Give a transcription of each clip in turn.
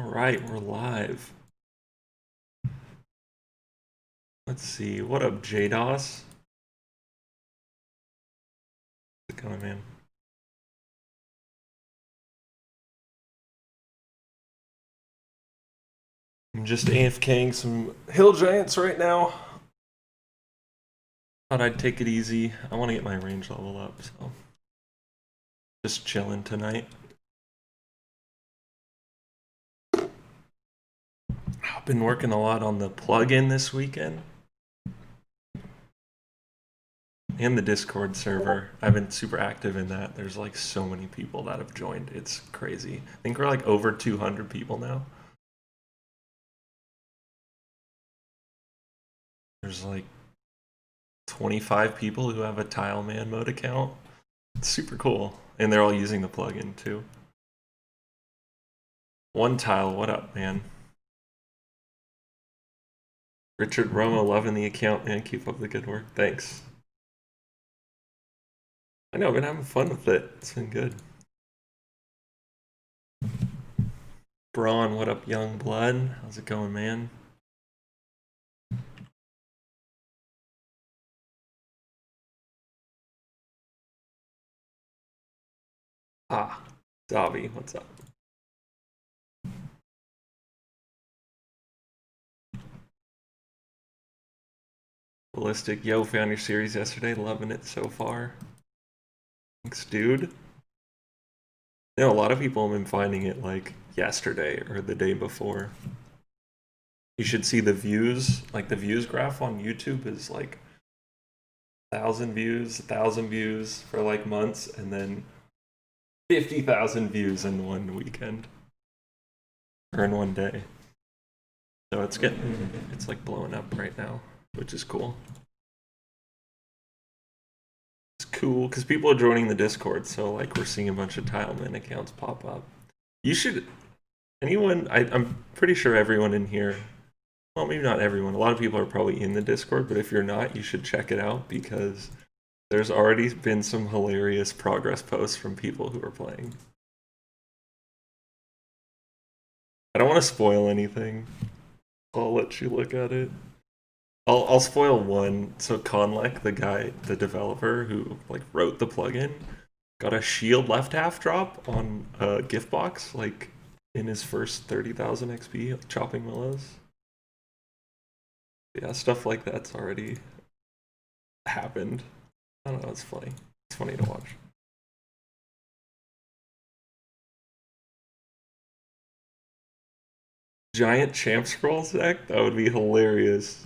right, we're live. Let's see. What up, JDOS? How's it going, man? I'm just AFKing some hill giants right now. Thought I'd take it easy. I want to get my range level up, so just chilling tonight. I've been working a lot on the plugin this weekend and the Discord server. I've been super active in that. There's like so many people that have joined. It's crazy. I think we're like over 200 people now. There's like 25 people who have a Tileman mode account. It's super cool. And they're all using the plugin too. One Tile, what up, man? Richard Romo loving the account, man. Keep up the good work. Thanks. I know, I've been having fun with it. It's been good. Braun, what up, young blood? How's it going, man? Ah, Zavi, what's up? Ballistic, yo, found your series yesterday. Loving it so far. Thanks, dude. You know, a lot of people have been finding it like yesterday or the day before. You should see the views. Like the views graph on YouTube is like 1,000 views, 1,000 views for like months, and then 50,000 views in one weekend or in one day. So it's like blowing up right now, which is cool. It's cool because people are joining the Discord, so like we're seeing a bunch of Tileman accounts pop up. You should, I'm pretty sure everyone in here, well, maybe not everyone, a lot of people are probably in the Discord, but if you're not, you should check it out because there's already been some hilarious progress posts from people who are playing. I don't want to spoil anything. I'll let you look at it. I'll spoil one. So Conlec, the guy, the developer who like wrote the plugin, got a shield left half drop on a gift box, like in his first 30,000 XP, like, chopping willows. Yeah, stuff like that's already happened. I don't know, it's funny. It's funny to watch. Giant champ scrolls deck? That would be hilarious.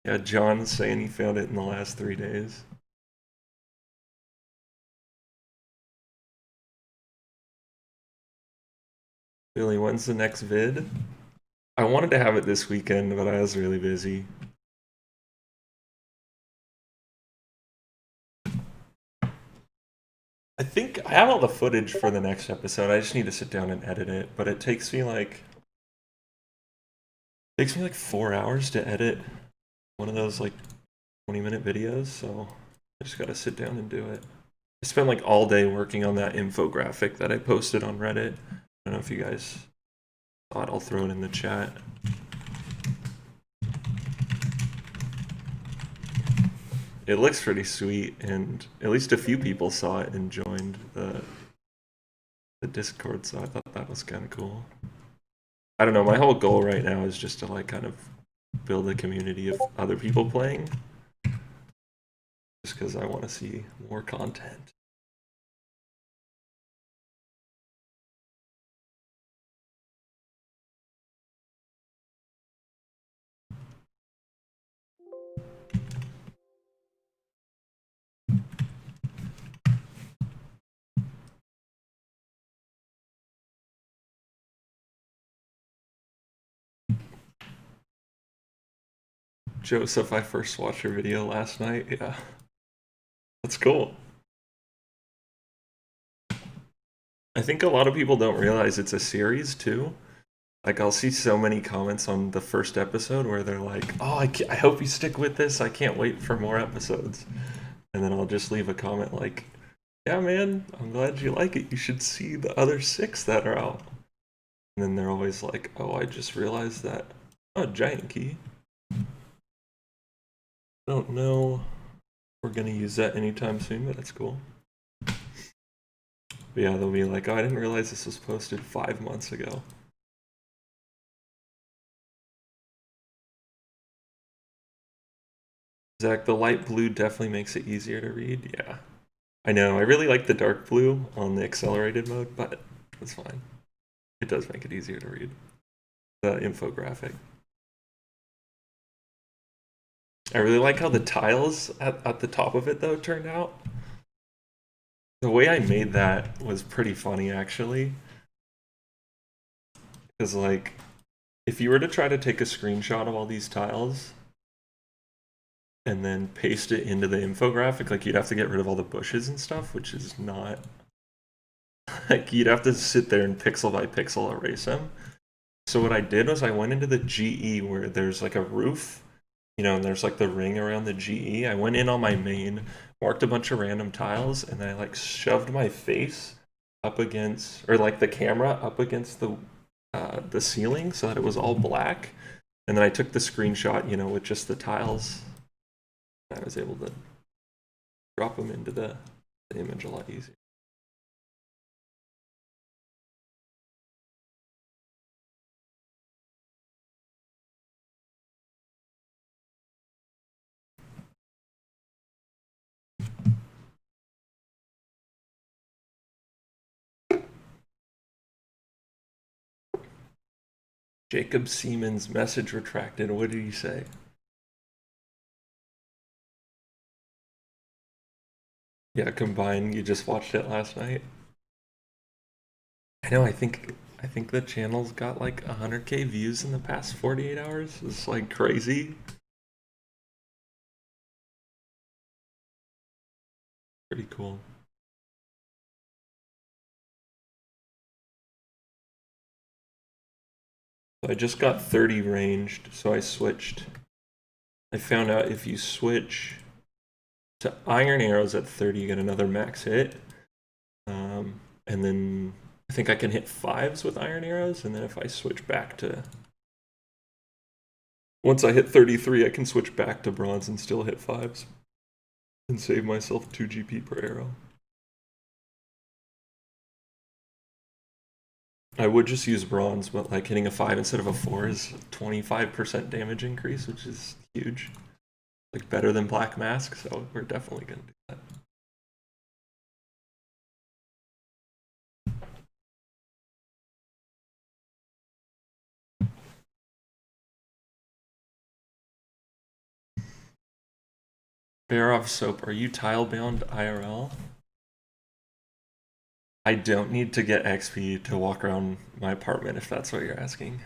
Yeah, John's saying he found it in the last 3 days. Billy, when's the next vid? I wanted to have it this weekend, but I was really busy. I think I have all the footage for the next episode. I just need to sit down and edit it, but it takes me like 4 hours to edit one of those like 20-minute videos, so I just gotta sit down and do it. I spent like all day working on that infographic that I posted on Reddit. I don't know if you guys saw it. I'll throw it in the chat. It looks pretty sweet, and at least a few people saw it and joined the Discord, so I thought that was kind of cool. I don't know, my whole goal right now is just to like kind of build a community of other people playing, just because I want to see more content. Joseph, I first watched your video last night. Yeah, that's cool. I think a lot of people don't realize it's a series too. Like I'll see so many comments on the first episode where they're like, "Oh, I hope you stick with this. I can't wait for more episodes." and then I'll just leave a comment like, yeah, man, I'm glad you like it. You should see the other 6 that are out. And then they're always like, oh, I just realized that. Oh, giant key. Don't know if we're gonna use that anytime soon, but that's cool. But yeah, they'll be like, oh, I didn't realize this was posted 5 months ago. Zach, the light blue definitely makes it easier to read. Yeah. I know, I really like the dark blue on the accelerated mode, but it's fine. It does make it easier to read. The infographic. I really like how the tiles at the top of it, though, turned out. The way I made that was pretty funny, actually. Because, like, if you were to try to take a screenshot of all these tiles and then paste it into the infographic, like, you'd have to get rid of all the bushes and stuff, which is not... Like, you'd have to sit there and pixel by pixel erase them. So what I did was I went into the GE where there's, like, a roof, you know, and there's, like, the ring around the GE. I went in on my main, marked a bunch of random tiles, and then I, like, shoved my face up against, or, like, the camera up against the ceiling so that it was all black. And then I took the screenshot, you know, with just the tiles. I was able to drop them into the image a lot easier. Jacob Siemens message retracted. What did he say? Yeah, combine. You just watched it last night. I know. I think the channel's got like 100K views in the past 48 hours. It's like crazy. Pretty cool. So I just got 30 ranged, so I switched. I found out if you switch to iron arrows at 30, you get another max hit. And then I think I can hit 5s with iron arrows, and then if I switch back to... Once I hit 33, I can switch back to bronze and still hit 5s. And save myself 2 GP per arrow. I would just use bronze, but like hitting a 5 instead of a 4 is 25% damage increase, which is huge. Like better than Black Mask, so we're definitely going to do that. Bear off soap, are you Tilebound IRL? I don't need to get XP to walk around my apartment if that's what you're asking.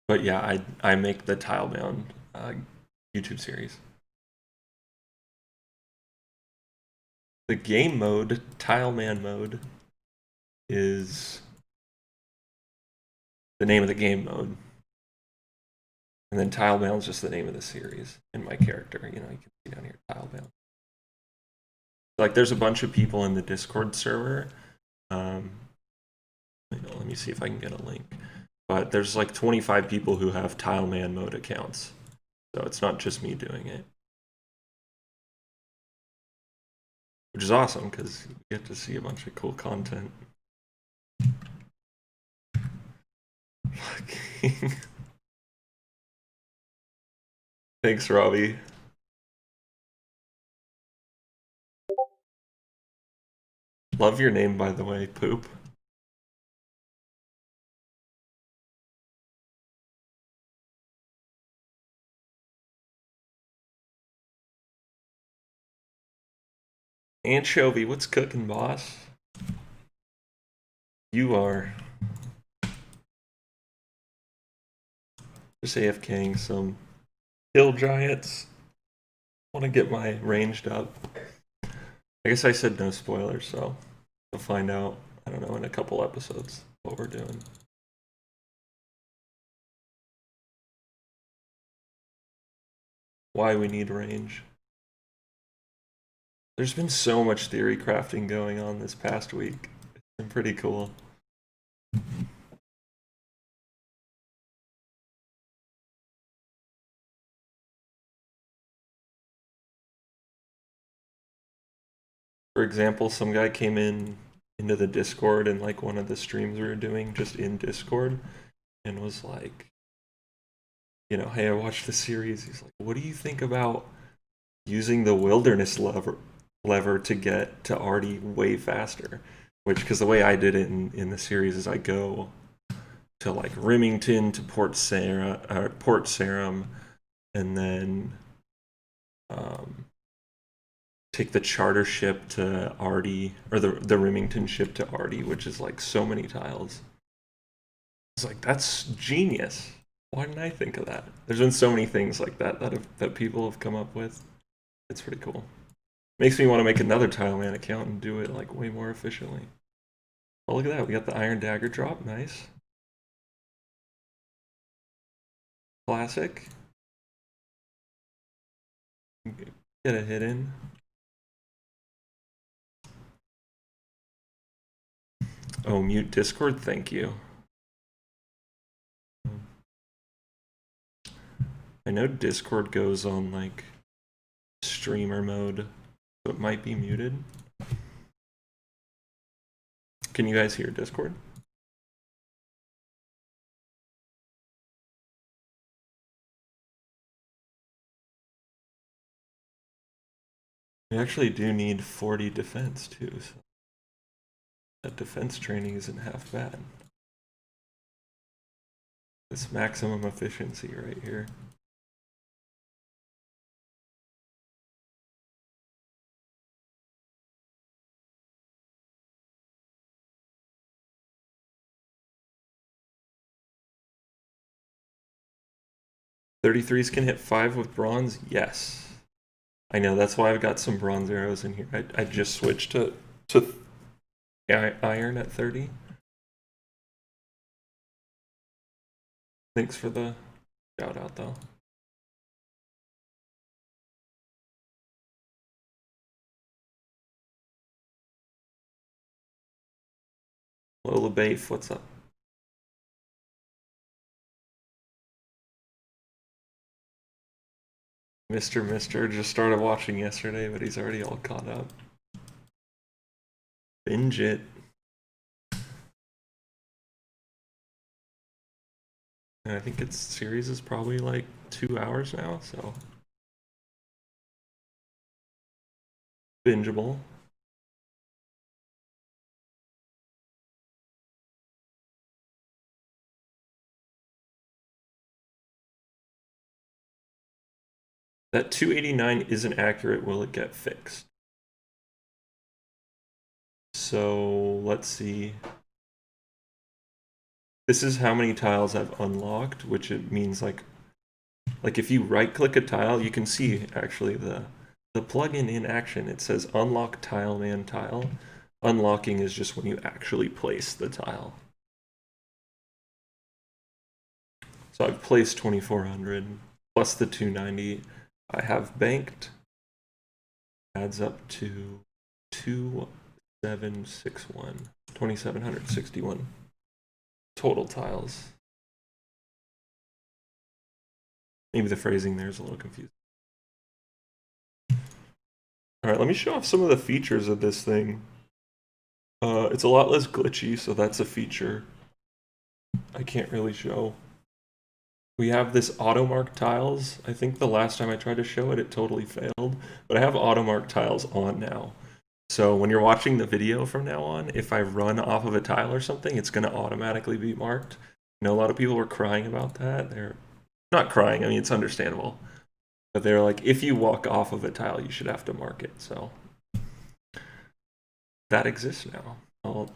But yeah, I make the Tilebound YouTube series. The game mode, Tileman mode, is the name of the game mode. And then Tilebound is just the name of the series and my character. You know, you can see down here, Tilebound. Like, there's a bunch of people in the Discord server. Let me see if I can get a link. But there's like 25 people who have Tileman mode accounts. So it's not just me doing it. Which is awesome, because you get to see a bunch of cool content. Thanks, Robbie. Love your name, by the way, Poop. Anchovy, what's cooking, boss? You are just AFKing some hill giants. Want to get my ranged up. I guess I said no spoilers, so we'll find out, I don't know, in a couple episodes what we're doing. Why we need range. There's been so much theory crafting going on this past week. It's been pretty cool. For example, some guy came into the Discord and like one of the streams we were doing just in Discord and was like, you know, hey, I watched the series. He's like, what do you think about using the wilderness lever to get to Artie way faster? Which, because the way I did it in the series is I go to like Remington to Port Sarum, and then take the charter ship to Artie, or the Remington ship to Artie, which is like so many tiles. It's like, that's genius. Why didn't I think of that? There's been so many things like that people have come up with. It's pretty cool. Makes me want to make another Tileman account and do it like way more efficiently. Oh, look at that. We got the Iron Dagger drop. Nice. Classic. Get a hit in. Oh, mute Discord. Thank you. I know Discord goes on like streamer mode, so it might be muted. Can you guys hear Discord? We actually do need 40 defense too, so that defense training isn't half bad. This maximum efficiency right here. .33s can hit 5 with bronze? Yes. I know, that's why I've got some bronze arrows in here. I just switched to iron at 30. Thanks for the shout out though. Lola Baif, what's up? Mr. just started watching yesterday, but he's already all caught up. Binge it. And I think its series is probably like 2 hours now, so bingeable. That 289 isn't accurate. Will it get fixed? So let's see. This is how many tiles I've unlocked, which it means like if you right click a tile, you can see actually the plugin in action. It says unlock Tileman tile. Unlocking is just when you actually place the tile. So I've placed 2400 plus the 290 I have banked. Adds up to 2761 total tiles. Maybe the phrasing there is a little confusing. All right, let me show off some of the features of this thing. It's a lot less glitchy, so that's a feature I can't really show. We have this auto-mark tiles. I think the last time I tried to show it, it totally failed. But I have auto-mark tiles on now. So when you're watching the video from now on, if I run off of a tile or something, it's going to automatically be marked. I know a lot of people were crying about that. They're not crying, I mean, it's understandable. But they're like, if you walk off of a tile, you should have to mark it. So that exists now. I'll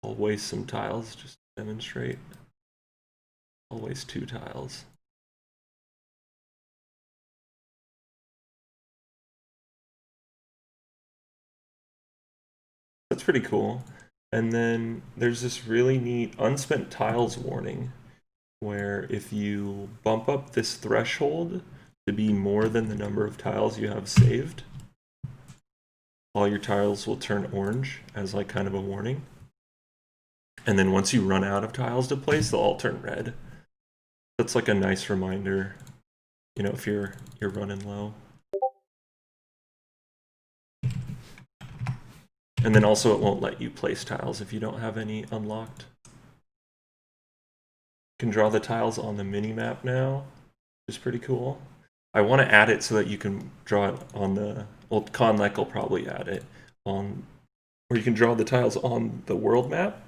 waste some tiles just to demonstrate. I'll waste 2 tiles. That's pretty cool. And then there's this really neat unspent tiles warning where if you bump up this threshold to be more than the number of tiles you have saved, all your tiles will turn orange as like kind of a warning. And then once you run out of tiles to place, they'll all turn red. That's like a nice reminder, you know, if you're running low. And then also it won't let you place tiles if you don't have any unlocked. You can draw the tiles on the mini map now, which is pretty cool. I want to add it so that you can draw it on the, well, Conlec will probably add it on, where you can draw the tiles on the world map.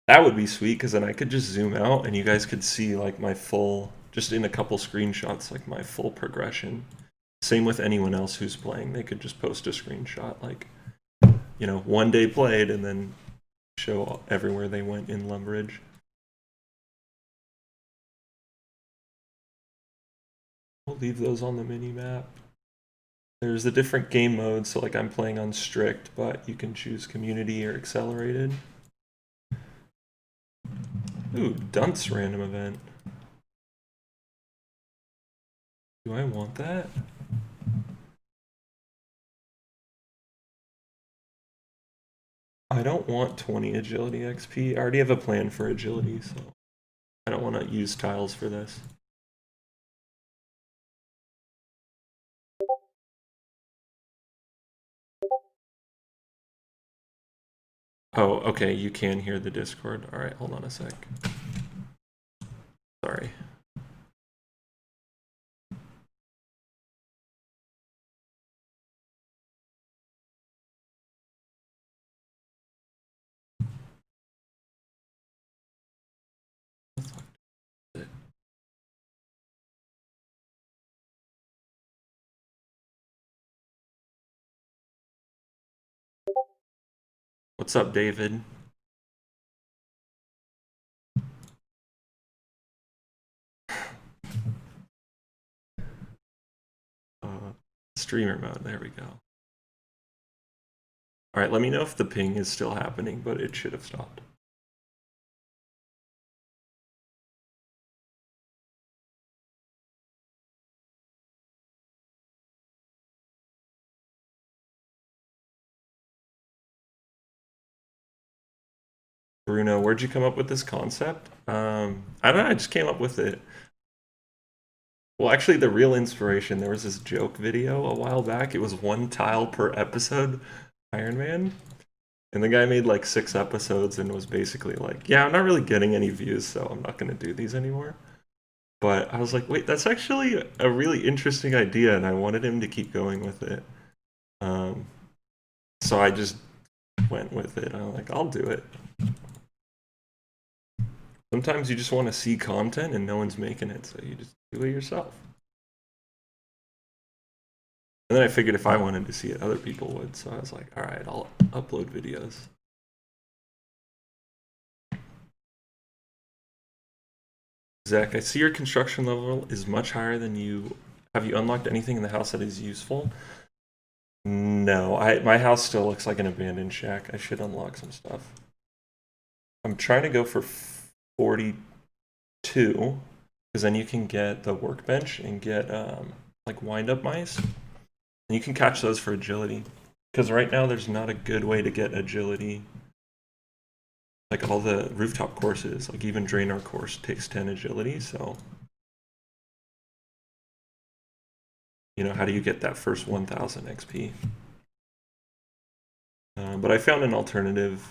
That would be sweet, because then I could just zoom out and you guys could see like my full, just in a couple screenshots, like my full progression. Same with anyone else who's playing. They could just post a screenshot like, you know, 1 day played, and then show everywhere they went in Lumbridge. We'll leave those on the mini map. There's the different game modes, so like I'm playing on strict, but you can choose community or accelerated. Ooh, dunce random event. Do I want that? I don't want 20 agility XP. I already have a plan for agility, so I don't want to use tiles for this. Oh, okay, you can hear the Discord. Alright, hold on a sec. Sorry. What's up, David? Streamer mode, there we go. Alright, let me know if the ping is still happening, but it should have stopped. Bruno, where'd you come up with this concept? I don't know, I just came up with it. Well, actually, the real inspiration, there was this joke video a while back. It was 1 tile per episode, Iron Man. And the guy made like 6 episodes and was basically like, yeah, I'm not really getting any views, so I'm not going to do these anymore. But I was like, wait, that's actually a really interesting idea, and I wanted him to keep going with it. So I just went with it. I'm like, I'll do it. Sometimes you just want to see content and no one's making it, so you just do it yourself. And then I figured if I wanted to see it, other people would. So I was like, all right, I'll upload videos. Zach, I see your construction level is much higher than you. Have you unlocked anything in the house that is useful? No, my house still looks like an abandoned shack. I should unlock some stuff. I'm trying to go for 42, because then you can get the workbench and get like wind-up mice. And you can catch those for agility. Because right now there's not a good way to get agility. Like all the rooftop courses, like even Draenor course takes 10 agility, so you know, how do you get that first 1000 XP? But I found an alternative.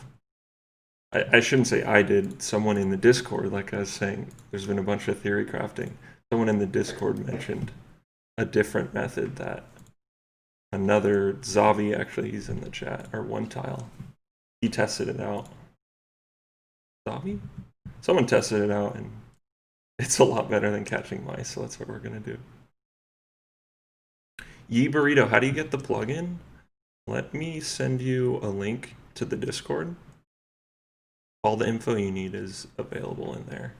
I shouldn't say I did. Someone in the Discord, like I was saying, there's been a bunch of theory crafting. Someone in the Discord mentioned a different method that another Zavi, actually, he's in the chat, or 1 tile. He tested it out. Zavi? Someone tested it out, and it's a lot better than catching mice, so that's what we're gonna do. Yee Burrito, how do you get the plugin? Let me send you a link to the Discord. All the info you need is available in there.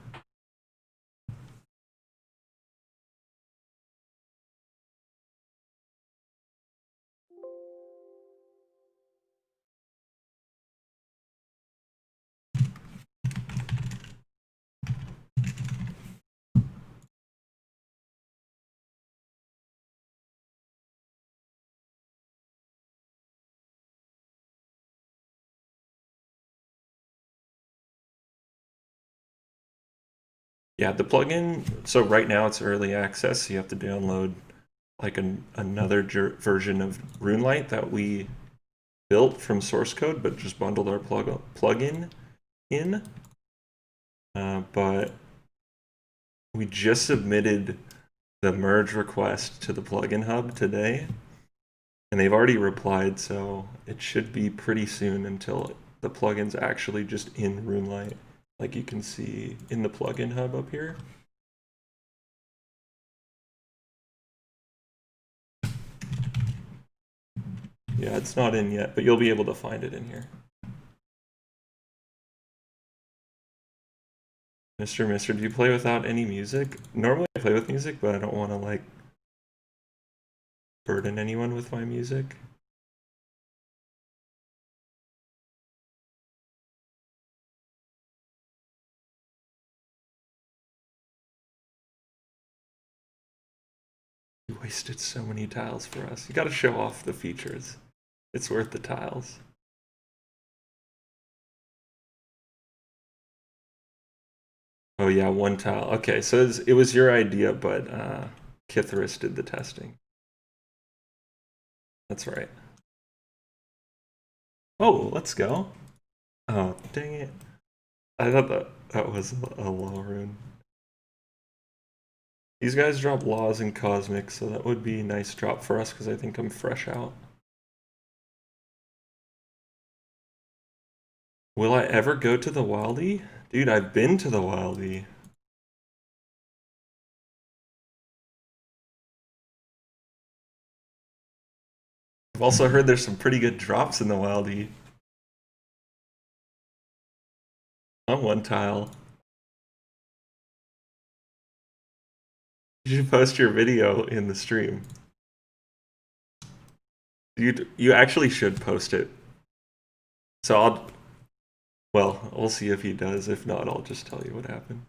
Yeah, the plugin, so right now it's early access, so you have to download like another version of RuneLite that we built from source code, but just bundled our plugin in. But we just submitted the merge request to the plugin hub today, and they've already replied, so it should be pretty soon until the plugin's actually just in RuneLite, like you can see in the plugin hub up here. Yeah, it's not in yet, but you'll be able to find it in here. Mr. Do you play without any music? Normally I play with music, but I don't want to like burden anyone with my music. You wasted so many tiles for us. You gotta show off the features. It's worth the tiles. Oh yeah, one tile. Okay, so it was your idea, but Kithris did the testing. That's right. Oh, let's go. Oh, dang it. I thought that was a low rune. These guys drop laws and cosmic, so that would be a nice drop for us because I think I'm fresh out. Will I ever go to the Wildy? Dude, I've been to the Wildy. I've also heard there's some pretty good drops in the Wildy. On one tile. You should post your video in the stream. You actually should post it. So we'll see if he does. If not, I'll just tell you what happened.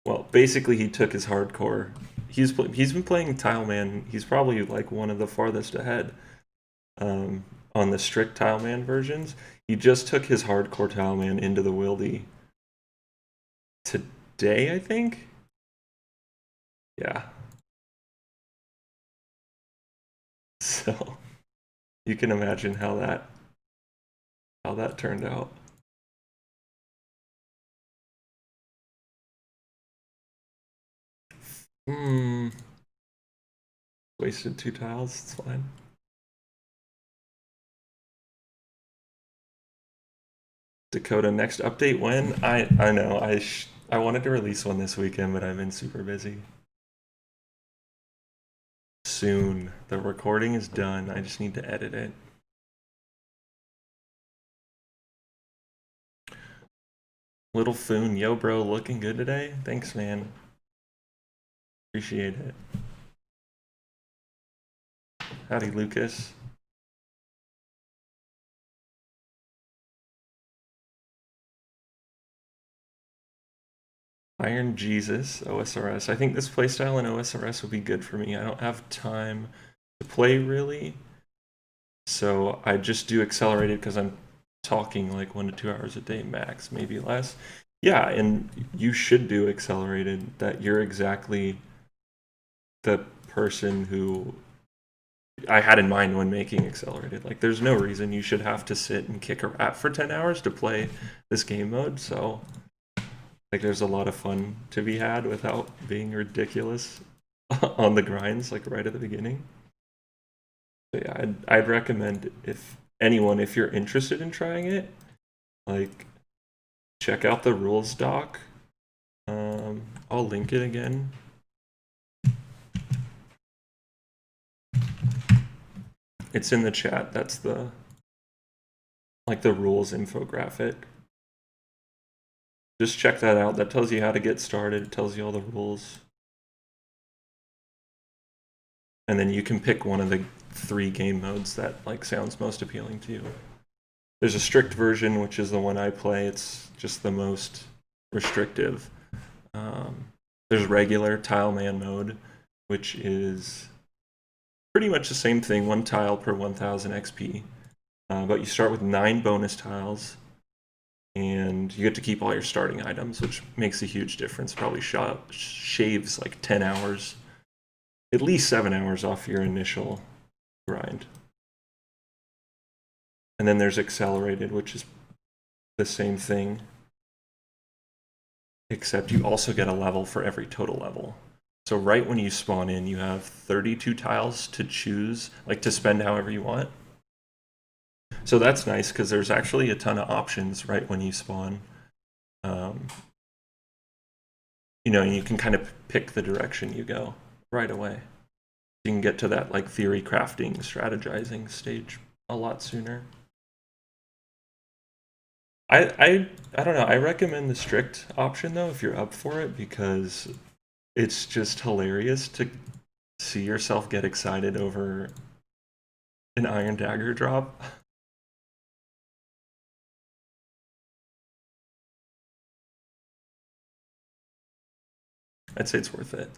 Well, basically he took his hardcore. He's been playing Tileman. He's probably like one of the farthest ahead on the strict Tileman versions. He just took his hardcore Tileman into the Wildy today, I think. Yeah. So you can imagine how that turned out. Wasted 2 tiles, it's fine. Dakota, next update when? I know, I wanted to release one this weekend, but I've been super busy. Soon. The recording is done, I just need to edit it. Little Foon, yo bro, looking good today? Thanks, man. Appreciate it. Howdy, Lucas. Iron Jesus, OSRS. I think this playstyle in OSRS would be good for me. I don't have time to play really, so I just do accelerated because I'm talking like 1 to 2 hours a day max, maybe less. Yeah, and you should do accelerated. That you're exactly the person who I had in mind when making accelerated. Like, there's no reason you should have to sit and kick a rat for 10 hours to play this game mode, so like there's a lot of fun to be had without being ridiculous on the grinds, like right at the beginning. So yeah, I'd recommend if you're interested in trying it, like check out the rules doc. I'll link it again. It's in the chat. That's the rules infographic. Just check that out. That tells you how to get started. It tells you all the rules. And then you can pick one of the 3 game modes that like sounds most appealing to you. There's a strict version, which is the one I play. It's just the most restrictive. There's regular Tileman mode, which is pretty much the same thing, 1 tile per 1000 XP. but you start with 9 bonus tiles, and you get to keep all your starting items, which makes a huge difference. Probably shaves like 10 hours, at least 7 hours off your initial grind. And then there's accelerated, which is the same thing, except you also get a level for every total level. So right when you spawn in, you have 32 tiles to choose, like to spend however you want. So that's nice because there's actually a ton of options right when you spawn. You know, you can kind of pick the direction you go right away. You can get to that like theory crafting, strategizing stage a lot sooner. I don't know. I recommend the strict option though if you're up for it, because it's just hilarious to see yourself get excited over an iron dagger drop. I'd say it's worth it.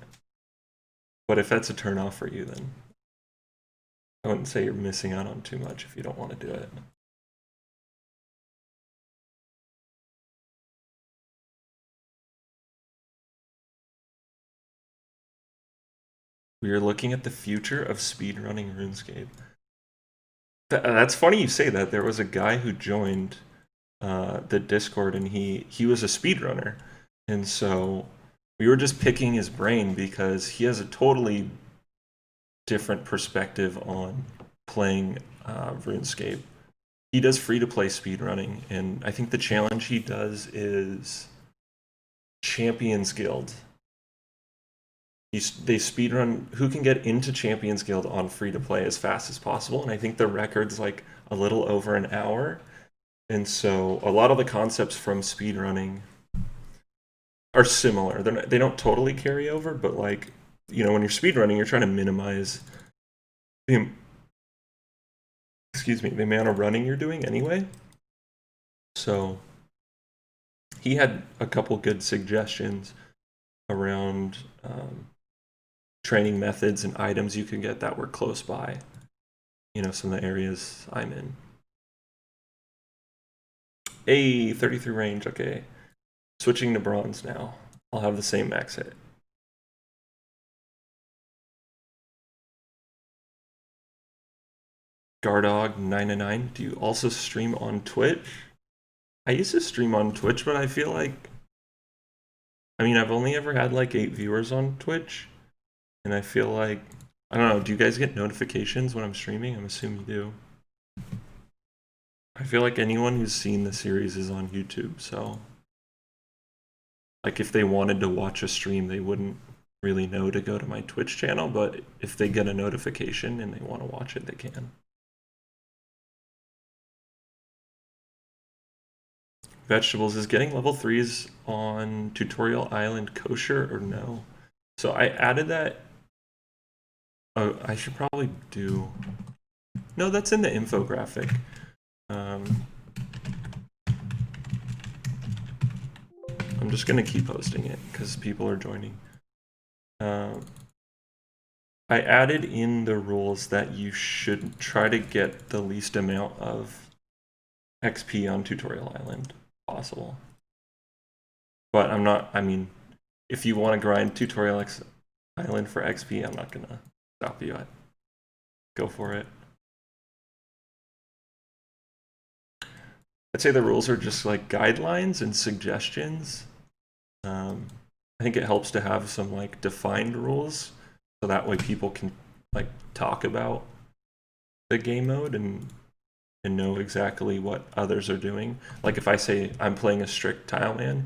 But if that's a turn off for you, then I wouldn't say you're missing out on too much if you don't want to do it. We are looking at the future of speedrunning RuneScape. That's funny you say that. There was a guy who joined the Discord, and he was a speedrunner, and so we were just picking his brain because he has a totally different perspective on playing RuneScape. He does free-to-play speedrunning, and I think the challenge he does is Champions Guild. They speedrun who can get into Champions Guild on free-to-play as fast as possible, and I think the record's like a little over an hour. And so a lot of the concepts from speedrunning are similar. They don't totally carry over, but like, you know, when you're speedrunning, you're trying to minimize the the amount of running you're doing anyway. So he had a couple good suggestions around training methods and items you can get that were close by, you know, some of the areas I'm in. 33 range, okay. Switching to bronze now. I'll have the same max hit. Gardog999, do you also stream on Twitch? I used to stream on Twitch, but I feel like, I mean, I've only ever had like 8 viewers on Twitch, and I feel like, I don't know, do you guys get notifications when I'm streaming? I'm assuming you do. I feel like anyone who's seen the series is on YouTube, so like if they wanted to watch a stream, they wouldn't really know to go to my Twitch channel, but if they get a notification and they want to watch it, they can. Vegetables, is getting level 3s on Tutorial Island kosher or no? So I added that. Oh, I should probably do. No, that's in the infographic. I'm just gonna keep posting it because people are joining. I added in the rules that you should try to get the least amount of XP on Tutorial Island possible. But I'm not, I mean, if you want to grind Tutorial Island for XP, I'm not gonna stop you. Go for it. I'd say the rules are just like guidelines and suggestions. I think it helps to have some like defined rules, so that way people can like talk about the game mode and know exactly what others are doing. Like if I say I'm playing a strict Tileman,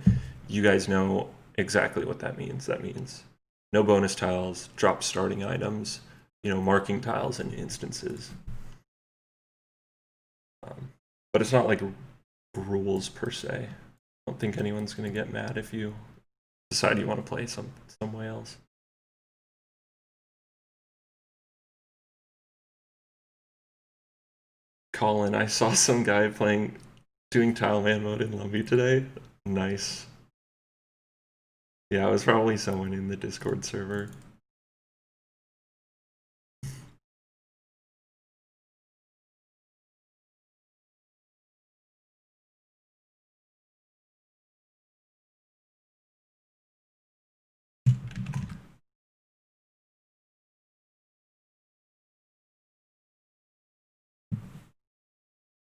you guys know exactly what that means. That means no bonus tiles, drop starting items, you know, marking tiles and instances. But it's not like rules per se. I don't think anyone's gonna get mad if you decide you want to play some way else. Colin, I saw some guy doing Tileman mode in Lumpy today. Nice. Yeah, it was probably someone in the Discord server.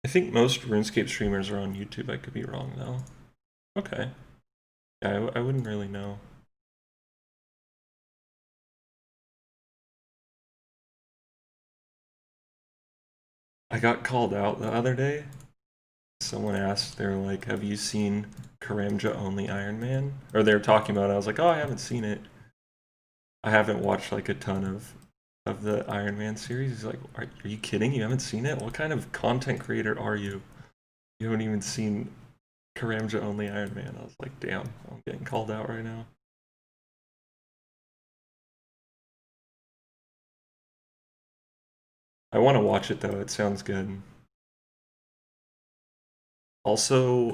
I think most RuneScape streamers are on YouTube. I could be wrong though. Okay. Yeah, I wouldn't really know. I got called out the other day. Someone asked, they're like, have you seen Karamja only Iron Man? Or they were talking about it. I was like, oh, I haven't seen it. I haven't watched like a ton of the Iron Man series. He's like, are you kidding? You haven't seen it? What kind of content creator are you? You haven't even seen Karamja only Iron Man. I was like, damn, I'm getting called out right now. I want to watch it though. It sounds good. Also,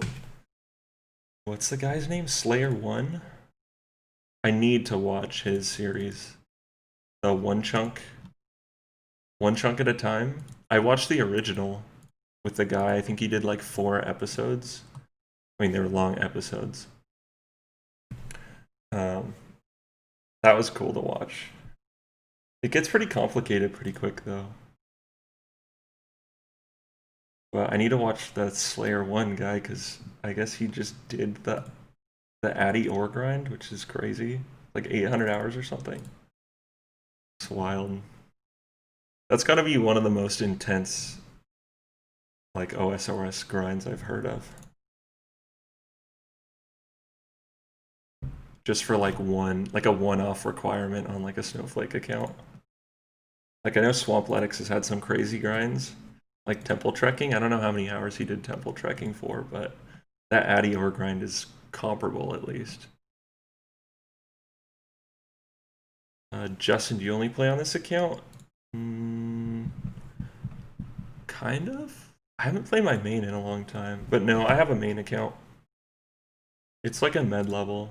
what's the guy's name? Slayer 1? I need to watch his series. The one chunk at a time. I watched the original with the guy. I think he did like 4 episodes. I mean, they were long episodes. Um, that was cool to watch. It gets pretty complicated pretty quick though. But I need to watch the Slayer 1 guy because I guess he just did the Addy ore grind, which is crazy. Like 800 hours or something. It's wild. That's gotta be one of the most intense like OSRS grinds I've heard of. Just for like a one-off requirement on like a Snowflake account. Like I know Swampletics has had some crazy grinds, like temple trekking. I don't know how many hours he did temple trekking for, but that Addy ore grind is comparable at least. Justin, do you only play on this account? Kind of. I haven't played my main in a long time, but no, I have a main account. It's like a med level.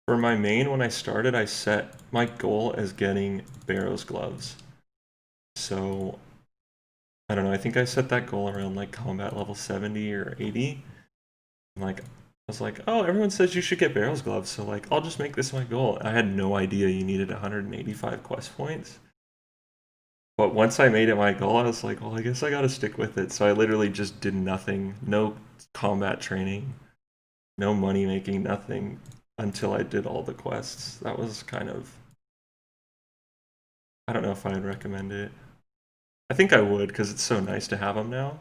For my main, when I started, I set my goal as getting Barrow's gloves. So, I don't know, I think I set that goal around like combat level 70 or 80. And like, I was like, oh, everyone says you should get Barrow's gloves, so like, I'll just make this my goal. I had no idea you needed 185 quest points. But once I made it my goal, I was like, well, I guess I gotta stick with it. So I literally just did nothing, no combat training, no money making, nothing until I did all the quests. That was kind of, I don't know if I'd recommend it. I think I would because it's so nice to have them now.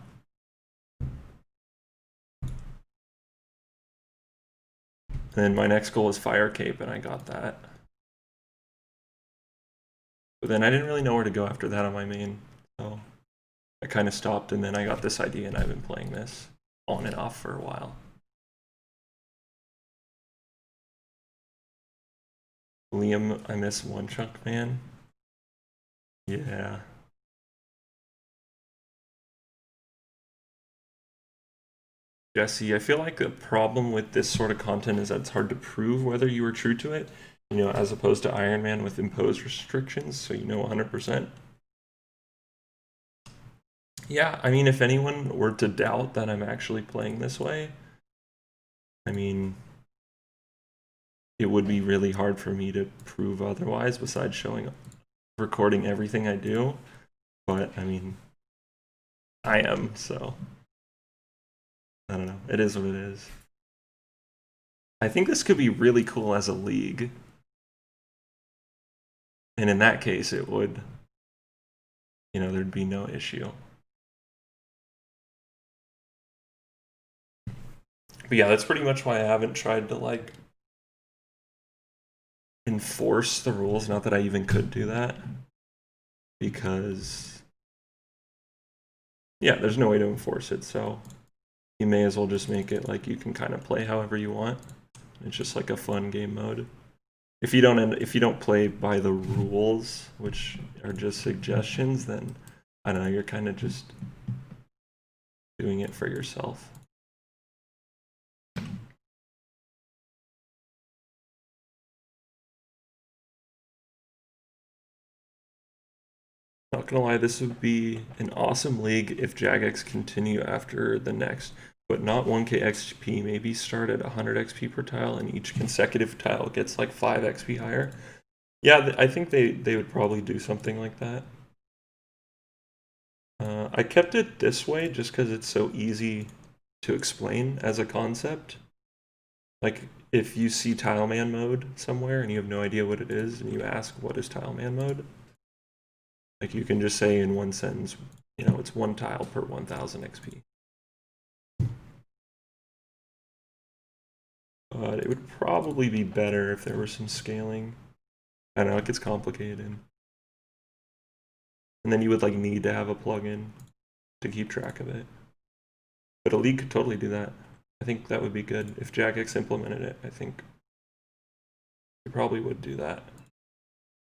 And then my next goal was Fire Cape, and I got that. But then I didn't really know where to go after that on my main, so I kind of stopped, and then I got this idea, and I've been playing this on and off for a while. Liam, I miss One Chunk Man. Yeah. Jesse, I feel like the problem with this sort of content is that it's hard to prove whether you were true to it, you know, as opposed to Iron Man with imposed restrictions, so you know 100%. Yeah, I mean, if anyone were to doubt that I'm actually playing this way, I mean, it would be really hard for me to prove otherwise besides recording everything I do. But, I mean, I am, so I don't know. It is what it is. I think this could be really cool as a league. And in that case, it would, you know, there'd be no issue. But yeah, that's pretty much why I haven't tried to like enforce the rules. Not that I even could do that. Because, yeah, there's no way to enforce it. So you may as well just make it like you can kind of play however you want. It's just like a fun game mode. If you don't play by the rules, which are just suggestions, then I don't know, you're kind of just doing it for yourself. Not gonna lie, this would be an awesome league if Jagex continue after the next, but not 1k XP, maybe start at 100 XP per tile and each consecutive tile gets like 5 XP higher. Yeah, I think they would probably do something like that. I kept it this way just because it's so easy to explain as a concept. Like, if you see Tileman mode somewhere and you have no idea what it is, and you ask, what is Tileman mode? Like, you can just say in one sentence, you know, it's one tile per 1000 XP. But it would probably be better if there was some scaling. I don't know, it gets complicated. And then you would like need to have a plugin to keep track of it. But a league could totally do that. I think that would be good. If Jagex implemented it, I think it probably would do that.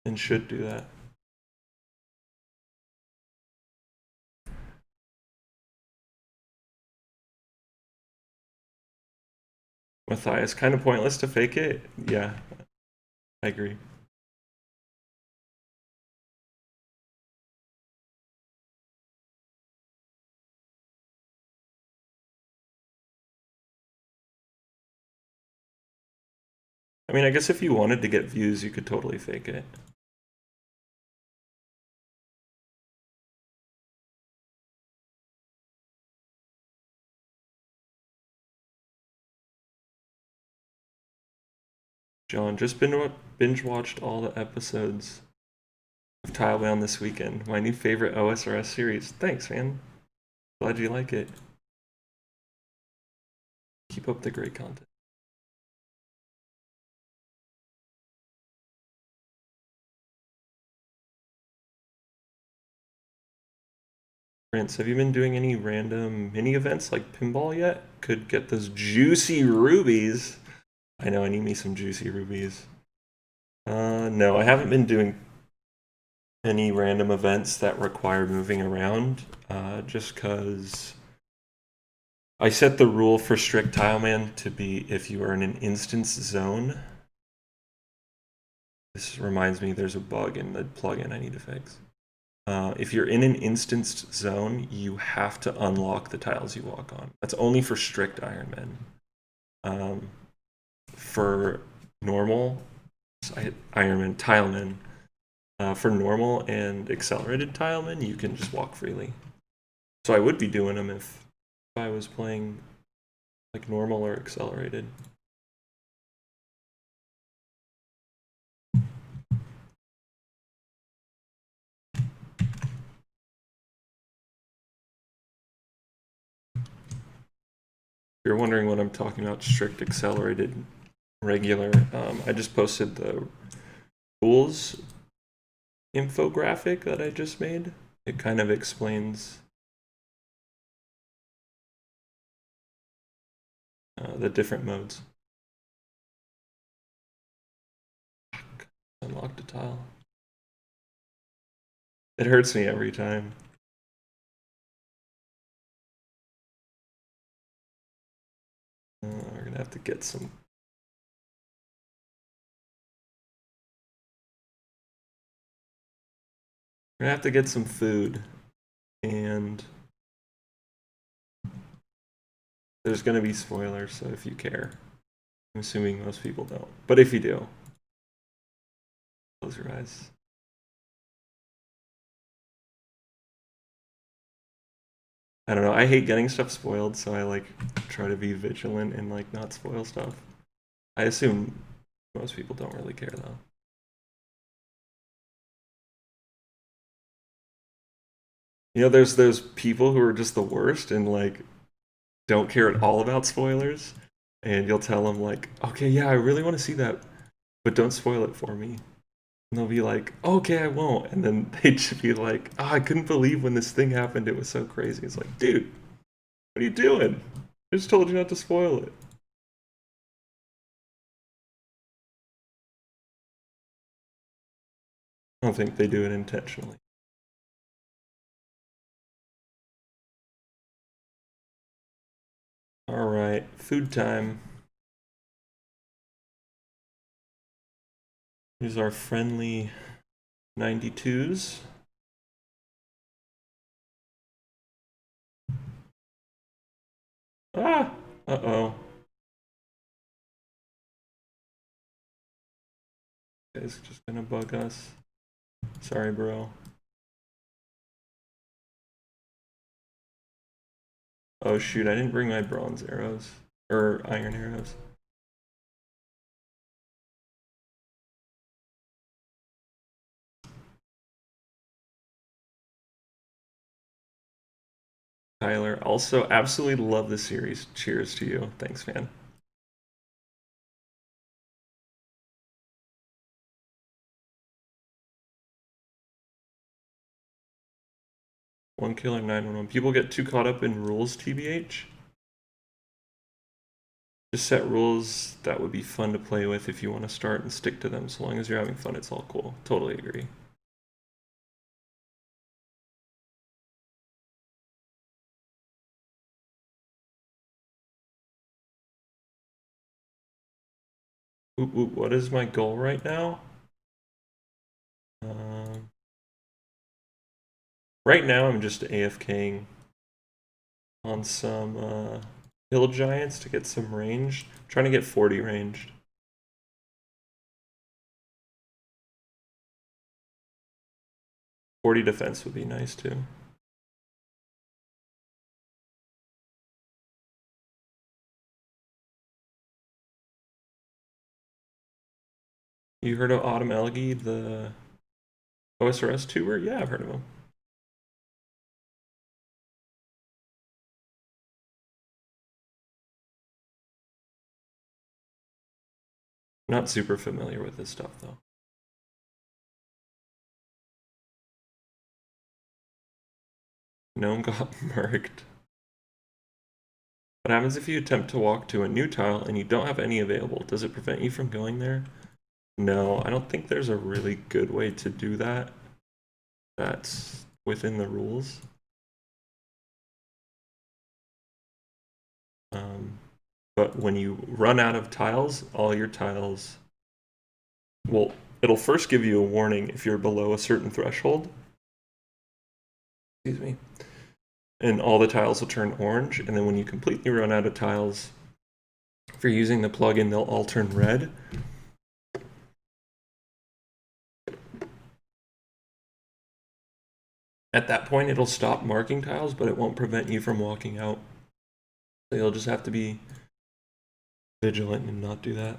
And should do that. Matthias, kind of pointless to fake it. Yeah, I agree. I mean, I guess if you wanted to get views, you could totally fake it. John, just binge watched all the episodes of Tilebound this weekend. My new favorite OSRS series. Thanks, man. Glad you like it. Keep up the great content. Prince, have you been doing any random mini events like pinball yet? Could get those juicy rubies. I know I need me some juicy rubies. No, I haven't been doing any random events that require moving around, just because I set the rule for strict Tileman to be if you are in an instance zone. This reminds me there's a bug in the plugin I need to fix. If you're in an instanced zone, you have to unlock the tiles you walk on. That's only for strict Ironmen. For normal Ironman, Tileman, for normal and accelerated Tileman, you can just walk freely. So I would be doing them if I was playing like normal or accelerated. If you're wondering what I'm talking about, strict, accelerated, regular, I just posted the rules infographic that I just made. It kind of explains the different modes. Unlocked a tile. It hurts me every time. We're gonna have to get some. We're gonna have to get some food, and there's gonna be spoilers. So if you care, I'm assuming most people don't. But if you do, close your eyes. I don't know. I hate getting stuff spoiled, so I like try to be vigilant and like not spoil stuff. I assume most people don't really care though. You know, there's those people who are just the worst and like don't care at all about spoilers, and you'll tell them like, "Okay, yeah, I really want to see that, but don't spoil it for me." And they'll be like, "Okay, I won't," and then they'd just be like, "Oh, I couldn't believe when this thing happened. It was so crazy." It's like, dude, what are you doing? I just told you not to spoil it. I don't think they do it intentionally. All right, food time. Here's our friendly 92s. Ah, uh-oh. is just gonna bug us. Sorry, bro. Oh shoot, I didn't bring my bronze arrows. Or iron arrows. Tyler, also absolutely love the series. Cheers to you. Thanks, man. One killer 911. People get too caught up in rules, TBH. Just set rules that would be fun to play with if you want to start and stick to them. So long as you're having fun, it's all cool. Totally agree. What is my goal right now? Right now, I'm just AFKing on some hill giants to get some range. I'm trying to get 40 ranged. 40 defense would be nice too. You heard of Autumn Elgie, the OSRS tuber? Yeah, I've heard of him. Not super familiar with this stuff though. Gnome got murked. What happens if you attempt to walk to a new tile and you don't have any available? Does it prevent you from going there? No, I don't think there's a really good way to do that. That's within the rules. But when you run out of tiles, all your tiles, well, it'll first give you a warning if you're below a certain threshold. Excuse me. And all the tiles will turn orange, and then when you completely run out of tiles, if you're using the plugin, they'll all turn red. At that point, it'll stop marking tiles, but it won't prevent you from walking out. So you'll just have to be vigilant and not do that.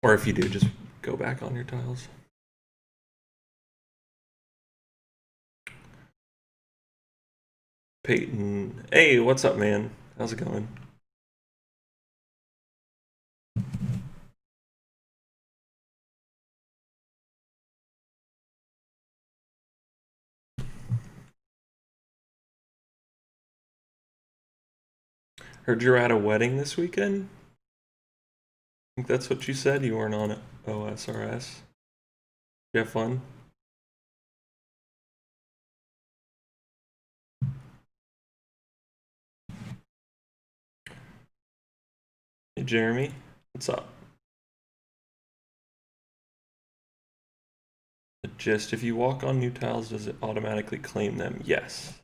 Or if you do, just go back on your tiles. Peyton, hey, what's up, man? How's it going? Heard you're at a wedding this weekend? I think that's what you said. You weren't on OSRS. You have fun? Hey, Jeremy, what's up? Just if you walk on new tiles, does it automatically claim them? Yes.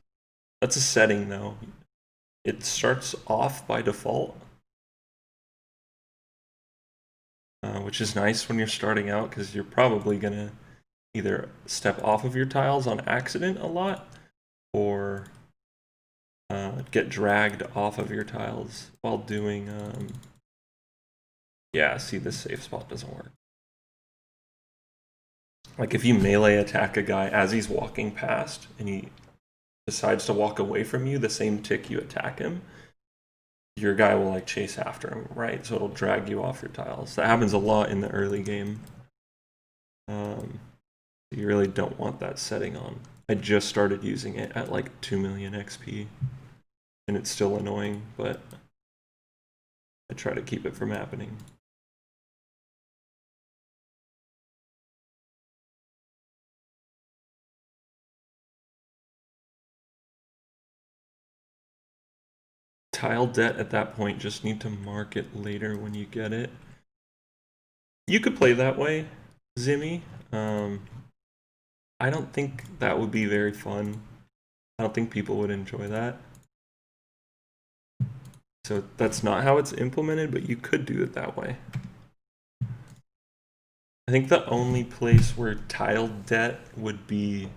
That's a setting though. It starts off by default, which is nice when you're starting out because you're probably gonna either step off of your tiles on accident a lot or get dragged off of your tiles while doing yeah, see, this safe spot doesn't work. Like if you melee attack a guy as he's walking past and he decides to walk away from you the same tick you attack him, your guy will like chase after him, right? So it'll drag you off your tiles. That happens a lot in the early game. You really don't want that setting on. I just started using it at like 2 million XP and it's still annoying, but I try to keep it from happening. Tile debt at that point, just need to mark it later when you get it. You could play that way, Zimmy. I don't think that would be very fun. I don't think people would enjoy that. So that's not how it's implemented, but you could do it that way. I think the only place where tile debt would be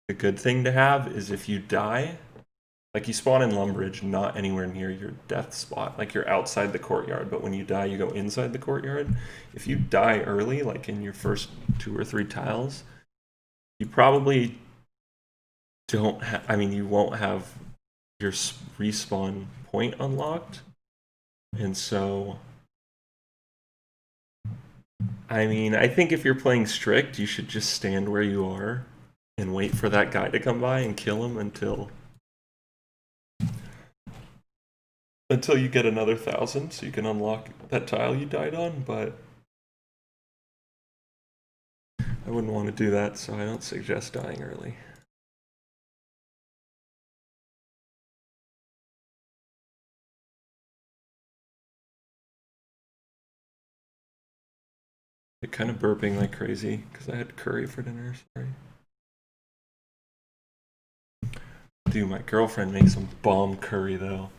a good thing to have is if you die. Like, you spawn in Lumbridge, not anywhere near your death spot. Like, you're outside the courtyard, but when you die, you go inside the courtyard. If you die early, like in your first 2 or 3 tiles, you probably don't have. I mean, you won't have your respawn point unlocked. And so, I mean, I think if you're playing strict, you should just stand where you are and wait for that guy to come by and kill him until you get another 1,000, so you can unlock that tile you died on. But I wouldn't want to do that, so I don't suggest dying early. I'm kind of burping like crazy because I had curry for dinner. Sorry. Dude, my girlfriend makes some bomb curry though.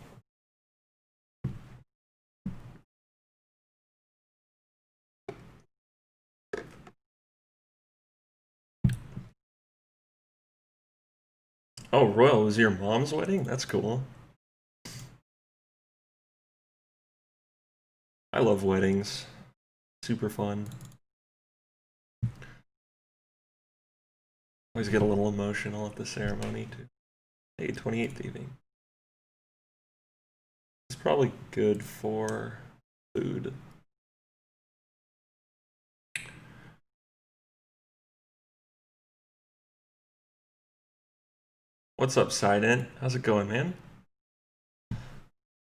Oh, Royal, was your mom's wedding? That's cool. I love weddings. Super fun. Always get a little emotional at the ceremony too. Hey, 28 thieving. It's probably good for food. What's up, Sident? How's it going, man?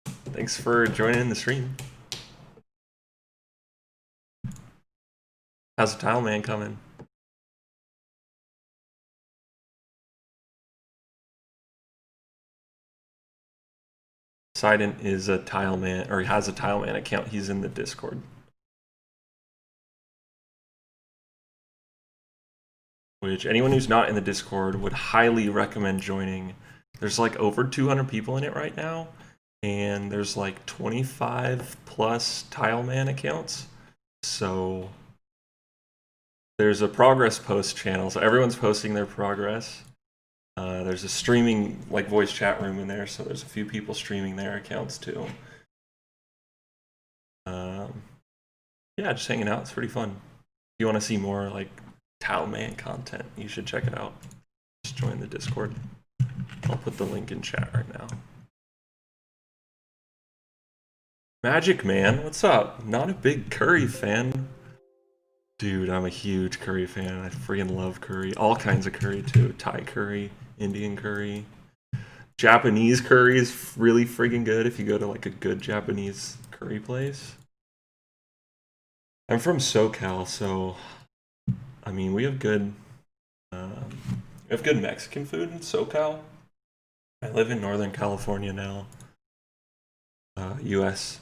Thanks for joining the stream. How's the Tileman coming? Sident is a Tileman, or he has a Tileman account. He's in the Discord. Which anyone who's not in the Discord would highly recommend joining. There's like over 200 people in it right now, and there's like 25 plus Tileman accounts. So there's a progress post channel, so everyone's posting their progress. There's a streaming like voice chat room in there, so there's a few people streaming their accounts too. Yeah, just hanging out. It's pretty fun. If you want to see more like Tileman content, you should check it out. Just join the Discord. I'll put the link in chat right now. Magic Man, what's up? Not a big curry fan. Dude, I'm a huge curry fan. I freaking love curry. All kinds of curry too. Thai curry, Indian curry. Japanese curry is really freaking good if you go to like a good Japanese curry place. I'm from SoCal, so I mean we have good Mexican food in SoCal. I live in Northern California now, U.S.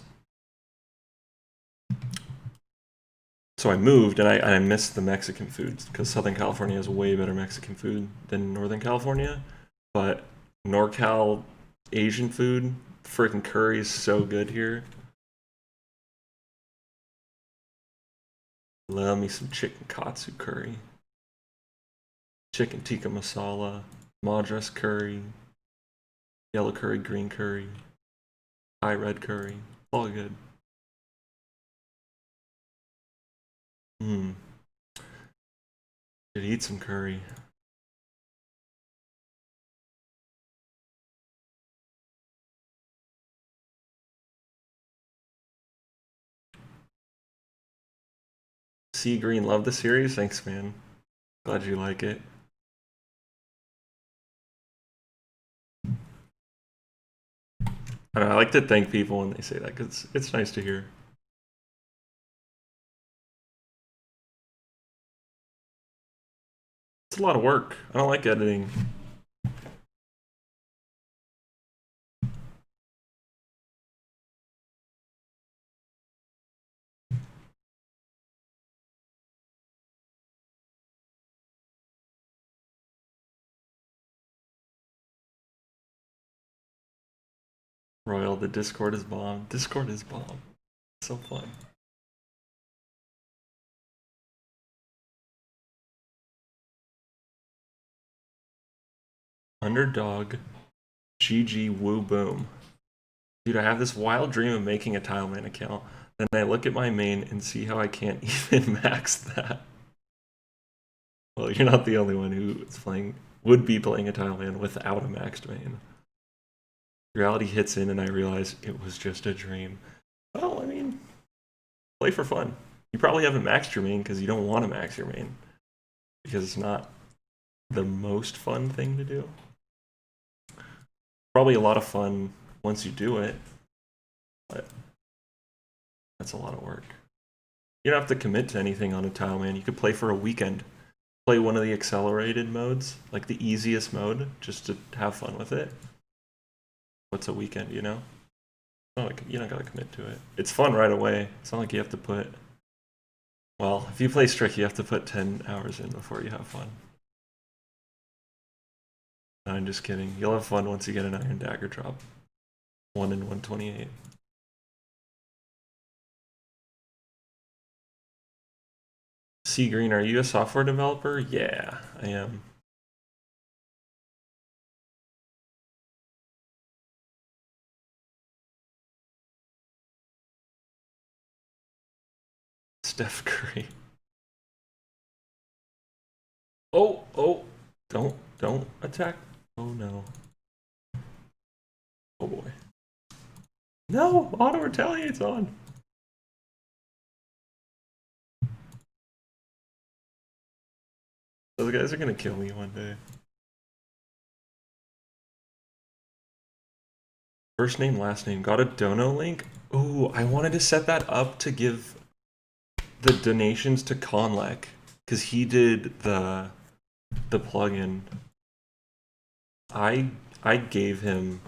So I moved and I missed the Mexican foods because Southern California has way better Mexican food than Northern California. But NorCal Asian food, freaking curry is so good here. Love me some chicken katsu curry, chicken tikka masala, madras curry, yellow curry, green curry, Thai red curry, all good. Should eat some curry. Sea Green, love the series. Thanks, man. Glad you like it. I don't know, I like to thank people when they say that because it's nice to hear. It's a lot of work. I don't like editing. Royal, the Discord is bomb. Discord is bomb. So fun. Underdog. GG woo boom. Dude, I have this wild dream of making a Tileman account. Then I look at my main and see how I can't even max that. Well, you're not the only one who is would be playing a Tileman without a maxed main. Reality hits in and I realize it was just a dream. Well, I mean, play for fun. You probably haven't maxed your main because you don't want to max your main. Because it's not the most fun thing to do. Probably a lot of fun once you do it, but that's a lot of work. You don't have to commit to anything on a Tileman. You could play for a weekend. Play one of the accelerated modes, like the easiest mode, just to have fun with it. What's a weekend, you know? Oh, you don't gotta commit to it. It's fun right away. It's not like you have to put... Well, if you play Strict, you have to put 10 hours in before you have fun. No, I'm just kidding. You'll have fun once you get an Iron Dagger drop. 1 in 128. Sea Green, are you a software developer? Yeah, I am. Steph Curry. Oh, don't attack. Oh no. Oh boy. No, auto retaliate's on. Those guys are gonna kill me one day. First name, last name. Got a dono link? Ooh, I wanted to set that up to give the donations to Conlec, because he did the plugin. I gave him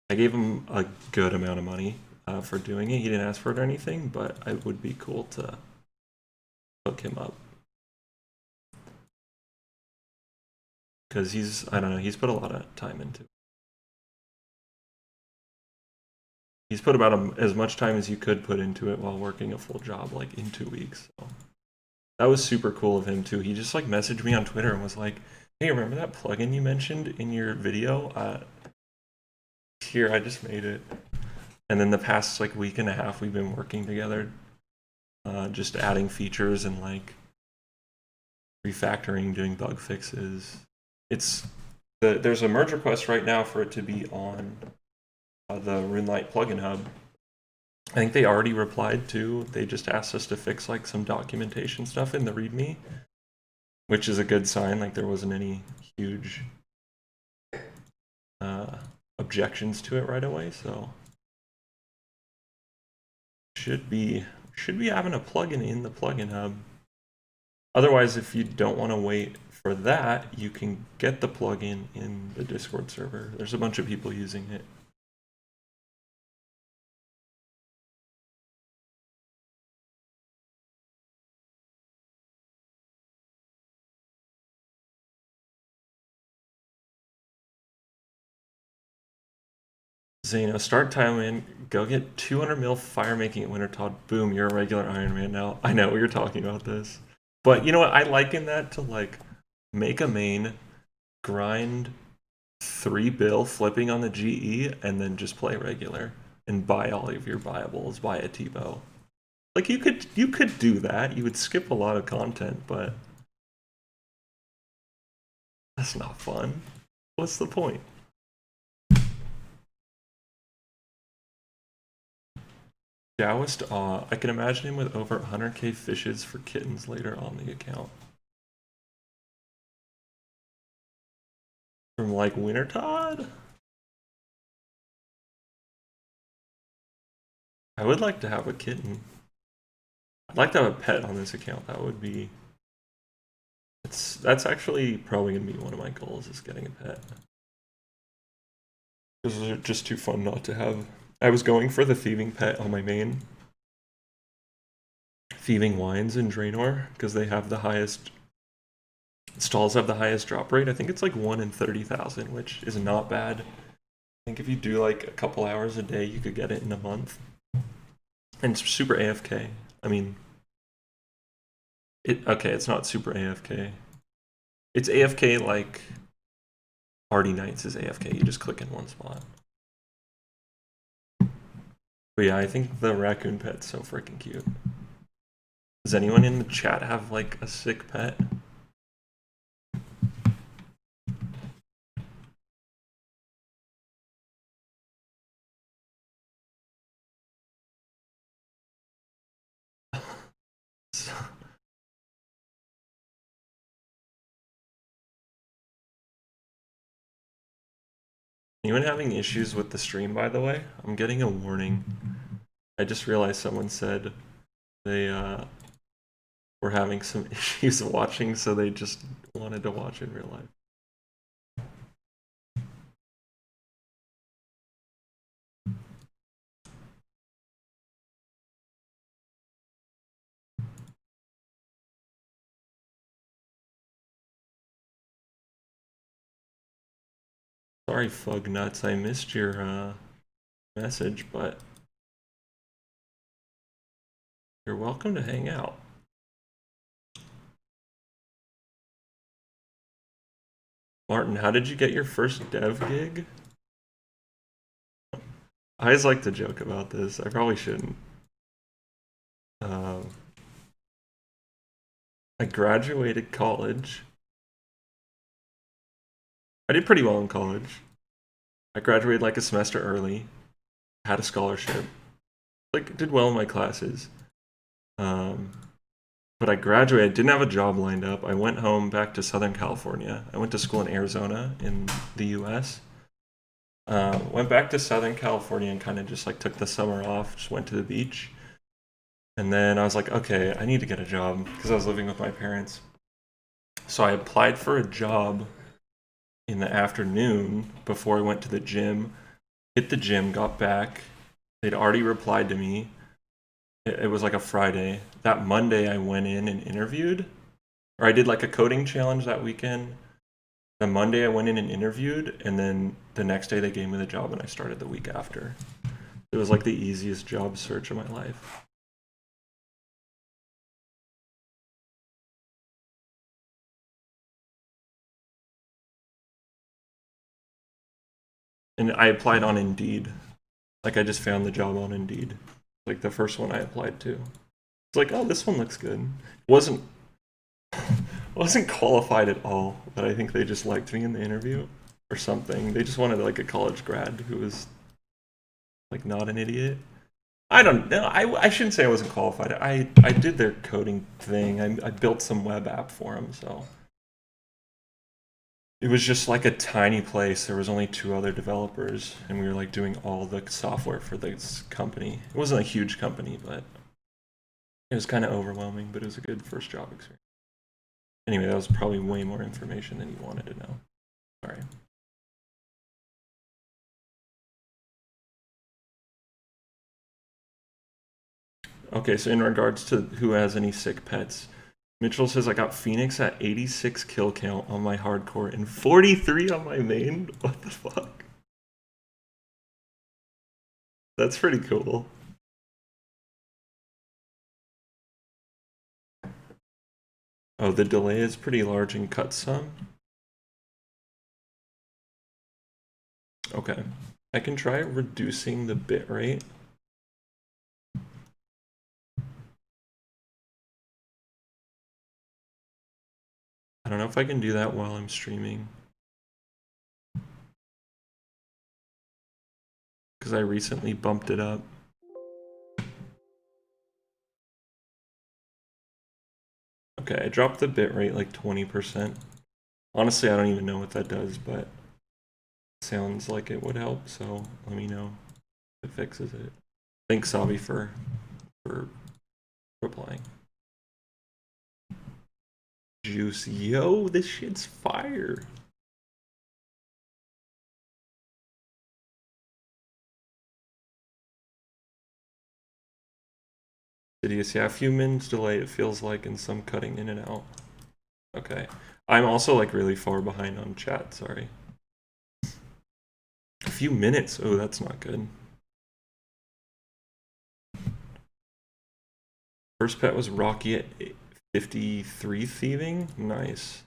a good amount of money for doing it. He didn't ask for it or anything, but it would be cool to hook him up. Because I don't know, he's put a lot of time into it. He's put about as much time as you could put into it while working a full job, like in 2 weeks. So that was super cool of him too. He just like messaged me on Twitter and was like, "Hey, remember that plugin you mentioned in your video? Here, I just made it." And then the past like week and a half, we've been working together, just adding features and like refactoring, doing bug fixes. There's a merge request right now for it to be on the Runelight plugin hub. I think they already replied to. They just asked us to fix like some documentation stuff in the README, which is a good sign. Like there wasn't any huge objections to it right away. So should be having a plugin in the plugin hub. Otherwise, if you don't want to wait for that, you can get the plugin in the Discord server. There's a bunch of people using it. Zeno, start Tileman, go get 200 mil fire making at Wintertodd. Boom, you're a regular Iron Man now. I know, we were talking about this. But you know what? I liken that to like make a main, grind 3 bill flipping on the GE, and then just play regular and buy all of your buyables, buy a T-bow. Like you could do that. You would skip a lot of content, but that's not fun. What's the point? Taoist Awe. I can imagine him with over 100k fishes for kittens later on the account. From like Wintertodd? I would like to have a kitten. I'd like to have a pet on this account. That would be... That's actually probably going to be one of my goals, is getting a pet. Those are just too fun not to have. I was going for the thieving pet on my main. Thieving Wines in Draenor, because they have the highest... Stalls have the highest drop rate. I think it's like 1 in 30,000, which is not bad. I think if you do like a couple hours a day, you could get it in a month. And it's super AFK. I mean... Okay, it's not super AFK. It's AFK like Party Nights is AFK. You just click in one spot. But yeah, I think the raccoon pet's so freaking cute. Does anyone in the chat have like a sick pet? Anyone having issues with the stream, by the way? I'm getting a warning. I just realized someone said they were having some issues watching, so they just wanted to watch in real life. Sorry, Fug Nuts, I missed your message, but you're welcome to hang out. Martin, how did you get your first dev gig? I always like to joke about this. I probably shouldn't. I graduated college. I did pretty well in college. I graduated like a semester early. Had a scholarship. Like, did well in my classes. But I graduated, didn't have a job lined up. I went home back to Southern California. I went to school in Arizona in the US. Went back to Southern California and kind of just like took the summer off, just went to the beach. And then I was like, okay, I need to get a job because I was living with my parents. So I applied for a job in the afternoon before I went to the gym. Hit the gym, got back. They'd already replied to me. It was like a Friday. That Monday I went in and interviewed. Or I did like a coding challenge that weekend. The Monday I went in and interviewed, and then the next day they gave me the job and I started the week after. It was like the easiest job search of my life. And I applied on Indeed. Like I just found the job on Indeed. Like the first one I applied to. It's like, oh, this one looks good. Wasn't qualified at all, but I think they just liked me in the interview or something. They just wanted like a college grad who was like not an idiot. I don't know. I shouldn't say I wasn't qualified. I did their coding thing. I built some web app for them, so it was just like a tiny place. There was only 2 other developers, and we were like doing all the software for this company. It wasn't a huge company, but it was kind of overwhelming, but it was a good first job experience. Anyway, that was probably way more information than you wanted to know. Sorry. Okay, so in regards to who has any sick pets, Mitchell says I got Phoenix at 86 kill count on my hardcore and 43 on my main. What the fuck? That's pretty cool. Oh, the delay is pretty large and cut some. Okay, I can try reducing the bitrate. I don't know if I can do that while I'm streaming. Because I recently bumped it up. Okay, I dropped the bitrate like 20%. Honestly, I don't even know what that does, but it sounds like it would help, so let me know if it fixes it. Thanks, Sabi, for replying. Juice, yo, this shit's fire. Sidious, yeah, a few minutes delay it feels like, and some cutting in and out. Okay. I'm also like really far behind on chat, sorry. A few minutes, oh, that's not good. First pet was Rocky at 53 thieving, nice.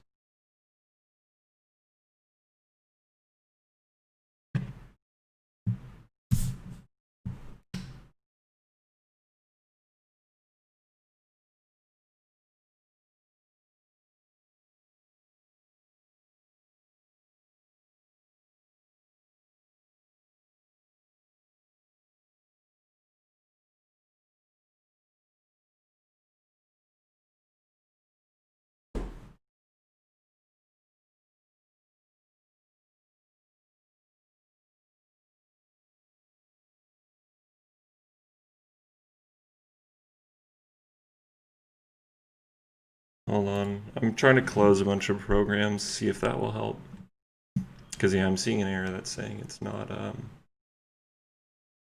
Hold on. I'm trying to close a bunch of programs, see if that will help. Because, yeah, I'm seeing an error that's saying it's not,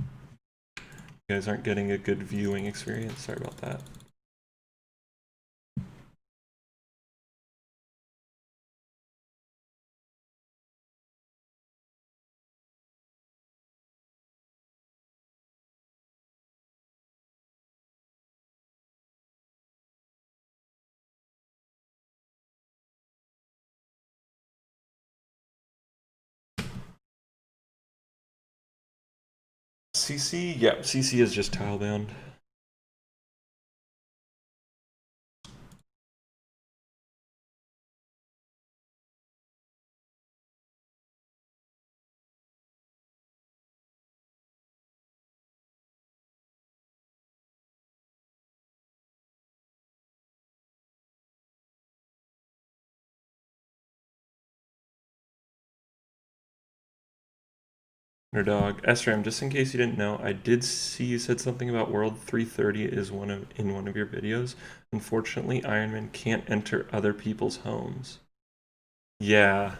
you guys aren't getting a good viewing experience. Sorry about that. CC? Yeah, CC is just Tilebound. Dog. SRAM, just in case you didn't know, I did see you said something about World 330 is in one of your videos. Unfortunately, Iron Man can't enter other people's homes. Yeah.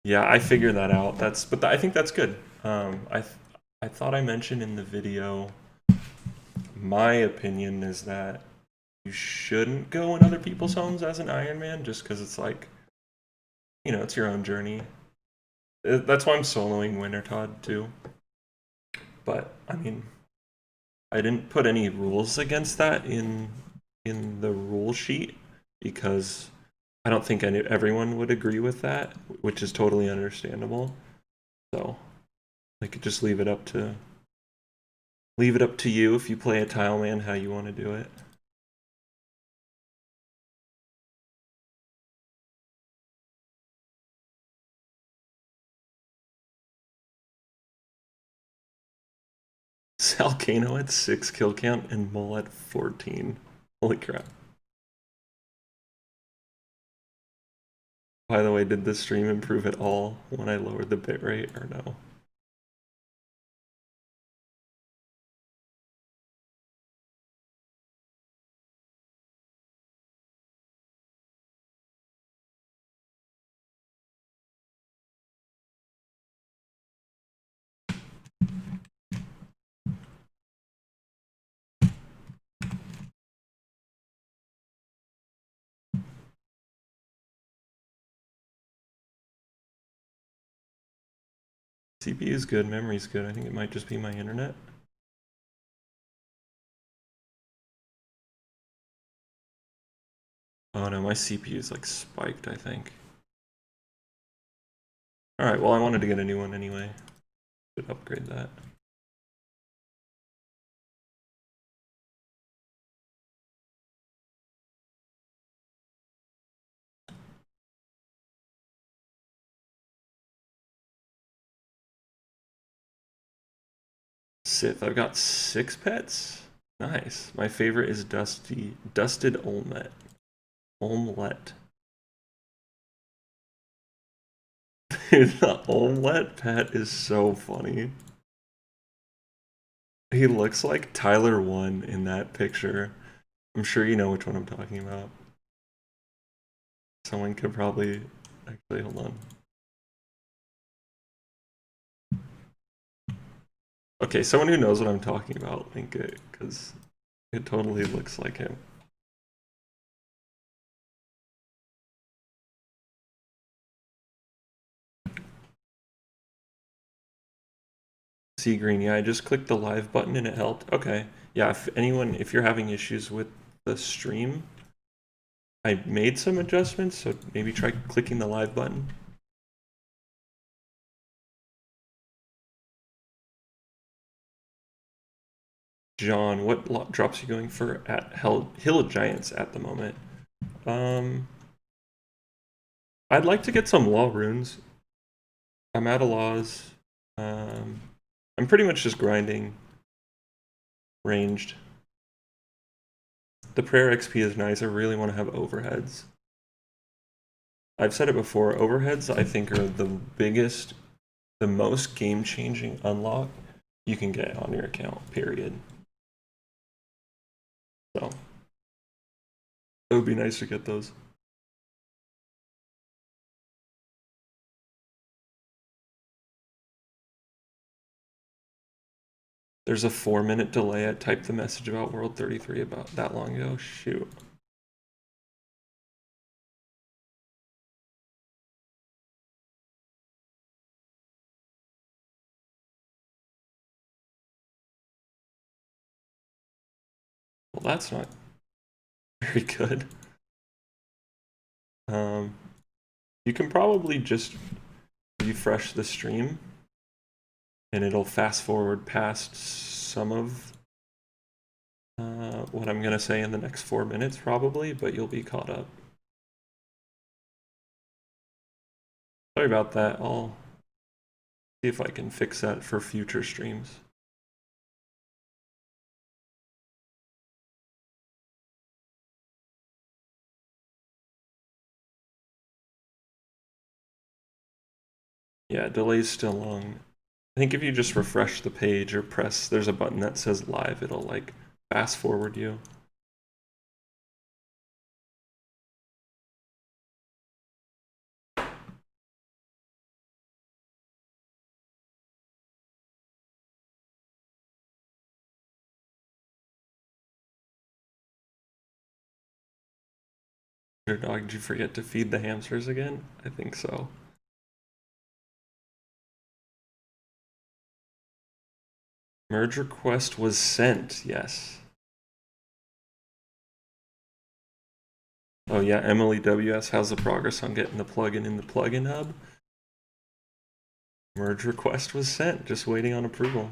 Yeah, I figured that out. But I think that's good. I thought I mentioned in the video, my opinion is that you shouldn't go in other people's homes as an Iron Man, just because it's like, it's your own journey. That's why I'm soloing Winter Todd too. But I mean, I didn't put any rules against that in the rule sheet because I don't think everyone would agree with that, which is totally understandable. So I could just leave it up to you if you play a Tileman how you want to do it. Salcano at 6 kill count and Mole at 14. Holy crap. By the way, did the stream improve at all when I lowered the bitrate or no? CPU is good, memory's good. I think it might just be my internet. Oh no, my CPU is like spiked, I think. Alright, well I wanted to get a new one anyway. Should upgrade that. Sith, I've got 6 pets? Nice. My favorite is Dusted Omelette. Omelette. Dude, the Omelette pet is so funny. He looks like Tyler 1 in that picture. I'm sure you know which one I'm talking about. Someone could probably... Actually, hold on. Okay, someone who knows what I'm talking about, link it, because it totally looks like him. See green, yeah, I just clicked the live button and it helped. Okay, yeah, if you're having issues with the stream, I made some adjustments, so maybe try clicking the live button. John, what drops are you going for at Hill of Giants at the moment? I'd like to get some law runes. I'm out of laws. I'm pretty much just grinding ranged. The prayer XP is nice. I really want to have overheads. I've said it before, overheads I think are the most game-changing unlock you can get on your account, period. So It would be nice to get those. There's a 4-minute delay. I typed the message about World 33 about that long ago. Shoot. Well, that's not very good. You can probably just refresh the stream and it'll fast forward past some of what I'm gonna say in the next 4 minutes probably, but you'll be caught up. Sorry about that. I'll see if I can fix that for future streams. Yeah, delay's still long. I think if you just refresh the page or press, there's a button that says live, it'll like fast forward you. Your dog, did you forget to feed the hamsters again? I think so. Merge request was sent, yes. Oh yeah, Emily WS, how's the progress on getting the plugin in the plugin hub? Merge request was sent, just waiting on approval.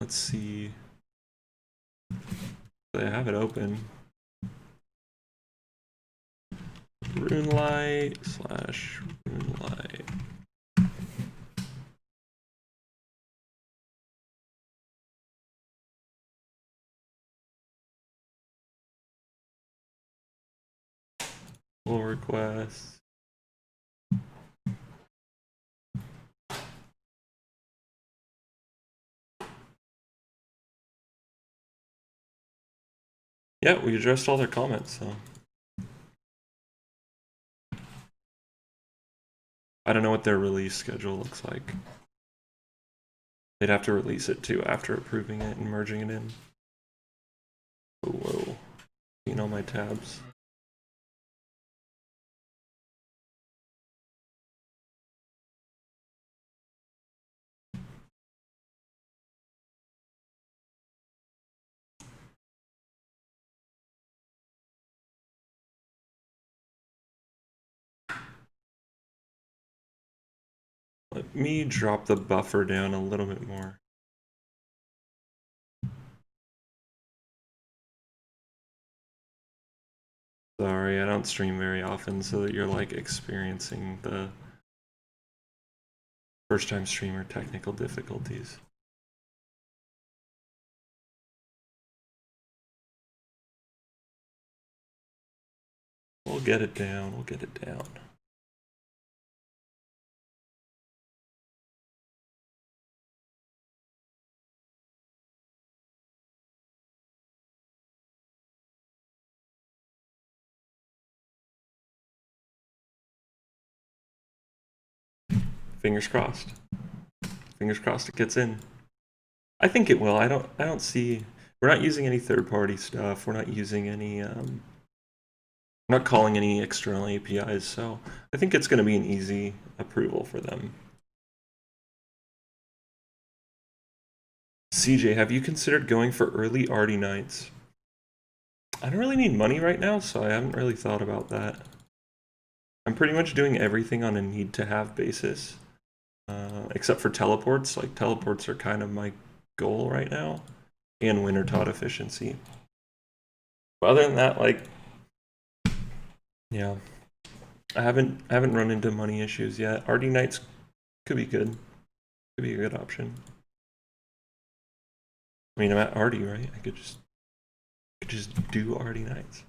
Let's see. They have it open. RuneLight/RuneLight. Pull request. Yeah, we addressed all their comments, so. I don't know what their release schedule looks like. They'd have to release it too after approving it and merging it in. Oh, whoa. Seen all my tabs. Let me drop the buffer down a little bit more. Sorry, I don't stream very often, so that you're like experiencing the first time streamer technical difficulties. We'll get it down, we'll get it down. Fingers crossed. Fingers crossed it gets in. I think it will. I don't see, we're not using any third-party stuff. We're not using any we're not calling any external APIs, so I think it's going to be an easy approval for them. CJ, have you considered going for early Artie nights? I don't really need money right now, so I haven't really thought about that. I'm pretty much doing everything on a need-to-have basis, except for teleports. Like, teleports are kind of my goal right now, and Wintertot efficiency. But other than that, like, yeah, I haven't run into money issues yet. Artie nights could be good. Could be a good option. I mean, I'm at Artie, right? I could just do Artie nights.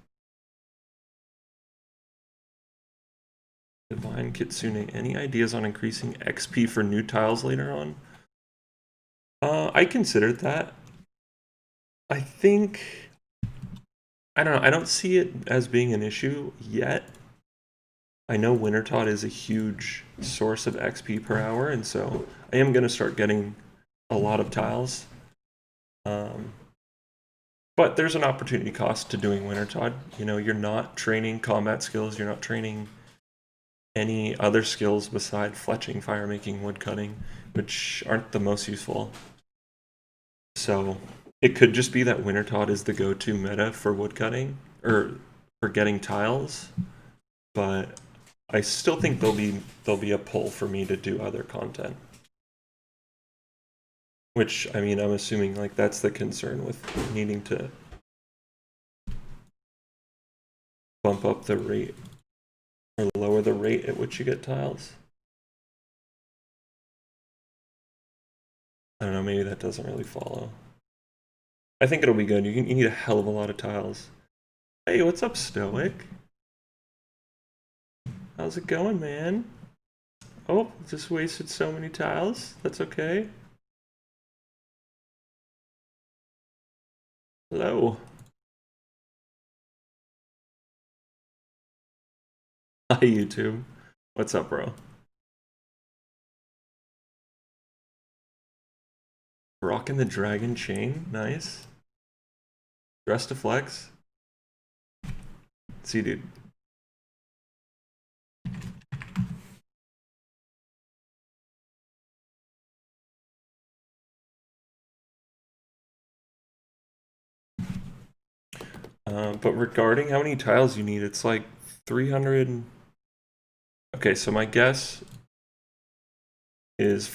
Divine Kitsune, any ideas on increasing XP for new tiles later on? I considered that. I think I don't know. I don't see it as being an issue yet. I know Wintertod is a huge source of XP per hour, and so I am going to start getting a lot of tiles. But there's an opportunity cost to doing Wintertod. You know, you're not training combat skills, you're not training any other skills beside fletching, fire making, wood cutting, which aren't the most useful. So it could just be that Wintertod is the go-to meta for wood cutting, or for getting tiles, but I still think there'll be a pull for me to do other content. Which, I mean, I'm assuming like that's the concern with needing to bump up the rate or lower the rate at which you get tiles. I don't know, maybe that doesn't really follow. I think it'll be good. You need a hell of a lot of tiles. Hey, what's up, Stoic? How's it going, man? Oh, just wasted so many tiles. That's okay. Hello. Hi, YouTube. What's up, bro? Rocking the dragon chain. Nice. Dress to flex. See, dude. But regarding how many tiles you need, it's like 300. Okay, so my guess is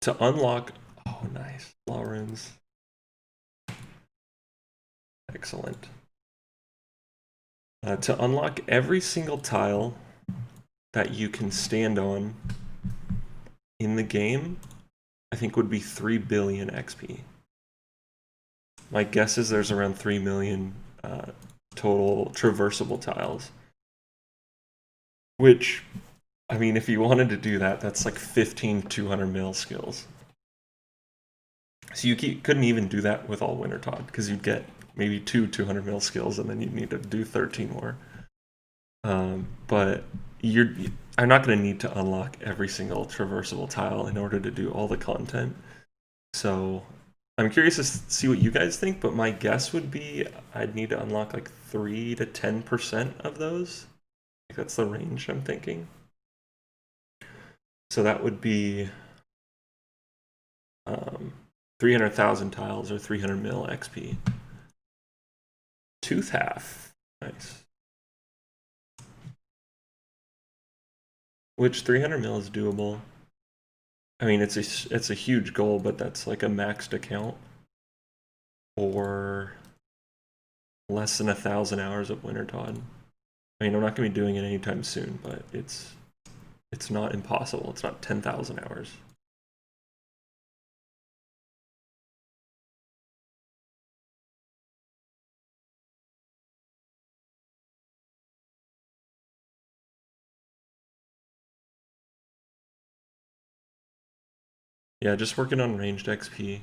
to unlock. Oh, nice. Law runes. Excellent. To unlock every single tile that you can stand on in the game, I think would be 3 billion XP. My guess is there's around 3 million total traversable tiles. Which, I mean, if you wanted to do that, that's like 15 200 mil skills. So you couldn't even do that with all Wintertod, because you'd get maybe 200 mil skills, and then you'd need to do 13 more. But I'm not going to need to unlock every single traversable tile in order to do all the content. So I'm curious to see what you guys think, but my guess would be I'd need to unlock like 3 to 10% of those. Like that's the range I'm thinking. So that would be 300,000 tiles or 300 mil XP. Tooth half. Nice. Which 300 mil is doable. I mean, it's a huge goal, but that's like a maxed account. Or less than 1,000 hours of Wintertod. I mean, I'm not going to be doing it anytime soon, but it's not impossible. It's not 10,000 hours. Yeah, just working on ranged XP.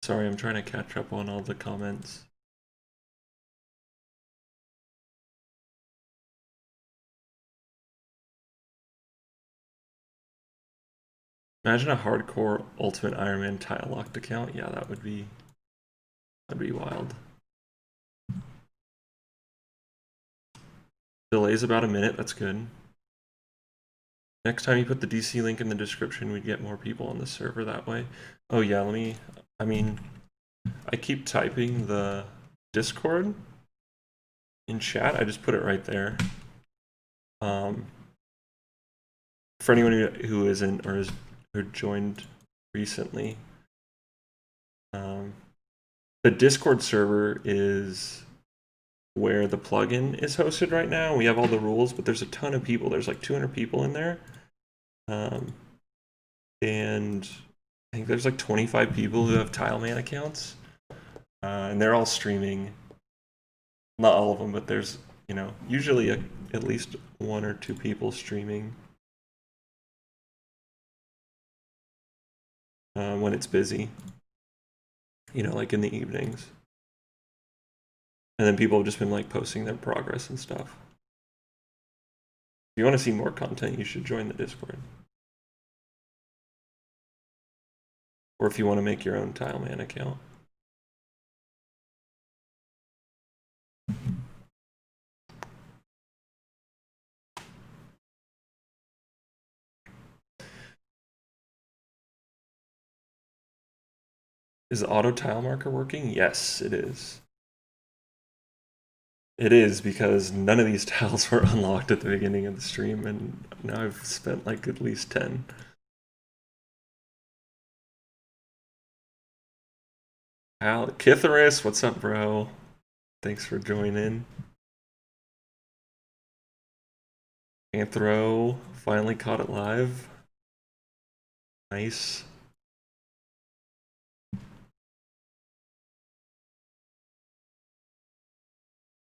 Sorry, I'm trying to catch up on all the comments. Imagine a hardcore Ultimate Iron Man tile locked account. Yeah, that'd be wild. Delay's about a minute. That's good. Next time you put the DC link in the description, we'd get more people on the server that way. Oh yeah, I mean, I keep typing the Discord in chat. I just put it right there. For anyone who isn't or who joined recently, the Discord server is where the plugin is hosted right now. We have all the rules, but there's a ton of people. There's like 200 people in there. And I think there's like 25 people who have Tileman accounts. And they're all streaming. Not all of them, but there's you know, usually at least 1 or 2 people streaming when it's busy, you know, like in the evenings. And then people have just been like posting their progress and stuff. If you want to see more content, you should join the Discord. Or if you want to make your own Tileman account. Is the auto tile marker working? Yes, it is. It is, because none of these tiles were unlocked at the beginning of the stream, and now I've spent like at least 10. Kitharus, what's up, bro? Thanks for joining. Anthro finally caught it live. Nice.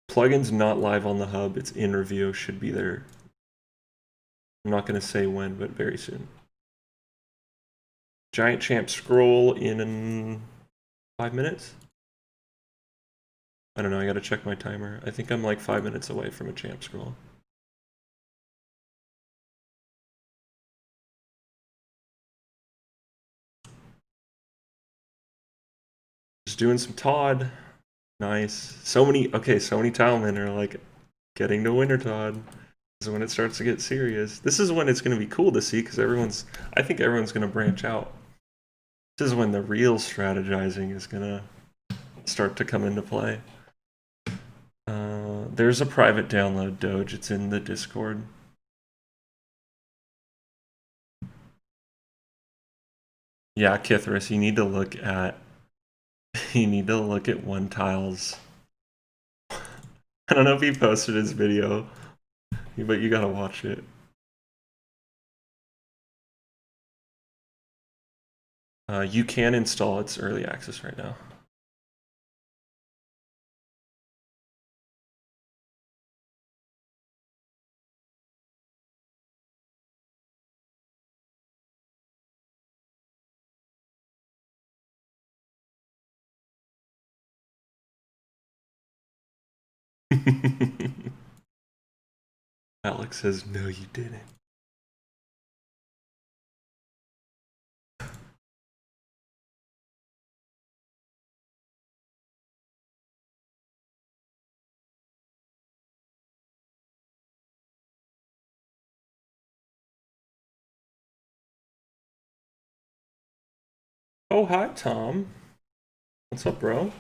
Plugin's not live on the hub. It's in review. Should be there. I'm not going to say when, but very soon. Giant Champ scroll in 5 minutes? I don't know. I got to check my timer. I think I'm like 5 minutes away from a Champ scroll. Just doing some Todd. Nice. So many Tilemen are like getting to Winter Todd. This is when it starts to get serious. This is when it's going to be cool to see, because I think everyone's going to branch out. This is when the real strategizing is going to start to come into play. There's a private download, Doge. It's in the Discord. Yeah, Kitharus, you need to look at One Tile's. I don't know if he posted his video, but you gotta watch it. You can install its early access right now. Alex says, no, you didn't. Oh, hi, Tom. What's up, bro?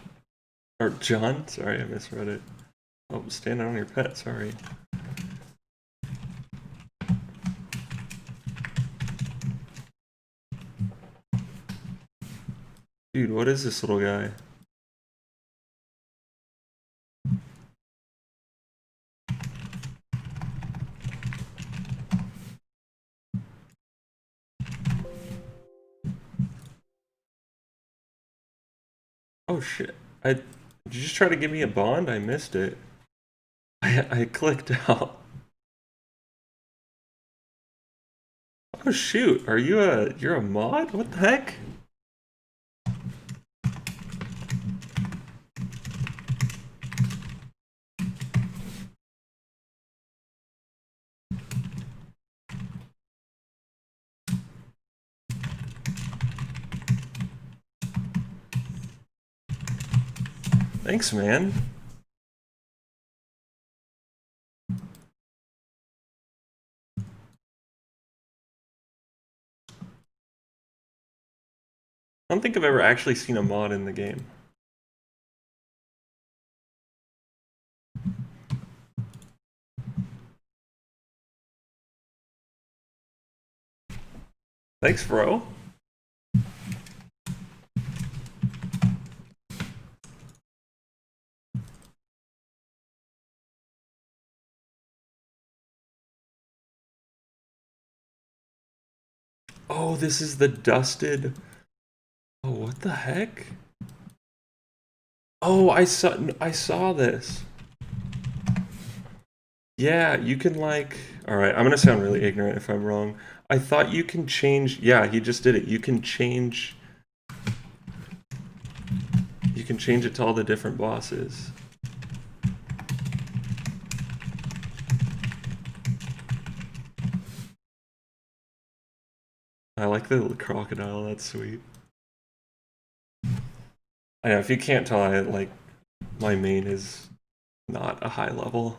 Or John? Sorry, I misread it. Oh, standing on your pet, sorry. Dude, what is this little guy? Oh shit. Did you just try to give me a bond? I missed it. I clicked out. Oh shoot, you're a mod? What the heck? Thanks, man. I don't think I've ever actually seen a mod in the game. Thanks, bro. Oh, this is the dusted. Oh, what the heck? Oh, I saw this. Yeah, you can like. All right, I'm gonna sound really ignorant if I'm wrong. I thought you can change. Yeah, he just did it. You can change. You can change it to all the different bosses. I like the little crocodile. That's sweet. I know if you can't tell, I like my main is not a high level.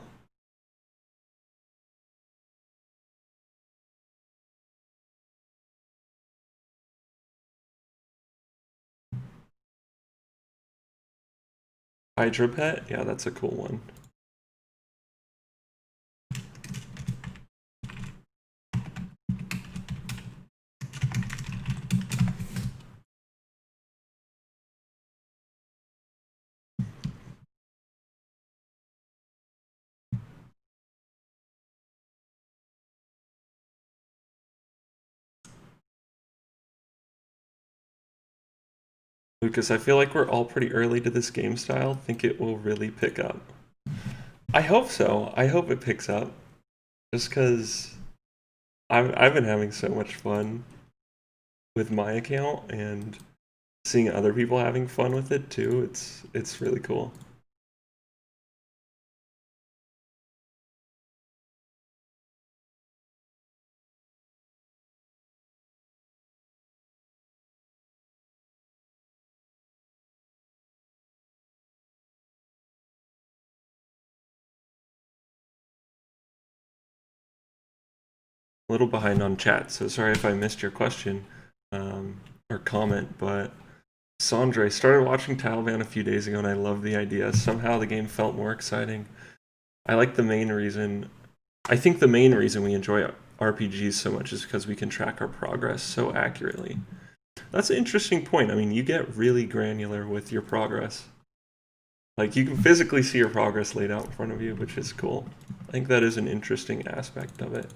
Hydra Pet? Yeah, that's a cool one. Lucas, I feel like we're all pretty early to this game style. Think it will really pick up. I hope so. I hope it picks up. Just because I've been having so much fun with my account and seeing other people having fun with it too. It's really cool. A little behind on chat, so sorry if I missed your question or comment, but Sandre started watching Tileman a few days ago and I love the idea. Somehow the game felt more exciting. I like the main reason. I think the main reason we enjoy RPGs so much is because we can track our progress so accurately. That's an interesting point. I mean, you get really granular with your progress. Like, you can physically see your progress laid out in front of you, which is cool. I think that is an interesting aspect of it.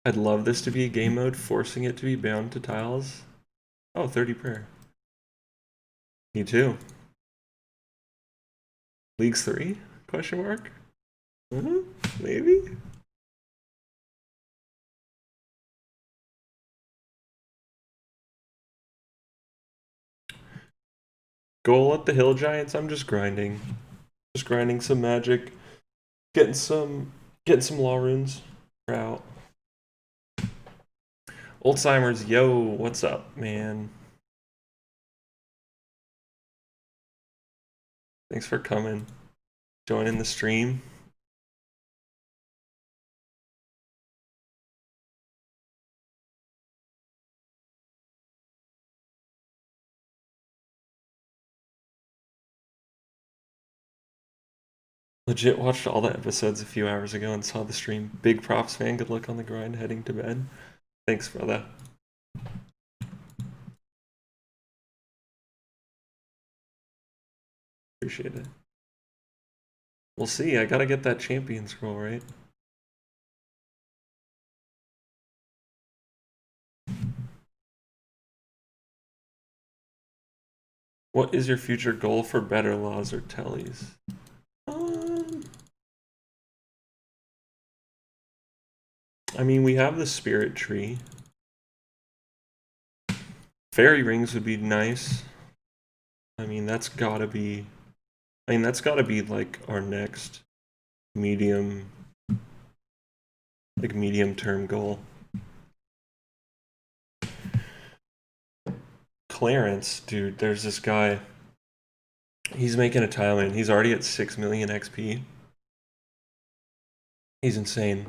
I'd love this to be a game mode, forcing it to be bound to tiles. Oh, 30 prayer. Me too. Leagues 3? Question mark? Maybe? Goal at the Hill Giants, I'm just grinding. Just grinding some magic. Getting some law runes. We're out. Oldsimers, yo, what's up, man? Thanks for coming. Joining the stream. Legit watched all the episodes a few hours ago and saw the stream. Big props, man. Good luck on the grind heading to bed. Thanks, brother. Appreciate it. We'll see. I gotta get that champion scroll, right? What is your future goal for better laws or tellies? I mean, we have the spirit tree. Fairy rings would be nice. I mean, that's gotta be. I mean, that's gotta be like our next medium, like medium-term goal. Clarence, dude, there's this guy. He's making a Tileman. He's already at 6 million XP. He's insane.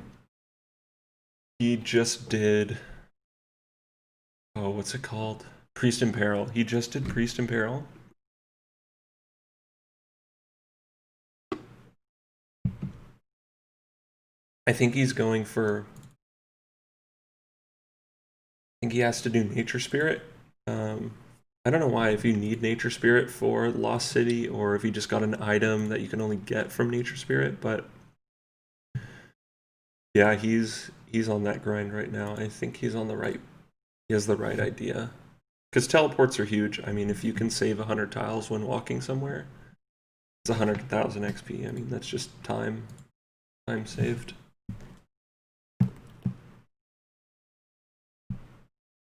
He just did. Oh, what's it called? Priest in Peril. He just did Priest in Peril. I think he's going for. I think he has to do Nature Spirit. I don't know why, if you need Nature Spirit for Lost City, or if you just got an item that you can only get from Nature Spirit, but yeah, he's on that grind right now. I think he's on the right. He has the right idea. Because teleports are huge. I mean, if you can save 100 tiles when walking somewhere, it's 100,000 XP. I mean, that's just time saved.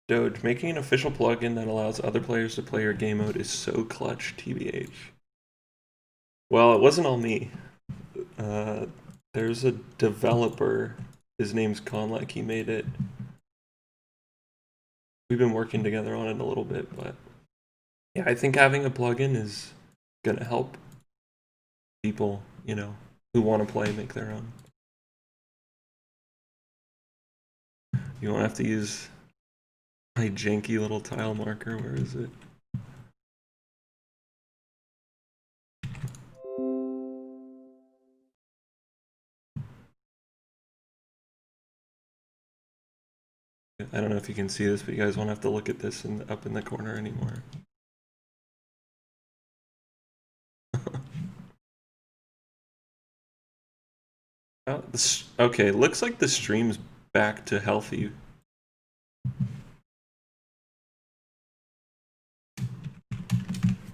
Doge, making an official plugin that allows other players to play your game mode is so clutch, TBH. Well, it wasn't all me. There's a developer, his name's Conlec, he made it. We've been working together on it a little bit, but yeah, I think having a plugin is gonna help people, you know, who want to play make their own. You won't have to use my janky little tile marker. Where is it? I don't know if you can see this, but you guys won't have to look at this up in the corner anymore. Okay, looks like the stream's back to healthy.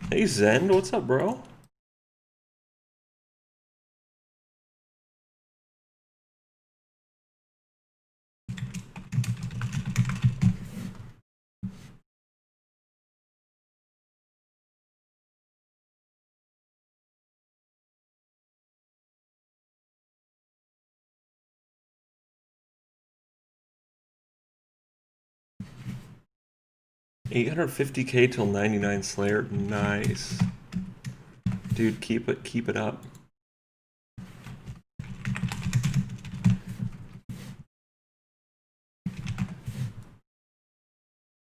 Hey Zend, what's up, bro? $850K till 99 Slayer, nice. Dude, keep it up.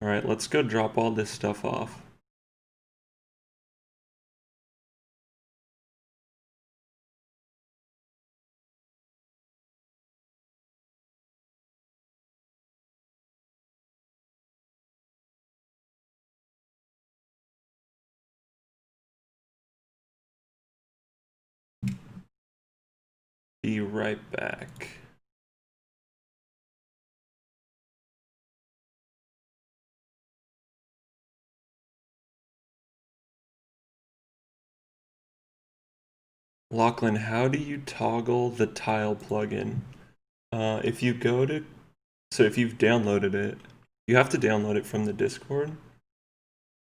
Alright, let's go drop all this stuff off. Be right back. Lachlan, how do you toggle the tile plugin? If you go to, so if you've downloaded it, you have to download it from the Discord.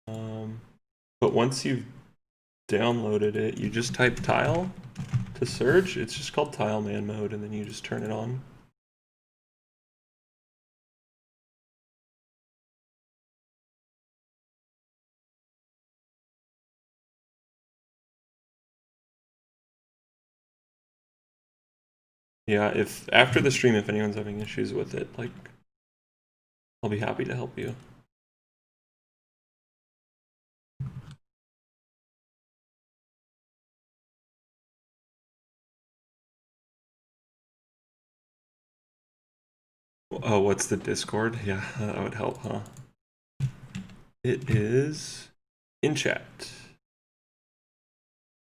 But once you've downloaded it, you just type tile to search. It's just called Tileman mode, and then you just turn it on. Yeah, if after the stream, if anyone's having issues with it, like, I'll be happy to help you. Oh, what's the Discord? Yeah, that would help, huh? It is in chat.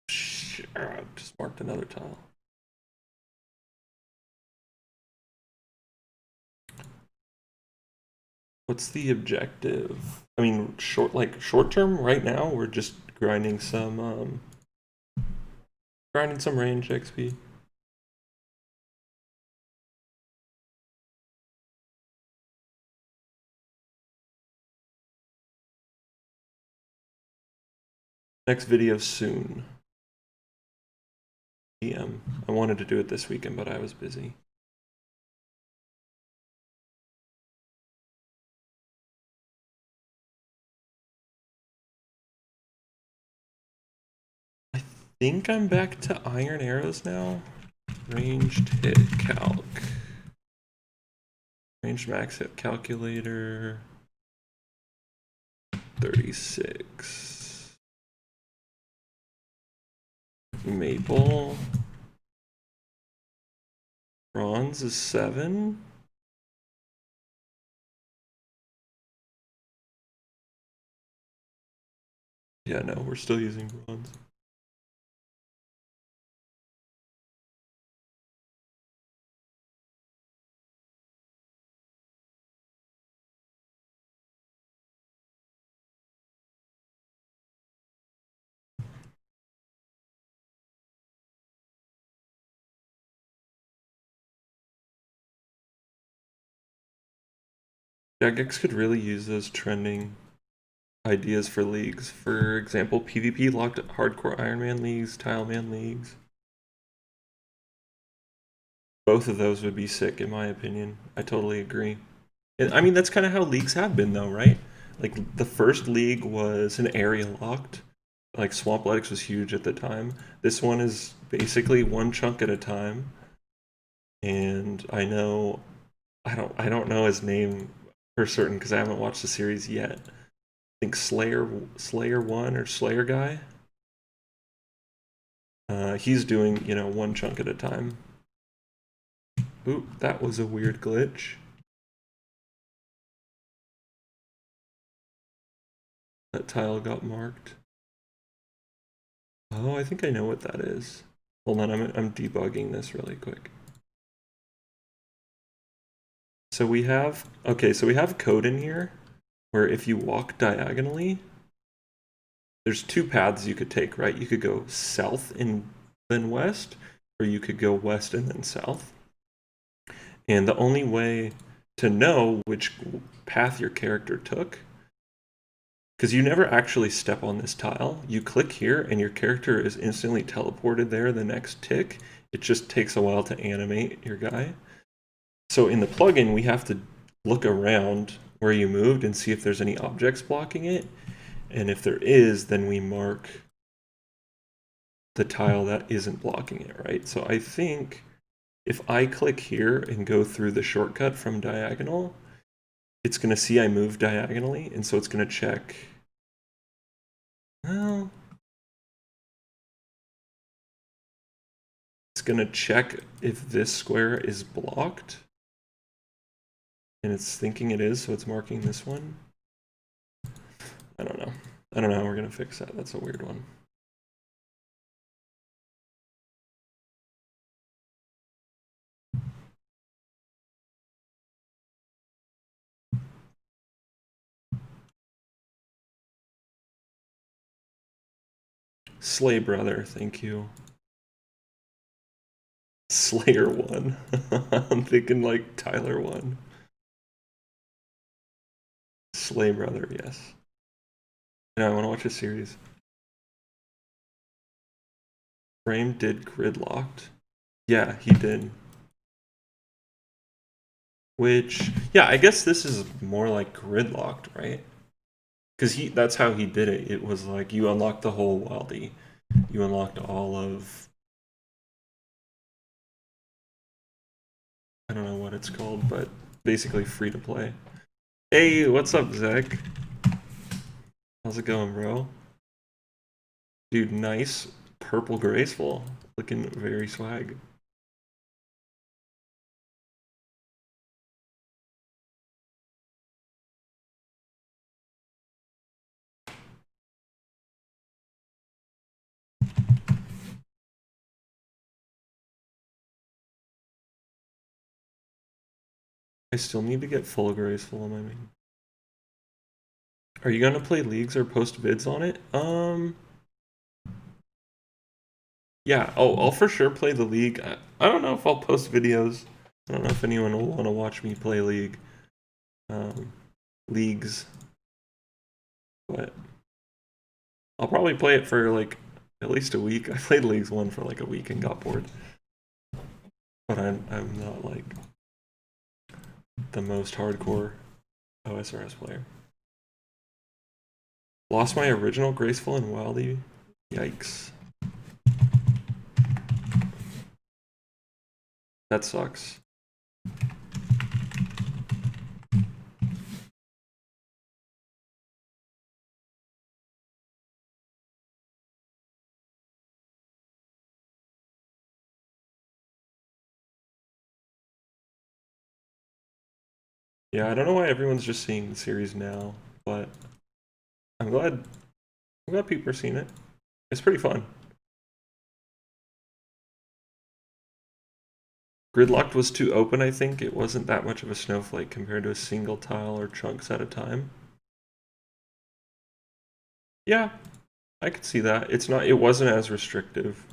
Sure, just marked another tile. What's the objective? I mean, short term right now, we're just grinding some range XP. Next video soon. PM. I wanted to do it this weekend, but I was busy. I think I'm back to iron arrows now. Ranged hit calc. Ranged max hit calculator. 36. Maple. Bronze is 7. Yeah, no, we're still using bronze. Jagex could really use those trending ideas for leagues. For example, PvP locked hardcore Iron Man leagues, Tileman leagues. Both of those would be sick, in my opinion. I totally agree. And, I mean, that's kind of how leagues have been, though, right? Like, the first league was an area locked. Like, Swamp Athletics was huge at the time. This one is basically one chunk at a time. And I don't know his name for certain because I haven't watched the series yet. I think Slayer 1 or Slayer guy. He's doing, one chunk at a time. Oop, that was a weird glitch. That tile got marked. Oh, I think I know what that is. Hold on, I'm debugging this really quick. So we have code in here where if you walk diagonally, there's two paths you could take, right? You could go south and then west, or you could go west and then south. And the only way to know which path your character took, because you never actually step on this tile, you click here and your character is instantly teleported there the next tick. It just takes a while to animate your guy. So in the plugin, we have to look around where you moved and see if there's any objects blocking it. And if there is, then we mark the tile that isn't blocking it, right? So I think if I click here and go through the shortcut from diagonal, it's going to see I moved diagonally, and so it's going to check. Well, it's going to check if this square is blocked. And it's thinking it is, so it's marking this one. I don't know. I don't know how we're going to fix that. That's a weird one. Slay Brother, thank you. Slayer 1. I'm thinking like Tyler 1. Slay Brother, yes. Yeah, I want to watch a series. Frame did gridlocked. Yeah, he did. Which, yeah, I guess this is more like gridlocked, right? Because that's how he did it. It was like you unlocked the whole Wildy. You unlocked all of, I don't know what it's called, but basically free to play. Hey, what's up, Zach? How's it going, bro? Dude, nice purple graceful. Looking very swag. I still need to get full graceful on my main. Are you gonna play leagues or post vids on it? Yeah. Oh, I'll for sure play the league. I don't know if I'll post videos. I don't know if anyone will want to watch me play leagues, but I'll probably play it for like at least a week. I played leagues one for like a week and got bored. But I'm not like the most hardcore OSRS player. Lost my original graceful and wildy. Yikes. That sucks. Yeah, I don't know why everyone's just seeing the series now, but I'm glad people are seeing it. It's pretty fun. Gridlocked was too open, I think. It wasn't that much of a snowflake compared to a single tile or chunks at a time. Yeah, I could see that. It wasn't as restrictive.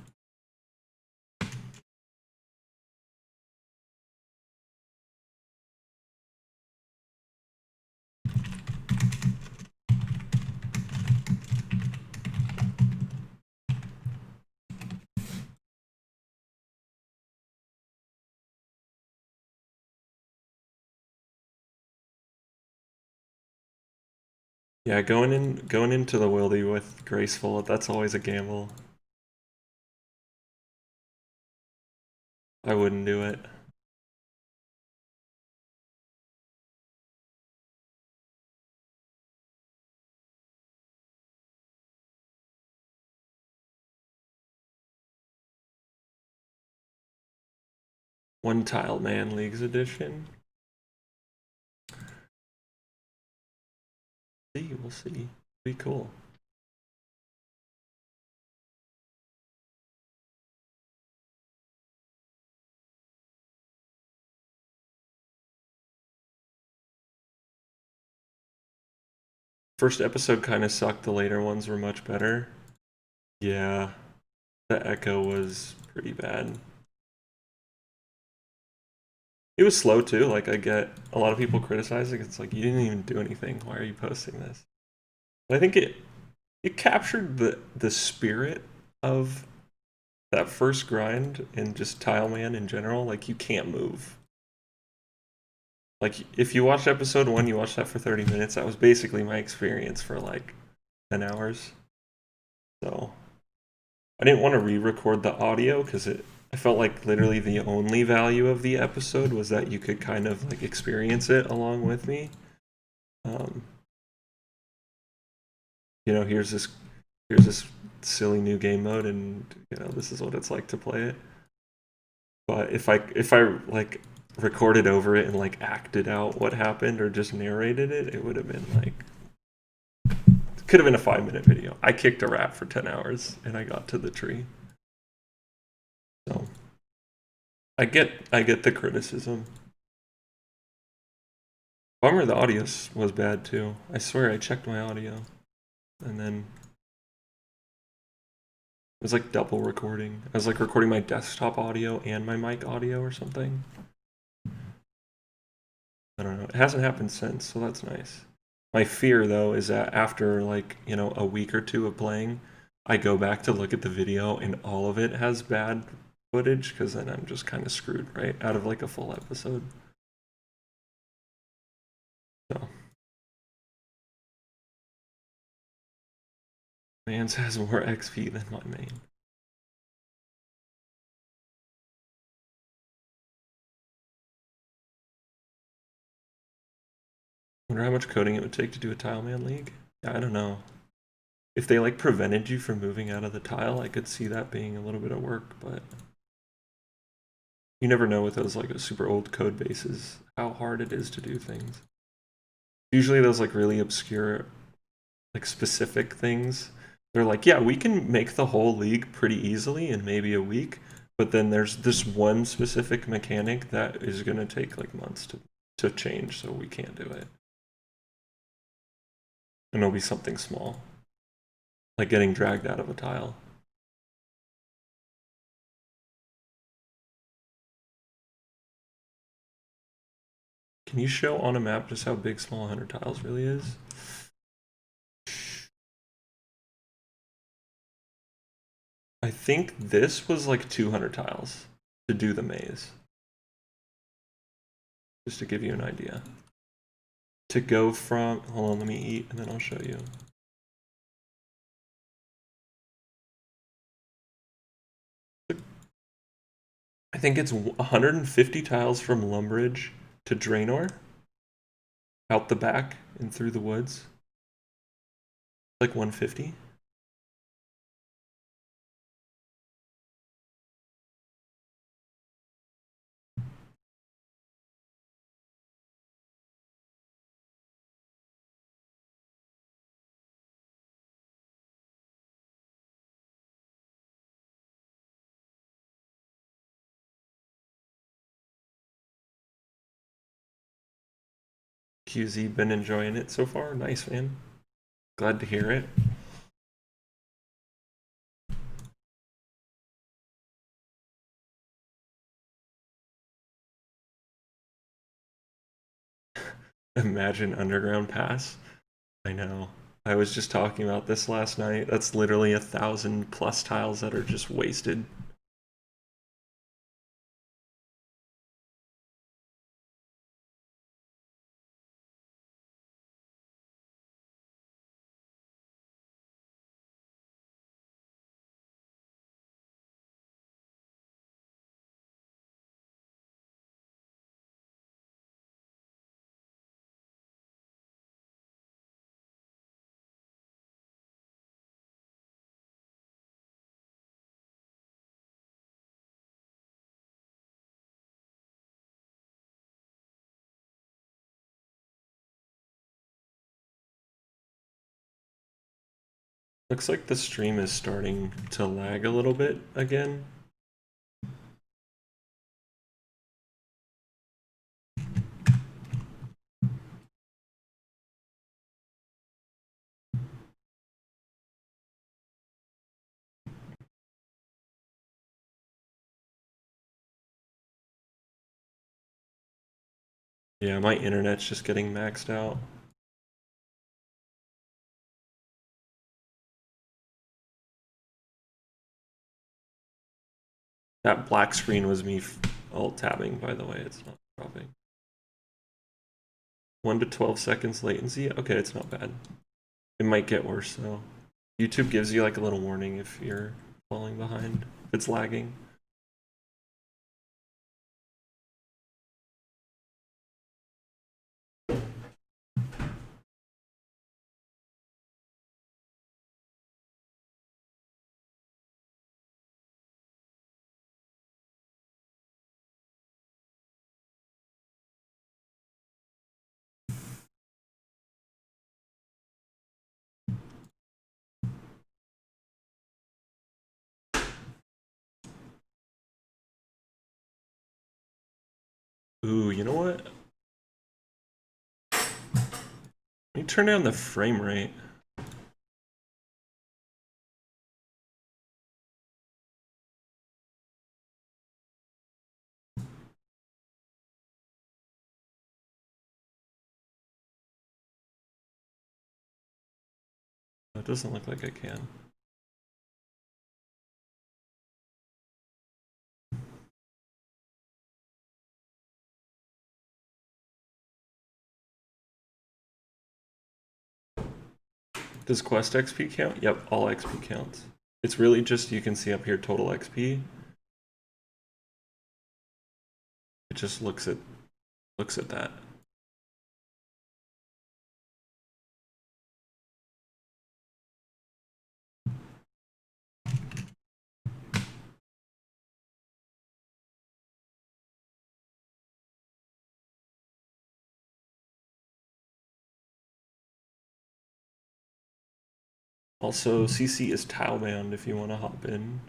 Yeah, going into the wildy with graceful, that's always a gamble. I wouldn't do it. One Tileman Leagues edition. See, we'll see. Be cool. First episode kind of sucked. The later ones were much better. Yeah, the echo was pretty bad. It was slow too. Like I get a lot of people criticizing. It's like you didn't even do anything. Why are you posting this? But I think it captured the spirit of that first grind and just Tileman in general. Like you can't move. Like if you watched episode 1, you watched that for 30 minutes. That was basically my experience for like 10 hours. So I didn't want to re-record the audio because I felt like literally the only value of the episode was that you could kind of like experience it along with me. Um, here's this silly new game mode, and this is what it's like to play it. But if I like recorded over it and like acted out what happened or just narrated it, it would have been like could have been a 5-minute video. I kicked a rat for 10 hours and I got to the tree. So I get the criticism. Bummer the audio was bad too. I swear I checked my audio and then it was like double recording. I was like recording my desktop audio and my mic audio or something. I don't know. It hasn't happened since, so that's nice. My fear though is that after like, a week or two of playing, I go back to look at the video and all of it has bad footage because then I'm just kind of screwed, right? Out of like a full episode. So, Mans has more XP than my main. Wonder how much coding it would take to do a Tileman League? Yeah, I don't know. If they like prevented you from moving out of the tile, I could see that being a little bit of work, but you never know with those like super old code bases how hard it is to do things. Usually those like really obscure, like specific things, they're like, yeah, we can make the whole league pretty easily in maybe a week, but then there's this one specific mechanic that is going to take like months to change, so we can't do it. And it'll be something small, like getting dragged out of a tile. Can you show on a map just how big small 100 tiles really is? I think this was like 200 tiles to do the maze. Just to give you an idea. To go from, hold on, let me eat and then I'll show you. I think it's 150 tiles from Lumbridge to Draenor. Out the back and through the woods. Like 150. QZ been enjoying it so far? Nice, man. Glad to hear it. Imagine Underground Pass. I know. I was just talking about this last night. That's literally 1,000+ tiles that are just wasted. Looks like the stream is starting to lag a little bit again. Yeah, my internet's just getting maxed out. That black screen was me alt-tabbing, by the way. It's not dropping. 1 to 12 seconds latency. Okay, it's not bad. It might get worse, though. YouTube gives you like a little warning if you're falling behind, if it's lagging. Ooh, you know what? Let me turn down the frame rate. It doesn't look like I can. Does Quest XP count? Yep, all XP counts. It's really just, you can see up here total XP. It just looks at that. Also, CC is Tilebound if you want to hop in.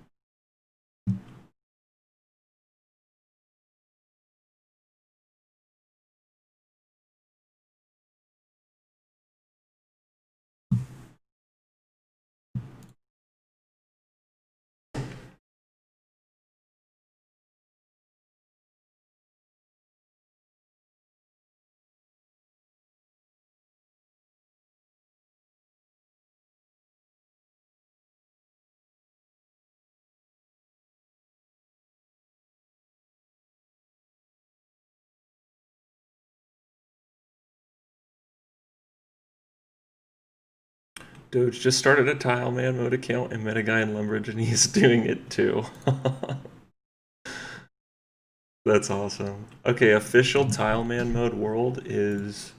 Doge just started a Tileman mode account and met a guy in Lumbridge and he's doing it too. That's awesome. Okay, official Tileman mode world is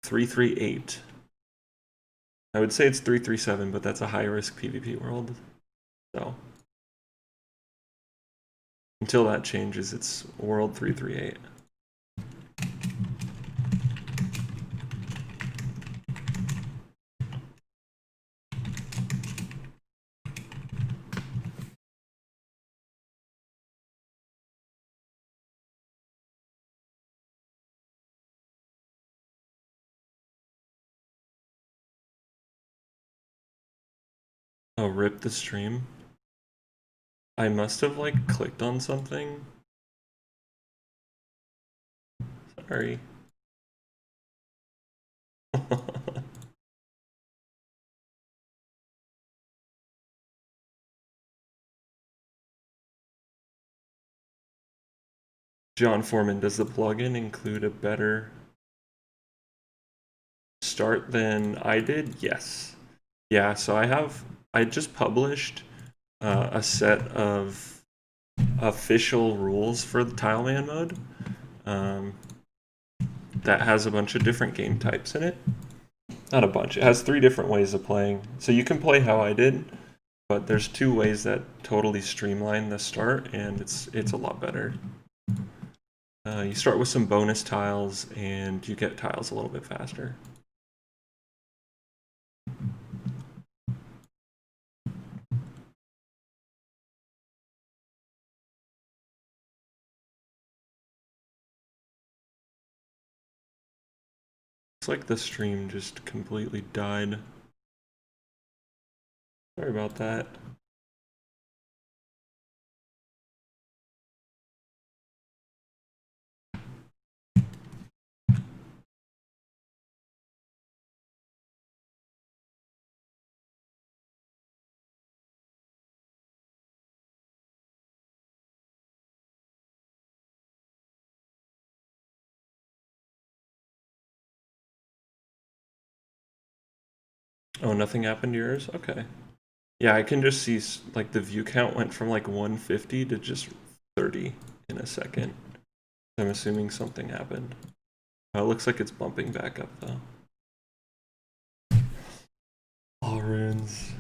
338. I would say it's 337, but that's a high risk PvP world. So until that changes, it's world 338. Oh, rip the stream. I must have like clicked on something. Sorry. John Foreman, does the plugin include a better start than I did? Yes. Yeah, so I just published a set of official rules for the Tileman mode that has a bunch of different game types in it. Not a bunch, it has 3 different ways of playing. So you can play how I did, but there's 2 ways that totally streamline the start, and it's a lot better. You start with some bonus tiles, and you get tiles a little bit faster. Looks like the stream just completely died. Sorry about that. Oh, nothing happened to yours? Okay. Yeah, I can just see like the view count went from like 150 to just 30 in a second. I'm assuming something happened. Oh, it looks like it's bumping back up though. All runes.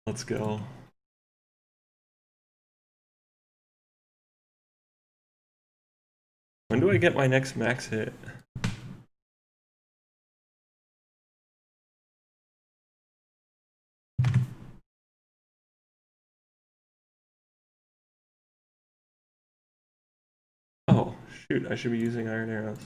Let's go. When do I get my next max hit? Oh, shoot, I should be using iron arrows.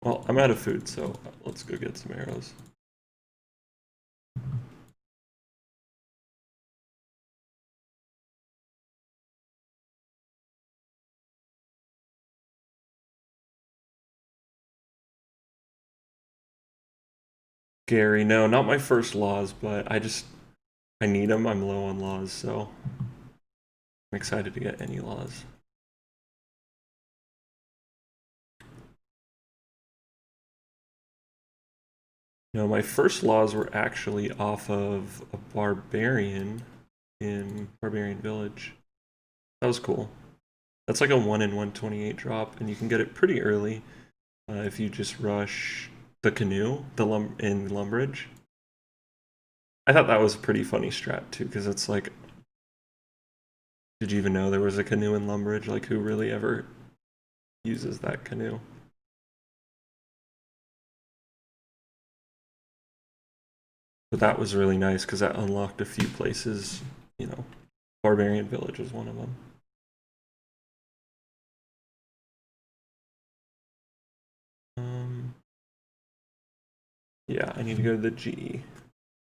Well, I'm out of food, so let's go get some arrows. Gary, no, not my first laws, but I need them. I'm low on laws, so I'm excited to get any laws. No, my first laws were actually off of a barbarian in Barbarian Village. That was cool. That's like a 1 in 128 drop, and you can get it pretty early if you just rush the canoe in Lumbridge. I thought that was a pretty funny strat too, because it's like, did you even know there was a canoe in Lumbridge? Like, who really ever uses that canoe? But that was really nice because that unlocked a few places, you know, Barbarian Village was one of them. Yeah, I need to go to the G.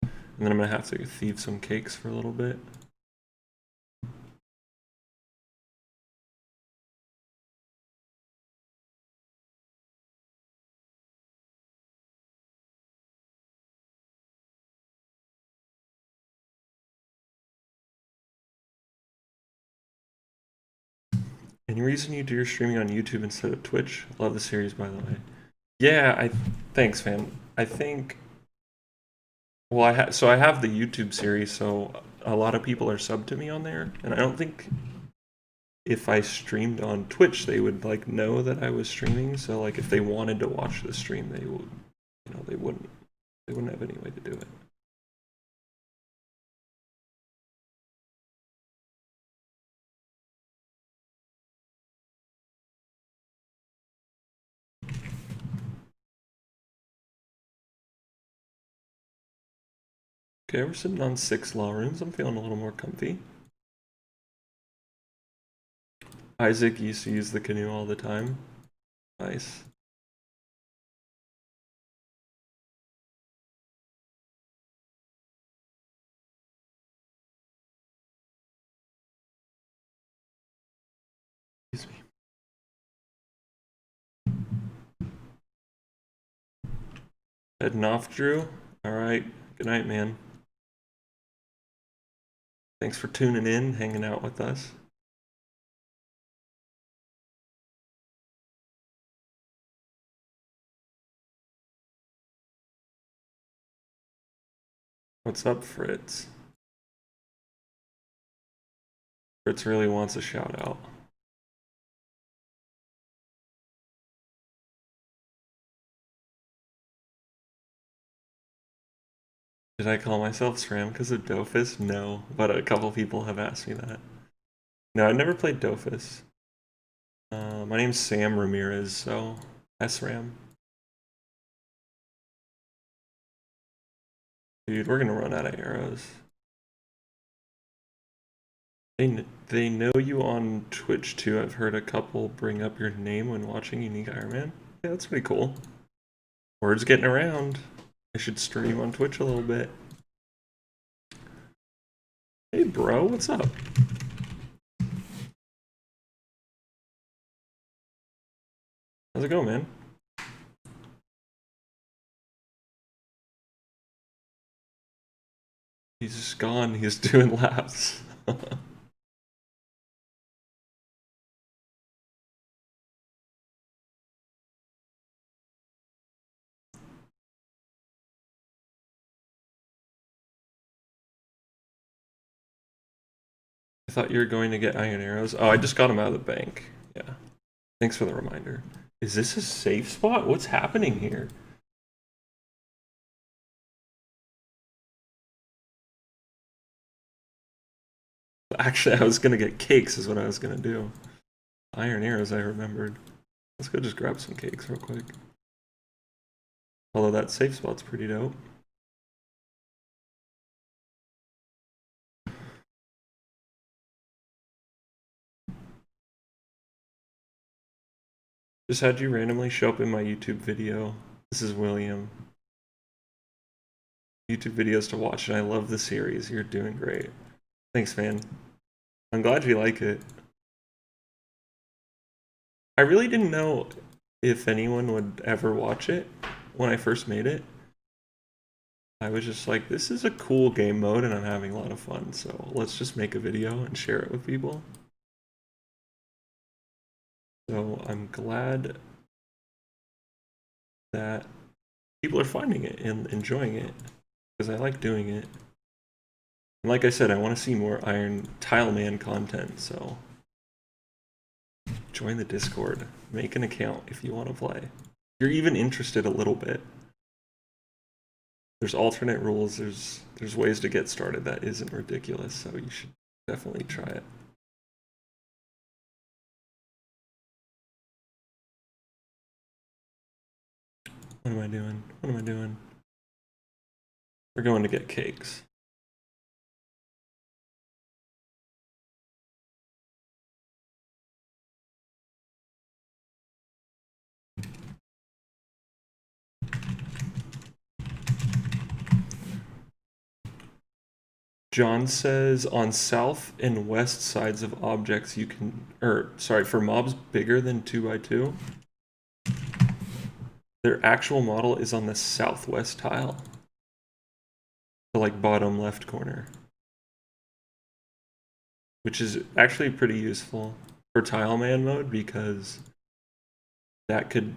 And then I'm gonna have to thieve some cakes for a little bit. Any reason you do your streaming on YouTube instead of Twitch? Love the series, by the way. Yeah, thanks, fan. I think. Well, I have the YouTube series, so a lot of people are subbed to me on there, and I don't think if I streamed on Twitch, they would like know that I was streaming. So like, if they wanted to watch the stream, they would, they wouldn't have any way to do it. Okay, we're sitting on 6 law rooms. I'm feeling a little more comfy. Isaac used to use the canoe all the time. Nice. Excuse me. Heading off, Drew. Alright. Good night, man. Thanks for tuning in, hanging out with us. What's up, Fritz? Fritz really wants a shout out. Did I call myself SRAM because of Dofus? No, but a couple people have asked me that. No, I never played Dofus. My name's Sam Ramirez, so SRAM. Dude, we're gonna run out of arrows. They know you on Twitch too. I've heard a couple bring up your name when watching Unique Iron Man. Yeah, that's pretty cool. Word's getting around. I should stream on Twitch a little bit. Hey bro, what's up? How's it going, man? He's just gone. He's doing laps. I thought you were going to get iron arrows. Oh, I just got them out of the bank. Yeah. Thanks for the reminder. Is this a safe spot? What's happening here? Actually, I was gonna get cakes is what I was gonna do. Iron arrows, I remembered. Let's go just grab some cakes real quick. Although that safe spot's pretty dope. Just had you randomly show up in my YouTube video. This is William. YouTube videos to watch, and I love the series. You're doing great. Thanks, man. I'm glad you like it. I really didn't know if anyone would ever watch it when I first made it. I was just like, this is a cool game mode and I'm having a lot of fun, so let's just make a video and share it with people. So I'm glad that people are finding it and enjoying it, because I like doing it. And like I said, I want to see more Iron Tileman content, so join the Discord, make an account if you want to play. If you're even interested a little bit. There's alternate rules, there's ways to get started that isn't ridiculous, so you should definitely try it. What am I doing? What am I doing? We're going to get cakes. John says on south and west sides of objects you can, for mobs bigger than 2x2, their actual model is on the southwest tile. The like bottom left corner. Which is actually pretty useful for Tileman mode because that could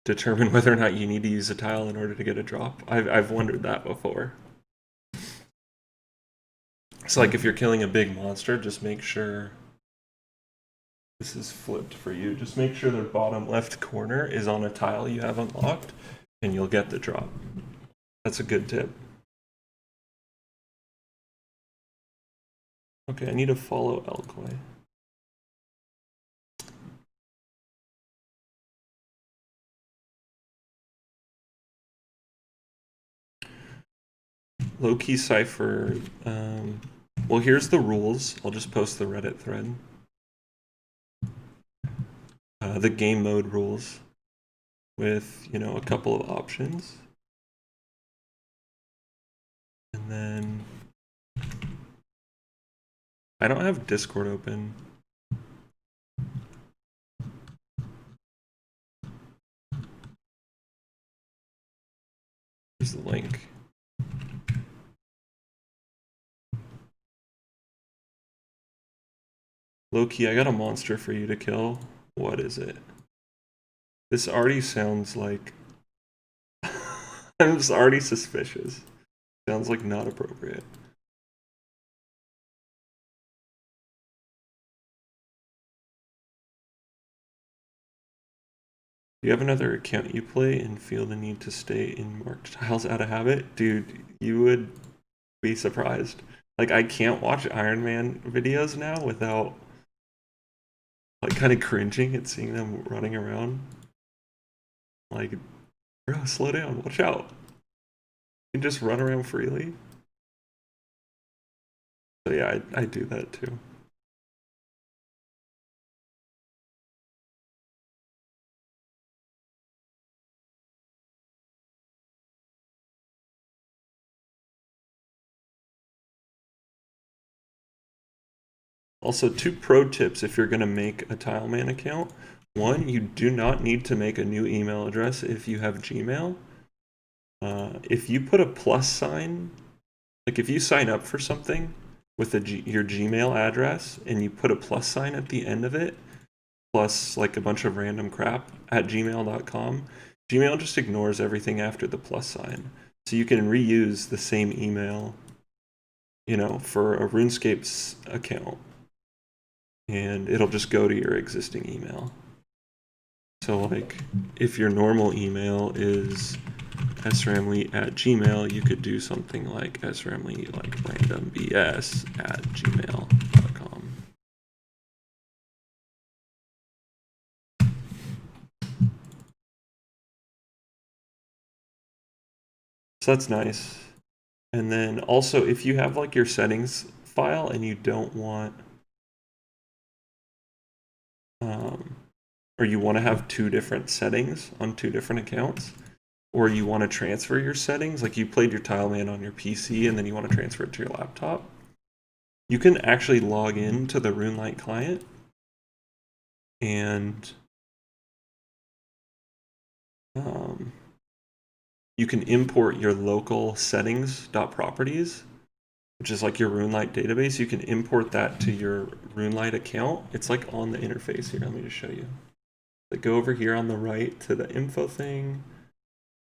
determine whether or not you need to use a tile in order to get a drop. I've wondered that before. So like if you're killing a big monster, just make sure this is flipped for you. Just make sure their bottom left corner is on a tile you have unlocked and you'll get the drop. That's a good tip. Okay, I need to follow Elkway. Low-key cipher. Well, here's the rules. I'll just post the Reddit thread. The game mode rules with, you know, a couple of options. And then I don't have Discord open. Here's the link. Low-key, I got a monster for you to kill. What is it? This already sounds like... I'm just already suspicious. Sounds like not appropriate. Do you have another account you play and feel the need to stay in marked tiles out of habit? Dude, you would be surprised. Like, I can't watch Iron Man videos now without like kind of cringing at seeing them running around. Like, bro, slow down, watch out. You can just run around freely. So yeah, I do that too. Also, two pro tips if you're going to make a Tileman account. One, you do not need to make a new email address if you have Gmail. If you put a plus sign, like if you sign up for something with your Gmail address and you put a plus sign at the end of it, plus like a bunch of random crap at gmail.com, Gmail just ignores everything after the plus sign. So you can reuse the same email, for a RuneScape's account, and it'll just go to your existing email. So like if your normal email is sramley@gmail, you could do something like sramley like randombs@gmail.com. So that's nice. And then also if you have like your settings file and you don't want or you want to have two different settings on two different accounts, or you want to transfer your settings, like you played your Tileman on your PC and then you want to transfer it to your laptop, you can actually log in to the RuneLite client and you can import your local settings.properties, which is like your RuneLite database. You can import that to your RuneLite account. It's like on the interface here. Let me just show you. Like go over here on the right to the info thing.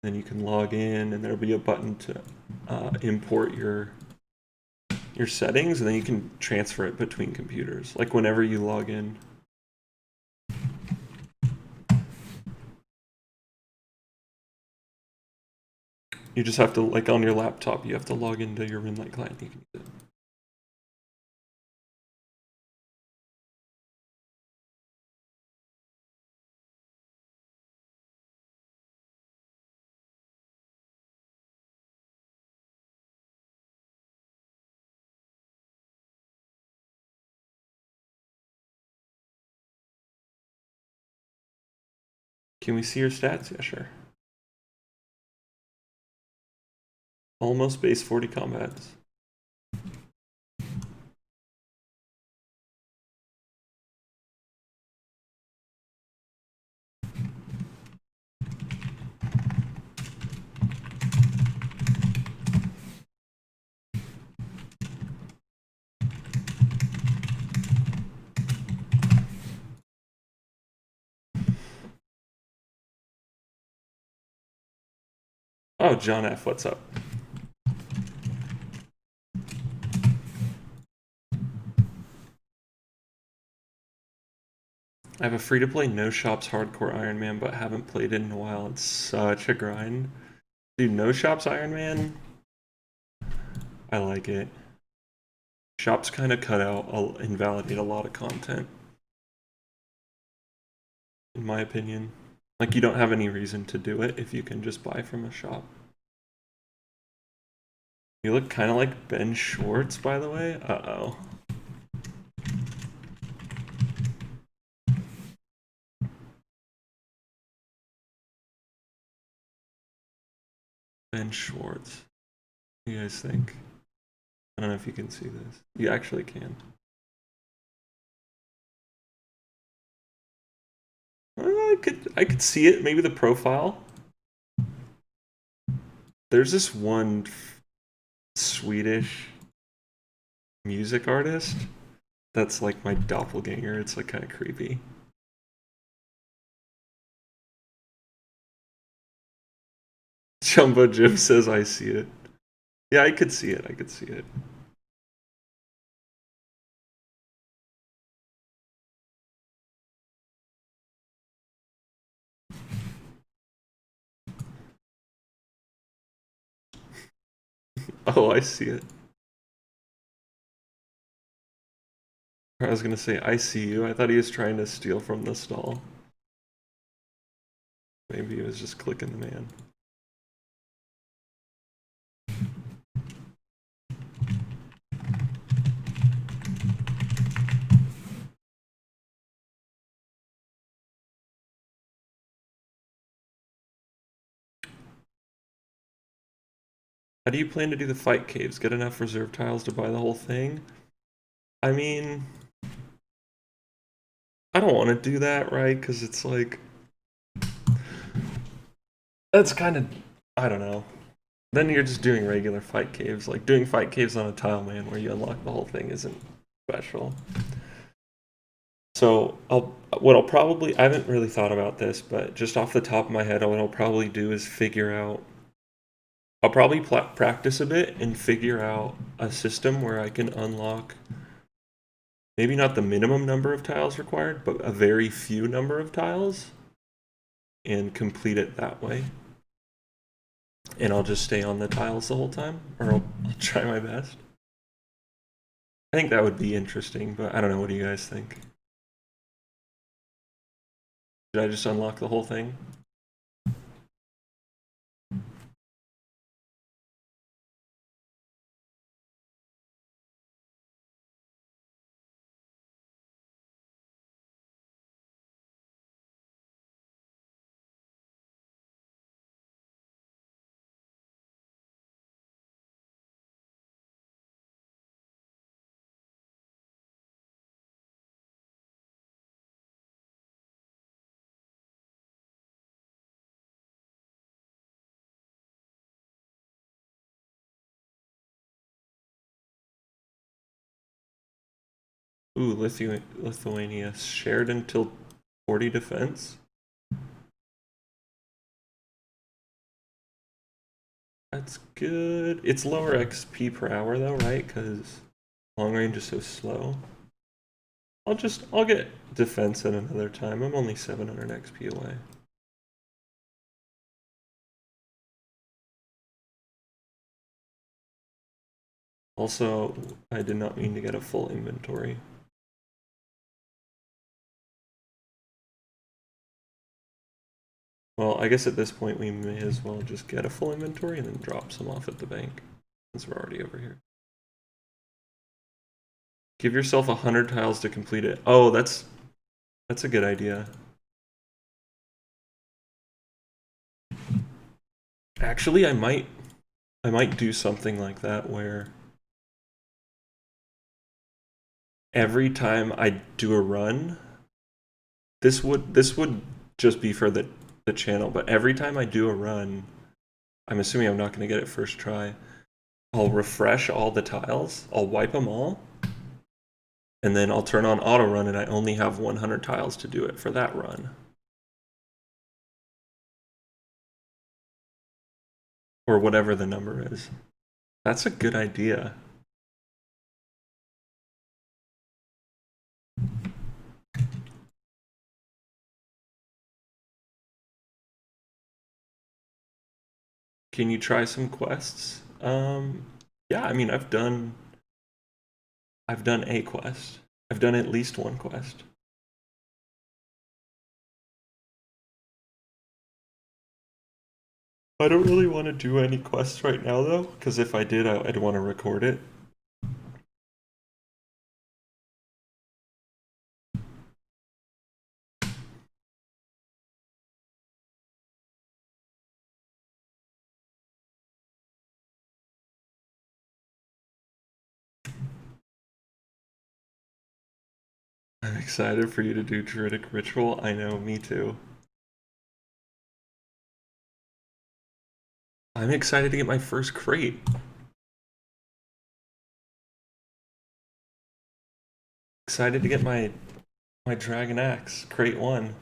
Then you can log in and there'll be a button to import your settings, and then you can transfer it between computers. Like whenever you log in. You just have to, like on your laptop, you have to log into your RuneLite client. You can use it. Can we see your stats? Yeah, sure. Almost base 40 combats. Oh, John F., what's up? I have a free-to-play No Shops Hardcore Iron Man, but haven't played it in a while. It's such a grind. Dude, No Shops Iron Man, I like it. Shops kind of cut out, invalidate a lot of content, in my opinion. Like, you don't have any reason to do it if you can just buy from a shop. You look kind of like Ben Schwartz, by the way. Uh-oh. Ben Schwartz. What do you guys think? I don't know if you can see this. You actually can. I could see it. Maybe the profile. There's this one Swedish music artist that's like my doppelganger. It's like kind of creepy. Jumbo Jim says I see it. Yeah, I could see it. I could see it. Oh, I see it. I was gonna say I see you. I thought he was trying to steal from the stall. Maybe he was just clicking the man. How do you plan to do the fight caves? Get enough reserve tiles to buy the whole thing? I mean, I don't want to do that, right? Because it's like, that's kind of, I don't know. Then you're just doing regular fight caves. Like doing fight caves on a Tileman where you unlock the whole thing isn't special. So what I'll probably, I haven't really thought about this, but just off the top of my head, what I'll probably do is figure out, I'll probably practice a bit and figure out a system where I can unlock maybe not the minimum number of tiles required, but a very few number of tiles and complete it that way. And I'll just stay on the tiles the whole time, or I'll try my best. I think that would be interesting, but I don't know. What do you guys think? Did I just unlock the whole thing? Ooh, Lithuania shared until 40 defense. That's good. It's lower XP per hour though, right? Because long range is so slow. I'll get defense at another time. I'm only 700 XP away. Also, I did not mean to get a full inventory. Well, I guess at this point we may as well just get a full inventory and then drop some off at the bank, since we're already over here. Give yourself 100 tiles to complete it. Oh, that's a good idea. Actually, I might do something like that where every time I do a run, this would just be for the channel, but every time I do a run, I'm assuming I'm not going to get it first try. I'll refresh all the tiles, I'll wipe them all, and then I'll turn on auto run and I only have 100 tiles to do it for that run. Or whatever the number is. That's a good idea. Can you try some quests? Yeah, I mean I've done a quest. I've done at least one quest. I don't really want to do any quests right now though, because if I did, I'd want to record it. I'm excited for you to do Druidic Ritual. I know, me too. I'm excited to get my first crate. Excited to get my Dragon Axe, crate 1.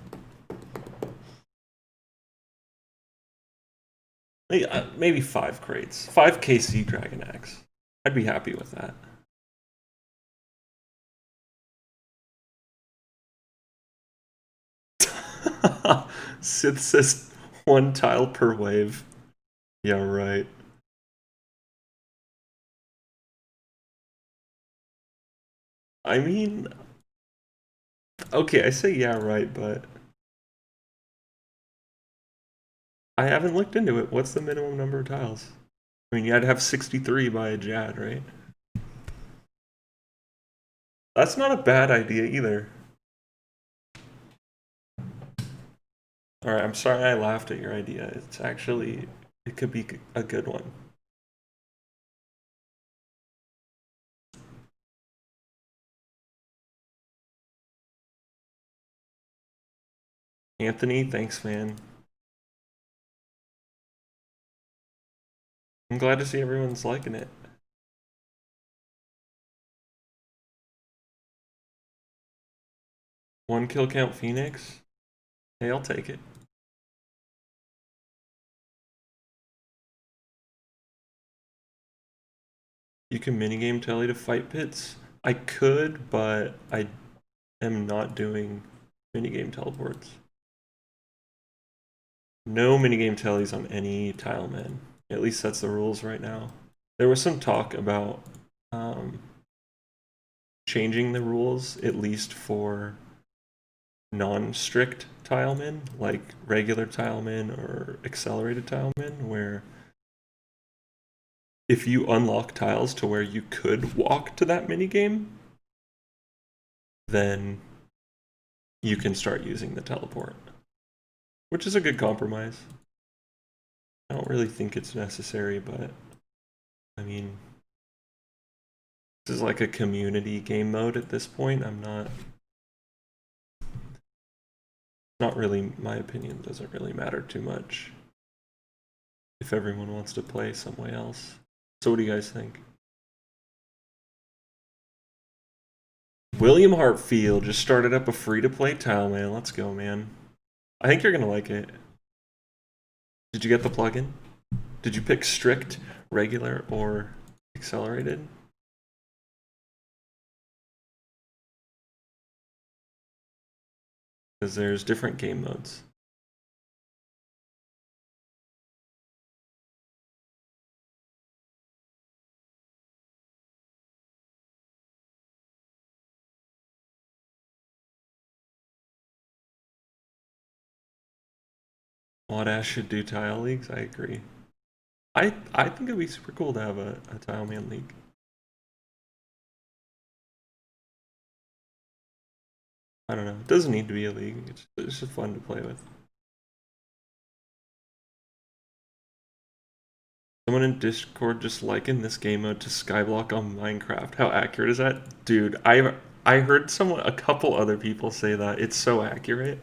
Maybe 5 crates. 5 KC Dragon Axe. I'd be happy with that. Sith says 1 tile per wave. Yeah, right. I mean, okay, I say yeah, right, but I haven't looked into it. What's the minimum number of tiles? I mean, you had to have 63 by a Jad, right? That's not a bad idea either. Alright, I'm sorry I laughed at your idea. It's actually, it could be a good one. Anthony, thanks, man. I'm glad to see everyone's liking it. One kill count Phoenix. Hey, I'll take it. You can minigame Telly to fight pits? I could, but I am not doing minigame teleports. No minigame tellies on any Tileman. At least that's the rules right now. There was some talk about changing the rules, at least for non-strict Tilemen, like regular Tilemen or accelerated Tilemen, where if you unlock tiles to where you could walk to that minigame, then you can start using the teleport, which is a good compromise. I don't really think it's necessary, but I mean, this is like a community game mode at this point. Not really, my opinion doesn't really matter too much if everyone wants to play some way else. So what do you guys think? William Hartfield just started up a free-to-play Tileman. Let's go, man. I think you're gonna like it. Did you get the plugin? Did you pick strict, regular, or accelerated? Because there's different game modes. Wadash should do tile leagues. I agree. I think it'd be super cool to have a Tileman league. I don't know. It doesn't need to be a league. It's just fun to play with. Someone in Discord just likened this game mode to Skyblock on Minecraft. How accurate is that? Dude, I heard a couple other people say that. It's so accurate.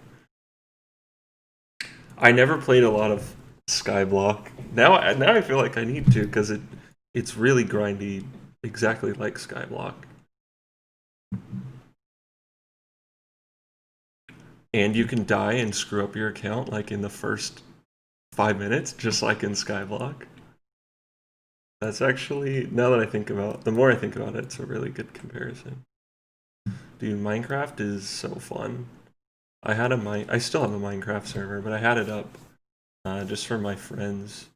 I never played a lot of Skyblock. Now I feel like I need to because it's really grindy, exactly like Skyblock. And you can die and screw up your account like in the first 5 minutes, just like in Skyblock. That's actually, now that I think about, the more I think about it, it's a really good comparison. Dude, Minecraft is so fun. I still have a Minecraft server, but I had it up just for my friends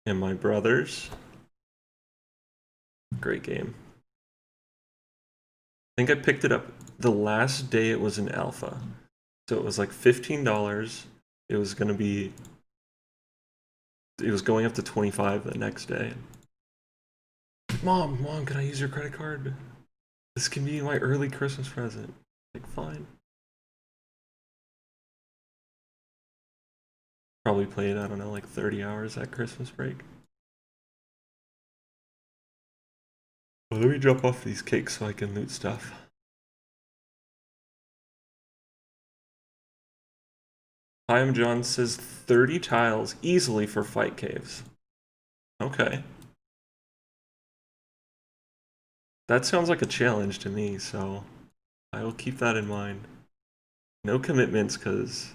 and my brothers. Great game. I think I picked it up the last day it was in alpha. So it was like $15. It was going up to 25 the next day. Mom, can I use your credit card? This can be my early Christmas present. Like, fine. Probably played, I don't know, like 30 hours at Christmas break. Well, let me drop off these cakes so I can loot stuff. Time John says 30 tiles easily for fight caves. Okay. That sounds like a challenge to me, so I will keep that in mind. No commitments, because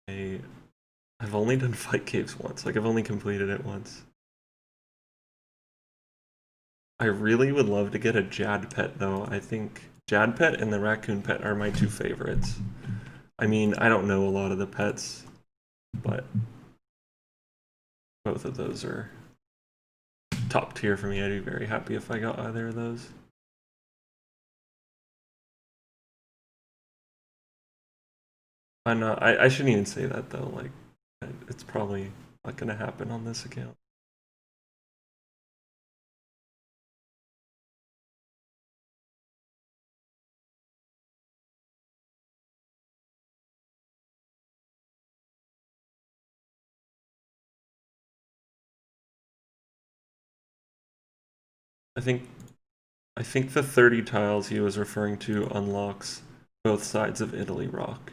I've only done fight caves once. Like, I've only completed it once. I really would love to get a Jad pet, though. I think Jad pet and the raccoon pet are my two favorites. I mean, I don't know a lot of the pets, but both of those are top tier for me. I'd be very happy if I got either of those. I shouldn't even say that though. Like, it's probably not gonna happen on this account. I think the 30 tiles he was referring to unlocks both sides of Italy Rock.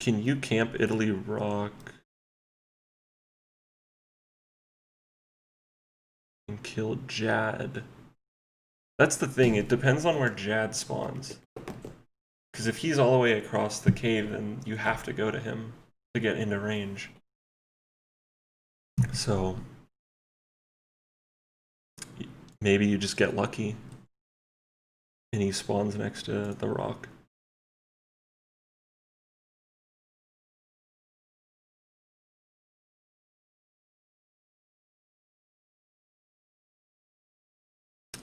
Can you camp Italy Rock and kill Jad? That's the thing, it depends on where Jad spawns. Because if he's all the way across the cave, then you have to go to him to get into range. So maybe you just get lucky and he spawns next to the rock.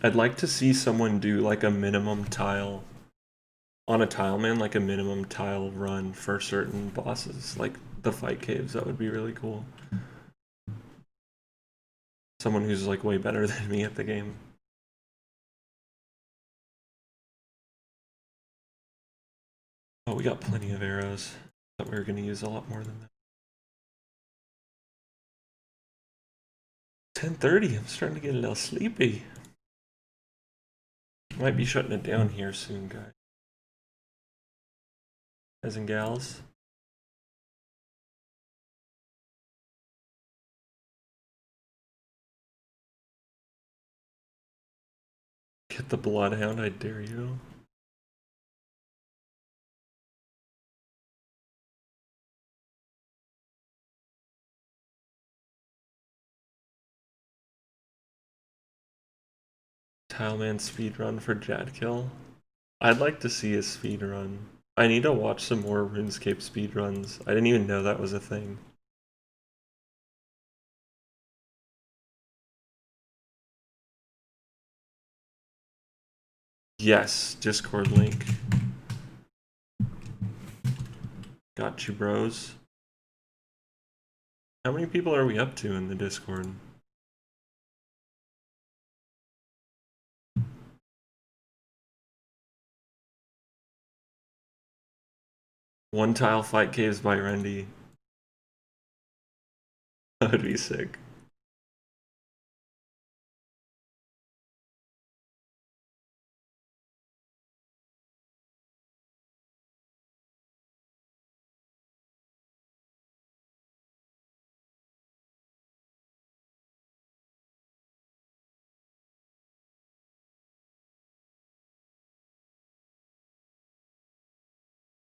I'd like to see someone do like a minimum tile on a Tileman, like a minimum tile run for certain bosses, like the fight caves. That would be really cool. Someone who's like way better than me at the game. Oh, we got plenty of arrows. Thought we were going to use a lot more than that. 10:30. I'm starting to get a little sleepy. Might be shutting it down here soon, guys. Guys and gals. Get the Bloodhound, I dare you. Tileman speedrun for Jadkill. I'd like to see a speedrun. I need to watch some more RuneScape speedruns. I didn't even know that was a thing. Yes, Discord link. Got you, bros. How many people are we up to in the Discord? One tile fight caves by Rendy. That would be sick.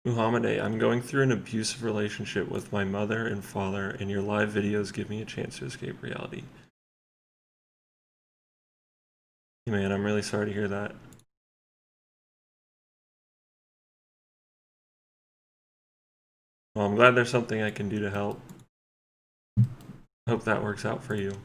Muhammad A, I'm going through an abusive relationship with my mother and father, and your live videos give me a chance to escape reality. Hey man, I'm really sorry to hear that. Well, I'm glad there's something I can do to help. Hope that works out for you.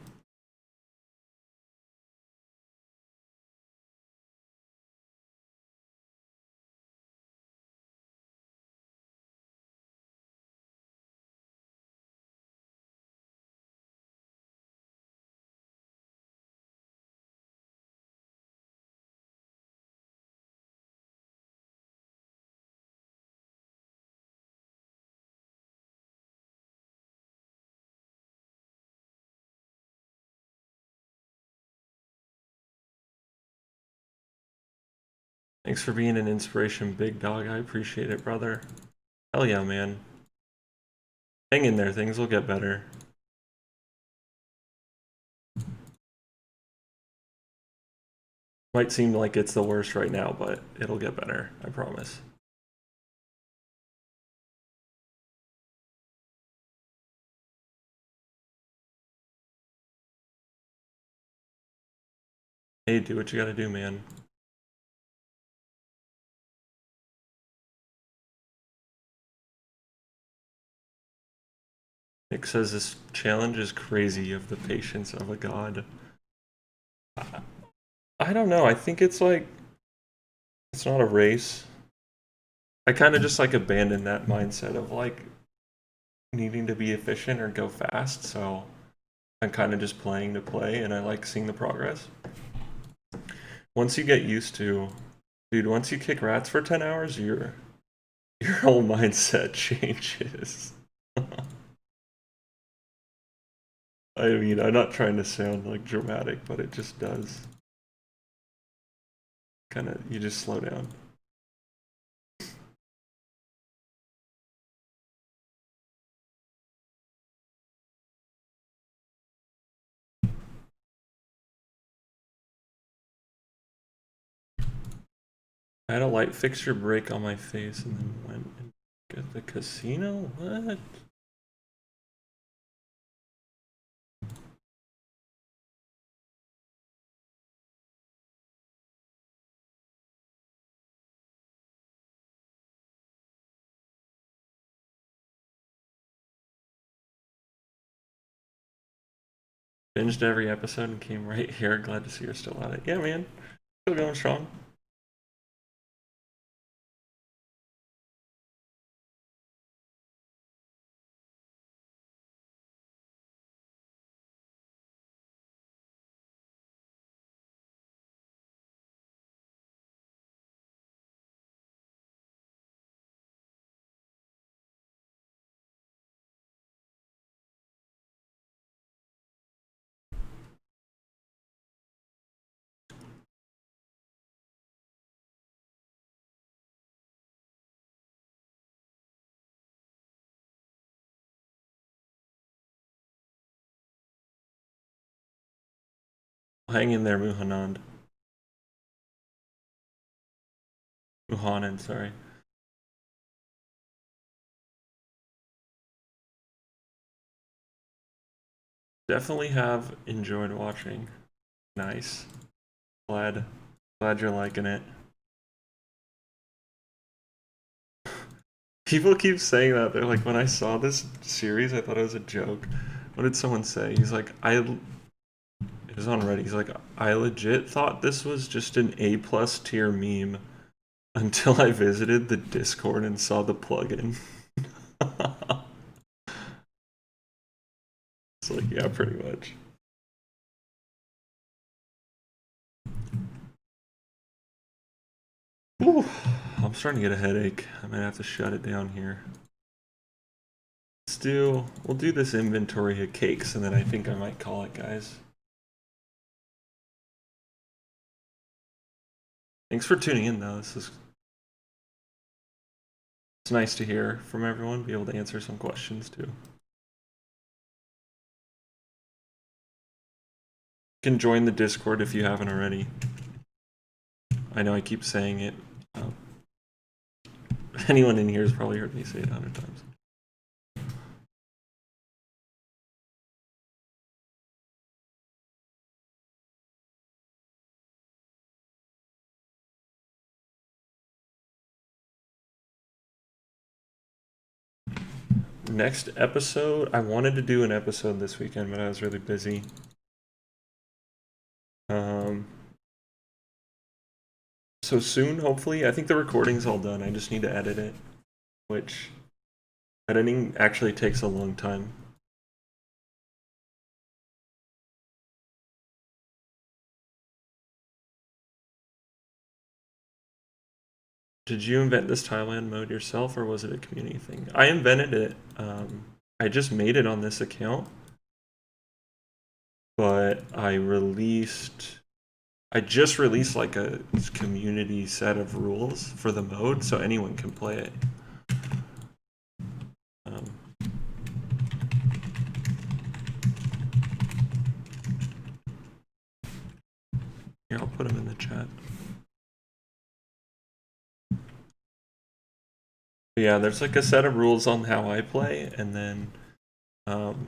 Thanks for being an inspiration, big dog. I appreciate it, brother. Hell yeah, man. Hang in there, things will get better. Might seem like it's the worst right now, but it'll get better, I promise. Hey, do what you gotta do, man. Nick says this challenge is crazy. You have the patience of a god. I don't know. I think it's like, it's not a race. I kind of just like abandoned that mindset of like needing to be efficient or go fast. So I'm kind of just playing to play, and I like seeing the progress. Once you get used to, dude, once you kick rats for 10 hours, your whole mindset changes. I mean, I'm not trying to sound like dramatic, but it just does. Kind of, you just slow down. I had a light fixture break on my face and then went and got the casino? What? Binged every episode and came right here. Glad to see you're still at it. Yeah, man. Still going strong. Hang in there, Muhanand. Muhanan, sorry. Definitely have enjoyed watching. Nice. Glad you're liking it. People keep saying that. They're like, when I saw this series, I thought it was a joke. What did someone say? He's like, it was on Reddit. He's like, I legit thought this was just an A+ tier meme until I visited the Discord and saw the plugin. It's like, yeah, pretty much. Ooh, I'm starting to get a headache. I might have to shut it down here. We'll do this inventory of cakes and then I think I might call it, guys. Thanks for tuning in though. It's nice to hear from everyone, be able to answer some questions too. You can join the Discord if you haven't already. I know I keep saying it. Anyone in here has probably heard me say it 100 times. Next episode, I wanted to do an episode this weekend, but I was really busy. So soon, hopefully. I think the recording's all done. I just need to edit it, which editing actually takes a long time. Did you invent this Tileman mode yourself, or was it a community thing? I invented it. I just made it on this account, but I just released like a community set of rules for the mode, so anyone can play it. Here, I'll put them in the chat. But yeah, there's like a set of rules on how I play, and then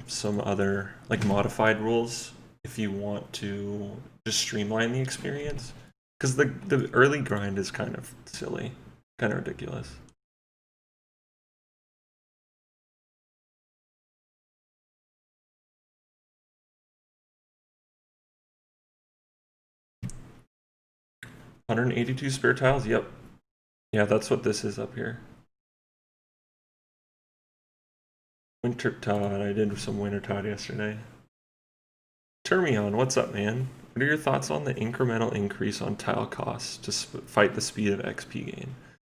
some other like modified rules if you want to just streamline the experience. Because the early grind is kind of silly, kind of ridiculous. $182 spare tiles? Yep. Yeah, that's what this is up here. Winter Todd. I did some Winter Todd yesterday. Termion, what's up, man? What are your thoughts on the incremental increase on tile costs to fight the speed of XP gain?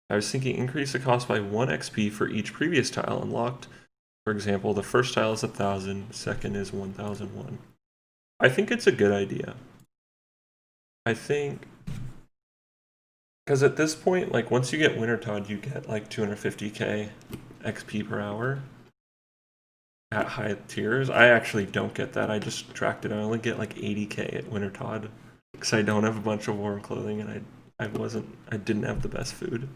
I was thinking increase the cost by 1 XP for each previous tile unlocked. For example, the first tile is 1,000, second is 1,001. I think it's a good idea. I think because at this point, like once you get Winter Todd, you get like 250k XP per hour at high tiers. I actually don't get that. I just tracked it. I only get like 80k at Winter Todd because I don't have a bunch of warm clothing and I didn't have the best food.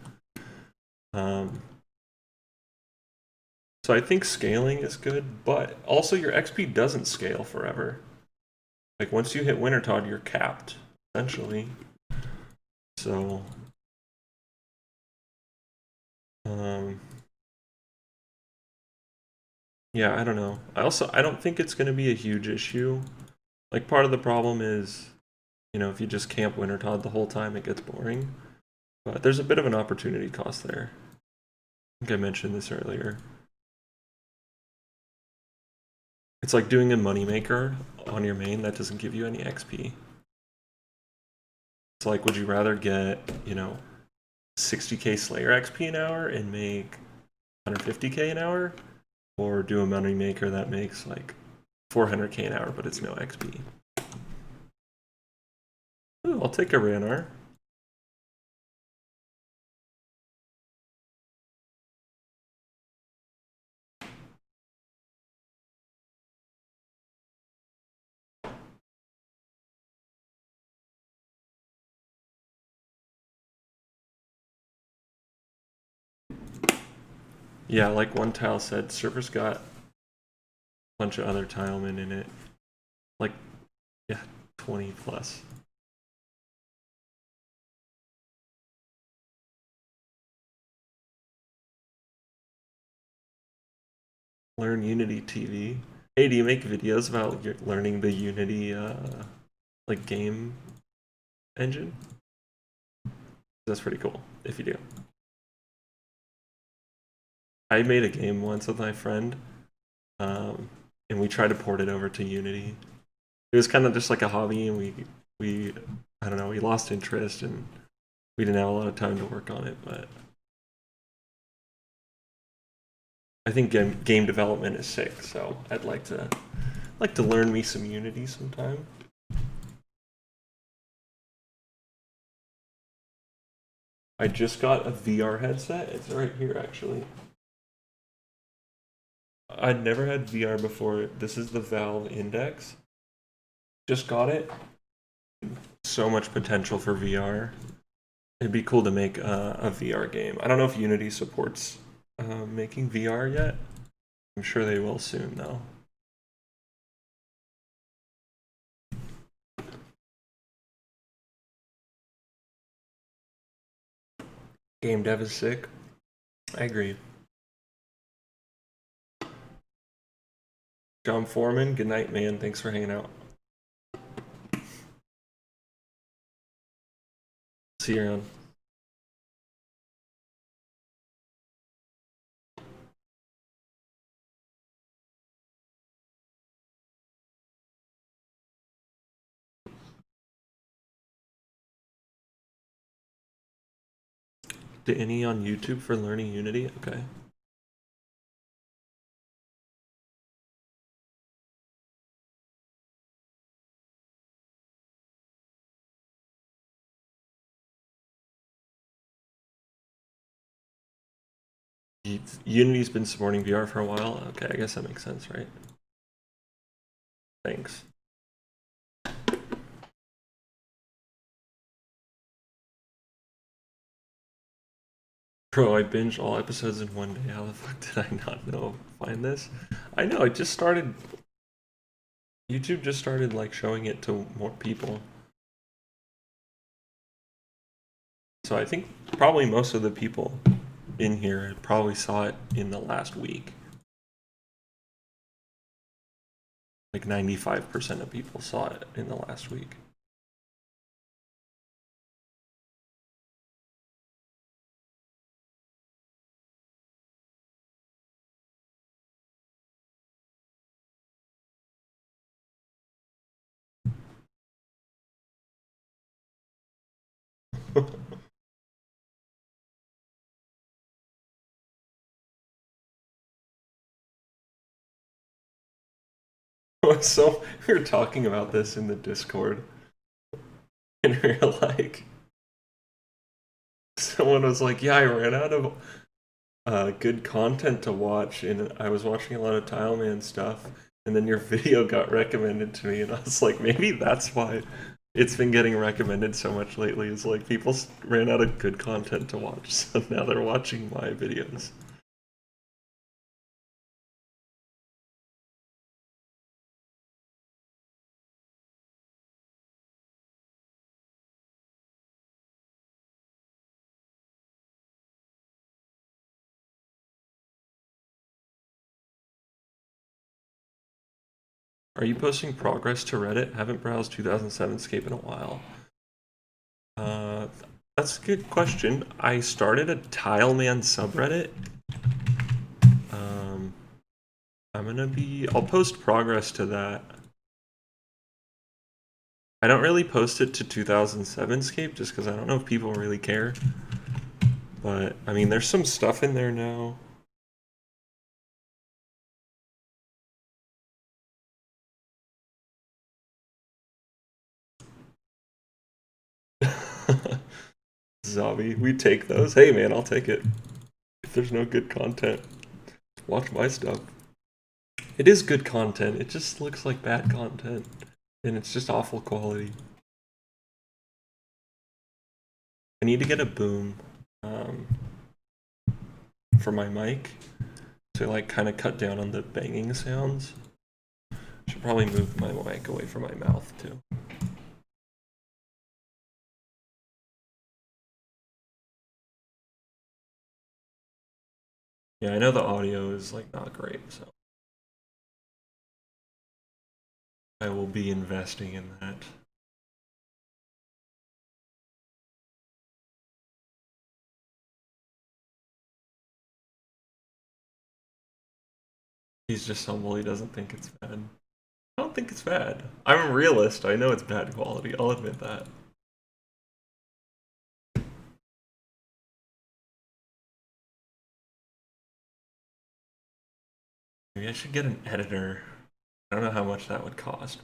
So I think scaling is good, but also your XP doesn't scale forever. Like once you hit Wintertod, you're capped, essentially. So, yeah, I don't know. I don't think it's gonna be a huge issue. Like part of the problem is, if you just camp Wintertod the whole time, it gets boring. But there's a bit of an opportunity cost there. I think I mentioned this earlier. It's like doing a moneymaker on your main that doesn't give you any XP. It's like, would you rather get, 60k Slayer XP an hour and make 150k an hour? Or do a moneymaker that makes like 400k an hour, but it's no XP? Ooh, I'll take a Ranar. Yeah, like one tile said, server's got a bunch of other tilemen in it. Like, yeah, 20 plus. Learn Unity TV. Hey, do you make videos about learning the Unity like game engine? That's pretty cool if you do. I made a game once with my friend, and we tried to port it over to Unity. It was kind of just like a hobby, and we I don't know, we lost interest and we didn't have a lot of time to work on it, but I think game development is sick, so I'd like to learn me some Unity sometime. I just got a VR headset. It's right here, actually. I'd never had VR before. This is the Valve Index. Just got it. So much potential for VR. It'd be cool to make a VR game. I don't know if Unity supports making VR yet. I'm sure they will soon, though. Game dev is sick. I agree. John Foreman, good night, man. Thanks for hanging out. See you around. Any on YouTube for learning Unity? Okay. Unity's been supporting VR for a while. Okay, I guess that makes sense, right? Thanks. Bro, I binged all episodes in one day. How the fuck did I not find this? I know, it just started. YouTube just started like showing it to more people. So I think probably most of the people in here probably saw it in the last week. Like 95% of people saw it in the last week. So we were talking about this in the Discord, and we were like, someone was like, "Yeah, I ran out of good content to watch, and I was watching a lot of Tileman stuff, and then your video got recommended to me, and I was like, maybe that's why It's been getting recommended so much lately. It's like people ran out of good content to watch, so now they're watching my videos. Are you posting progress to Reddit? Haven't browsed 2007 Scape in a while. Uh, that's a good question. I started a Tileman subreddit. I'll post progress to that. I don't really post it to 2007 Scape just because I don't know if people really care. But, I mean, there's some stuff in there now. Zombie, we take those. Hey man, I'll take it. If there's no good content, watch my stuff. It is good content, it just looks like bad content. And it's just awful quality. I need to get a boom for my mic to like kind of cut down on the banging sounds. Should probably move my mic away from my mouth too. Yeah, I know the audio is like not great, so I will be investing in that. He's just humble, he doesn't think it's bad. I don't think it's bad. I'm a realist, I know it's bad quality, I'll admit that. Maybe I should get an editor. I don't know how much that would cost.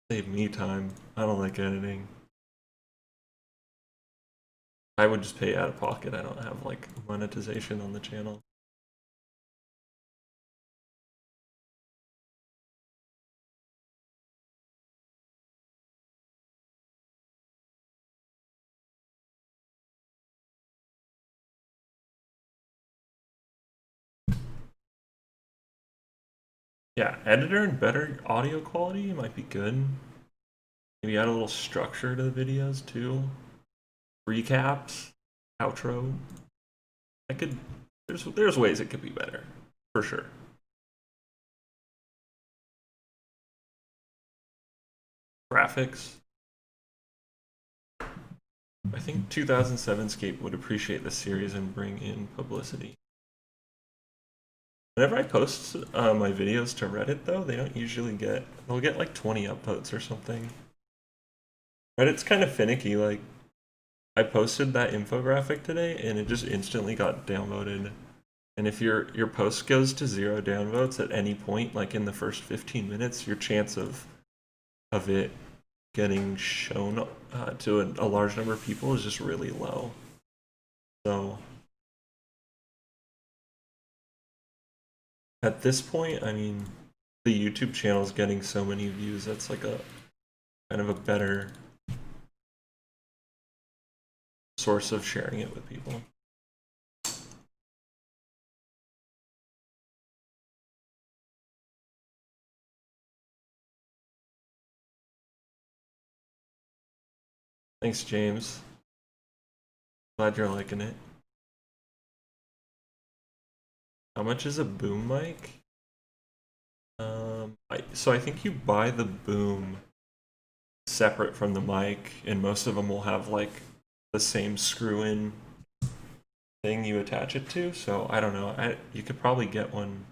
Save me time. I don't like editing. I would just pay out of pocket. I don't have like monetization on the channel. Yeah, editor and better audio quality might be good. Maybe add a little structure to the videos too. Recaps, outro. I could. There's ways it could be better, for sure. Graphics. I think 2007 Scape would appreciate this series and bring in publicity. Whenever I post my videos to Reddit, though, they don't usually they'll get like 20 upvotes or something. Reddit's kind of finicky. Like, I posted that infographic today, and it just instantly got downvoted. And if your post goes to 0 downvotes at any point, like in the first 15 minutes, your chance of it getting shown to a large number of people is just really low. So at this point, I mean, the YouTube channel is getting so many views. That's like a kind of a better source of sharing it with people. Thanks, James. Glad you're liking it. How much is a boom mic? So I think you buy the boom separate from the mic, and most of them will have like the same screw-in thing you attach it to. So I don't know. You could probably get one.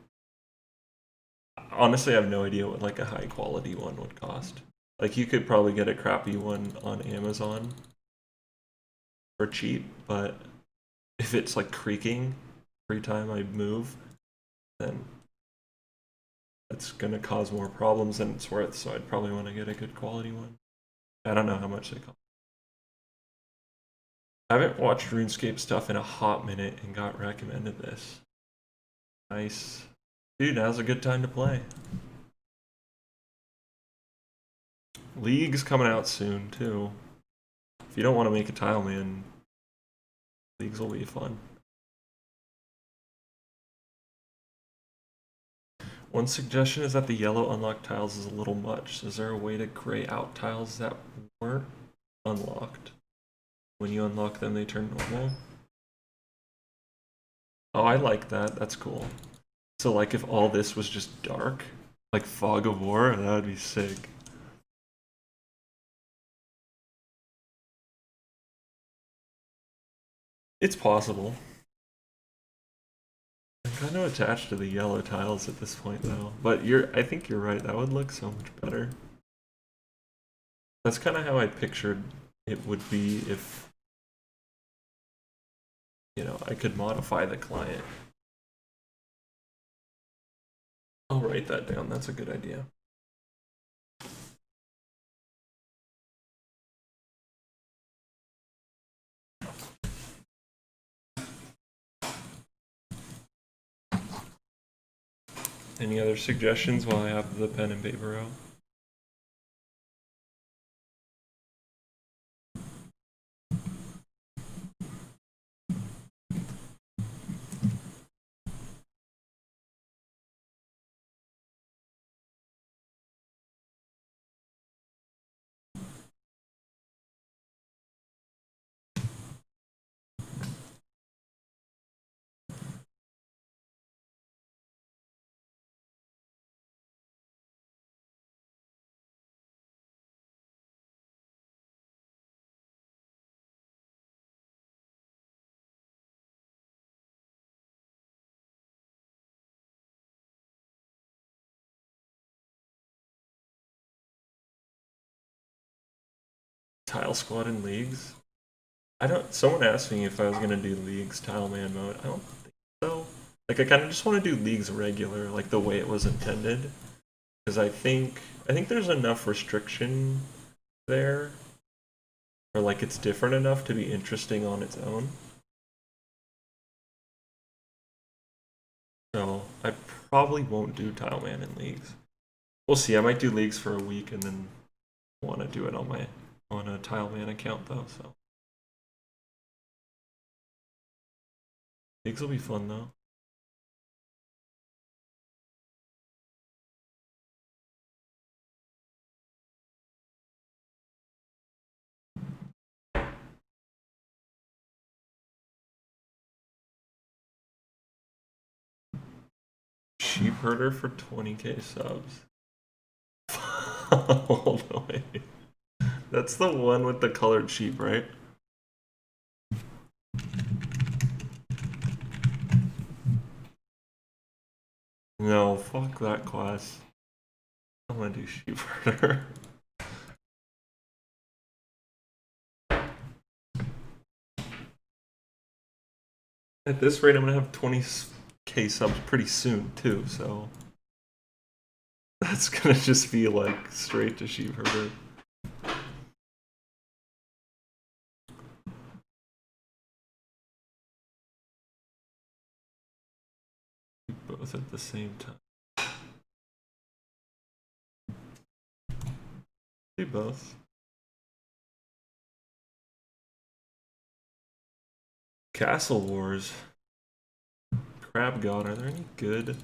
Honestly, I have no idea what like a high quality one would cost. Like you could probably get a crappy one on Amazon for cheap, but if it's like creaking every time I move, then it's gonna cause more problems than it's worth, so I'd probably want to get a good quality one. I don't know how much they cost. I haven't watched RuneScape stuff in a hot minute and got recommended this. Nice. Dude, now's a good time to play. League's coming out soon too. If you don't want to make a Tileman, Leagues will be fun. One suggestion is that the yellow unlocked tiles is a little much. Is there a way to gray out tiles that weren't unlocked? When you unlock them, they turn normal? Oh, I like that. That's cool. So, like, if all this was just dark, like Fog of War, that would be sick. It's possible. I'm kind of attached to the yellow tiles at this point, though. But I think you're right. That would look so much better. That's kind of how I pictured it would be if, you know, I could modify the client. I'll write that down. That's a good idea. Any other suggestions while I have the pen and paper out? Tile squad in leagues? Someone asked me if I was gonna do leagues Tileman mode. I don't think so. Like, I kind of just want to do leagues regular, like the way it was intended. Because I think there's enough restriction there, or like it's different enough to be interesting on its own. So I probably won't do Tileman in leagues. We'll see. I might do leagues for a week and then want to do it on a Tileman account though. So leagues will be fun though. Sheep herder for 20k subs. Oh no way. That's the one with the colored sheep, right? No, fuck that class. I'm gonna do sheep herder. At this rate, I'm gonna have 20k subs pretty soon too, so that's gonna just be like straight to sheep herder. Both at the same time. Do both. Castle Wars. Crab God, are there any good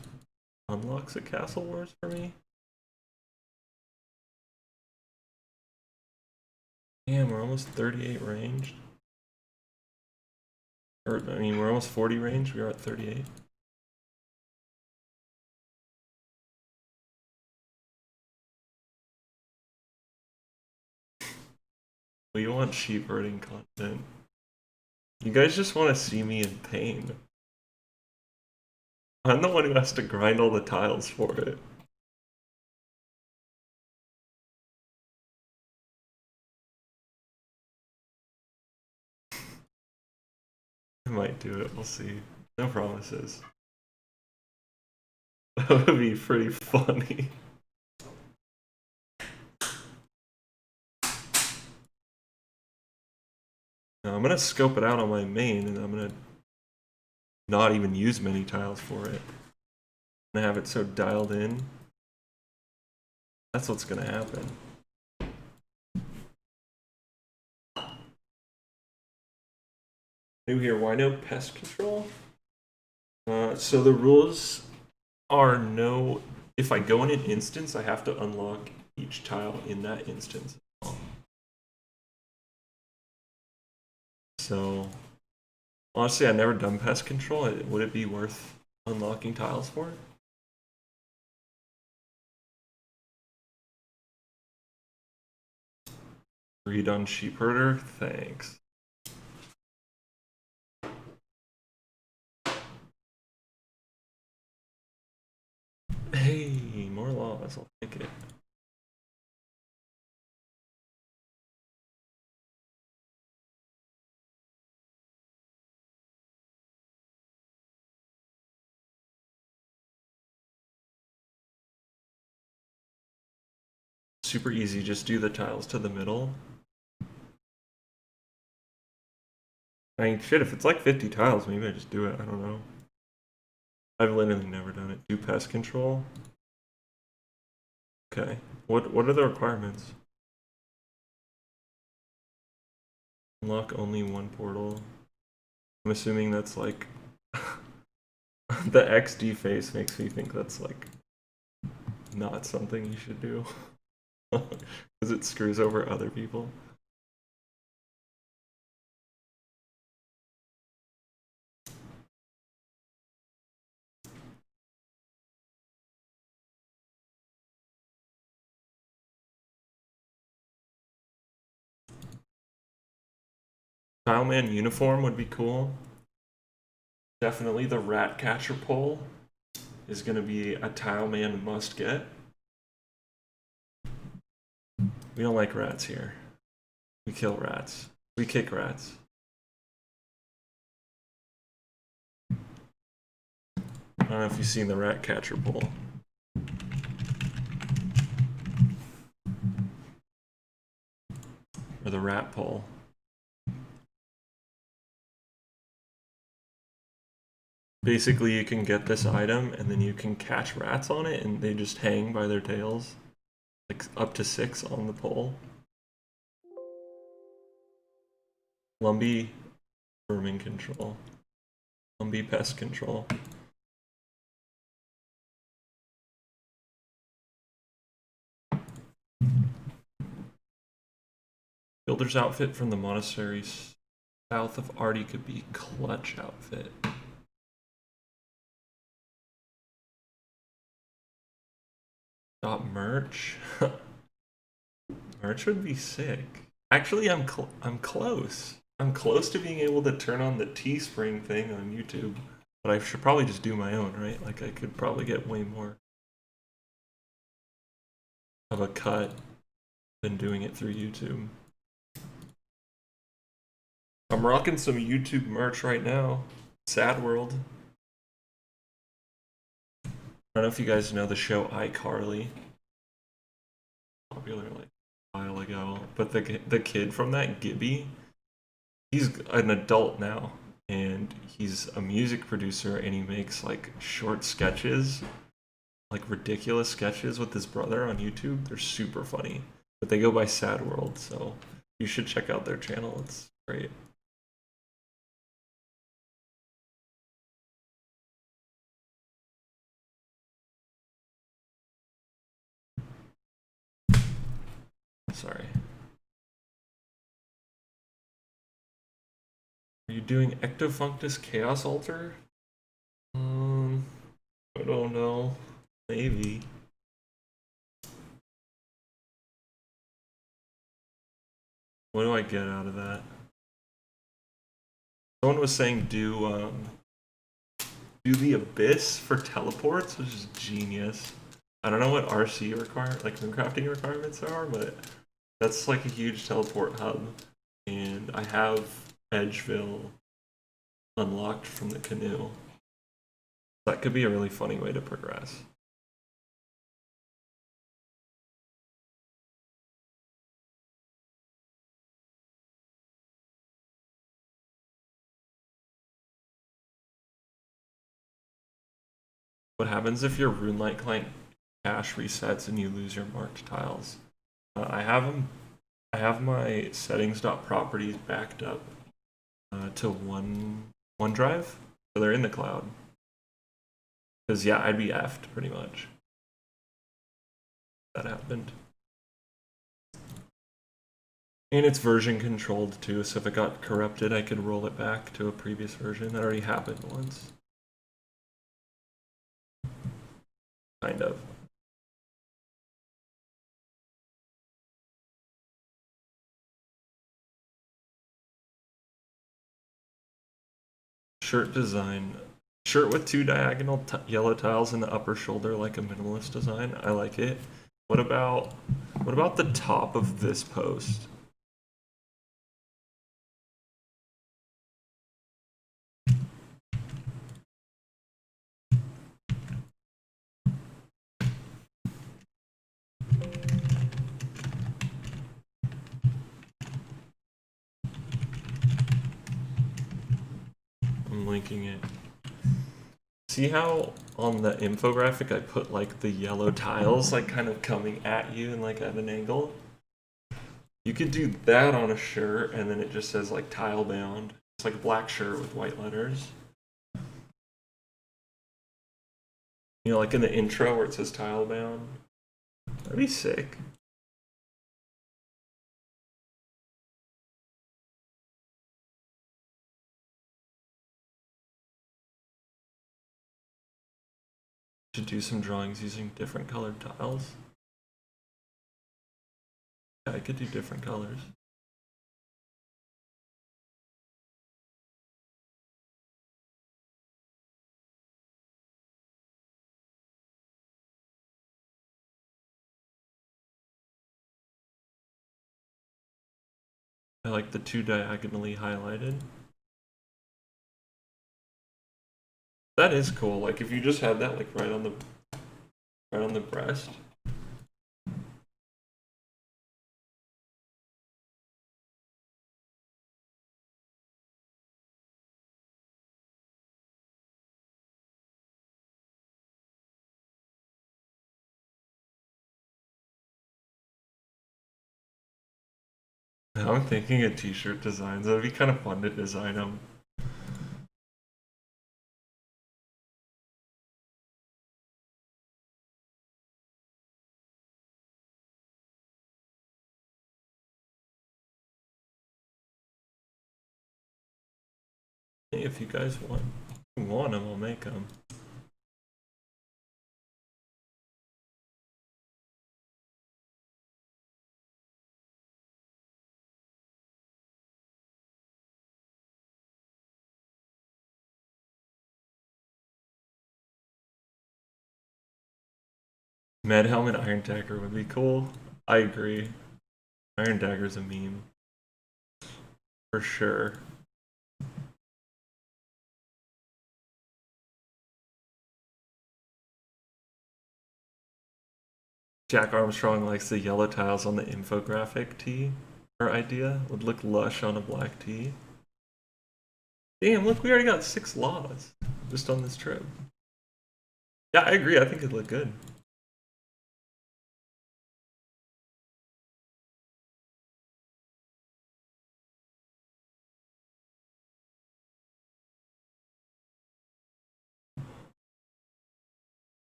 unlocks at Castle Wars for me? Damn, we're almost 38 ranged. Or, I mean, we're almost 40 range. We are at 38. We want sheep herding content. You guys just want to see me in pain. I'm the one who has to grind all the tiles for it. I might do it, we'll see. No promises. That would be pretty funny. Now, I'm gonna scope it out on my main and I'm gonna not even use many tiles for it. And have it so dialed in. That's what's gonna happen. New here, why no pest control? So the rules are no, if I go in an instance, I have to unlock each tile in that instance. So, honestly, I've never done pest control. Would it be worth unlocking tiles for it? Read on sheep herder, thanks. Hey, more laws, I'll take it. Super easy, just do the tiles to the middle. I mean, shit, if it's like 50 tiles, maybe I just do it, I don't know. I've literally never done it. Do pest control. Okay, what are the requirements? Unlock only one portal. I'm assuming that's like the XD face makes me think that's like not something you should do because it screws over other people. Tileman uniform would be cool. Definitely the rat catcher pole is going to be a Tileman must get. We don't like rats here. We kill rats. We kick rats. I don't know if you've seen the rat catcher pole. Or the rat pole. Basically, you can get this item and then you can catch rats on it and they just hang by their tails. Like up to 6 on the pole. Lumbee vermin control. Lumbee pest control. Builder's outfit from the monastery south of Artie could be clutch outfit. Got merch. Merch would be sick. Actually, I'm close. I'm close to being able to turn on the Teespring thing on YouTube, but I should probably just do my own, right? Like I could probably get way more of a cut than doing it through YouTube. I'm rocking some YouTube merch right now. Sad World. I don't know if you guys know the show iCarly. Popular like a while ago, but the kid from that, Gibby, he's an adult now, and he's a music producer, and he makes like short sketches, like ridiculous sketches with his brother on YouTube. They're super funny, but they go by Sad World, so you should check out their channel. It's great. Sorry. Are you doing Ectofunctus Chaos Altar? I don't know. Maybe. What do I get out of that? Someone was saying do the Abyss for teleports, which is genius. I don't know what RC like crafting requirements are, but that's like a huge teleport hub. And I have Edgeville unlocked from the canoe. That could be a really funny way to progress. What happens if your Runelight client cache resets and you lose your marked tiles? I have them. I have my settings.properties backed up to OneDrive, so they're in the cloud. Because yeah, I'd be effed pretty much. That happened. And it's version controlled too, so if it got corrupted, I could roll it back to a previous version. That already happened once. Kind of. Shirt design. Shirt with two diagonal yellow tiles in the upper shoulder, like a minimalist design. I like it. What about the top of this post? I'm linking it. See how on the infographic I put like the yellow tiles like kind of coming at you and like at an angle? You could do that on a shirt and then it just says like Tilebound. It's like a black shirt with white letters. You know, like in the intro where it says Tilebound. That'd be sick. Should do some drawings using different colored tiles. Yeah, I could do different colors. I like the two diagonally highlighted. That is cool. Like if you just had that like right on the breast. Now I'm thinking of t-shirt designs. That'd be kind of fun to design them. If you guys want them, I'll make them. Med Helmet Iron Dagger would be cool. I agree. Iron Dagger's a meme. For sure. Jack Armstrong likes the yellow tiles on the infographic tee. Our idea would look lush on a black tee. Damn, look, we already got 6 laws just on this trip. Yeah, I agree. I think it'd look good.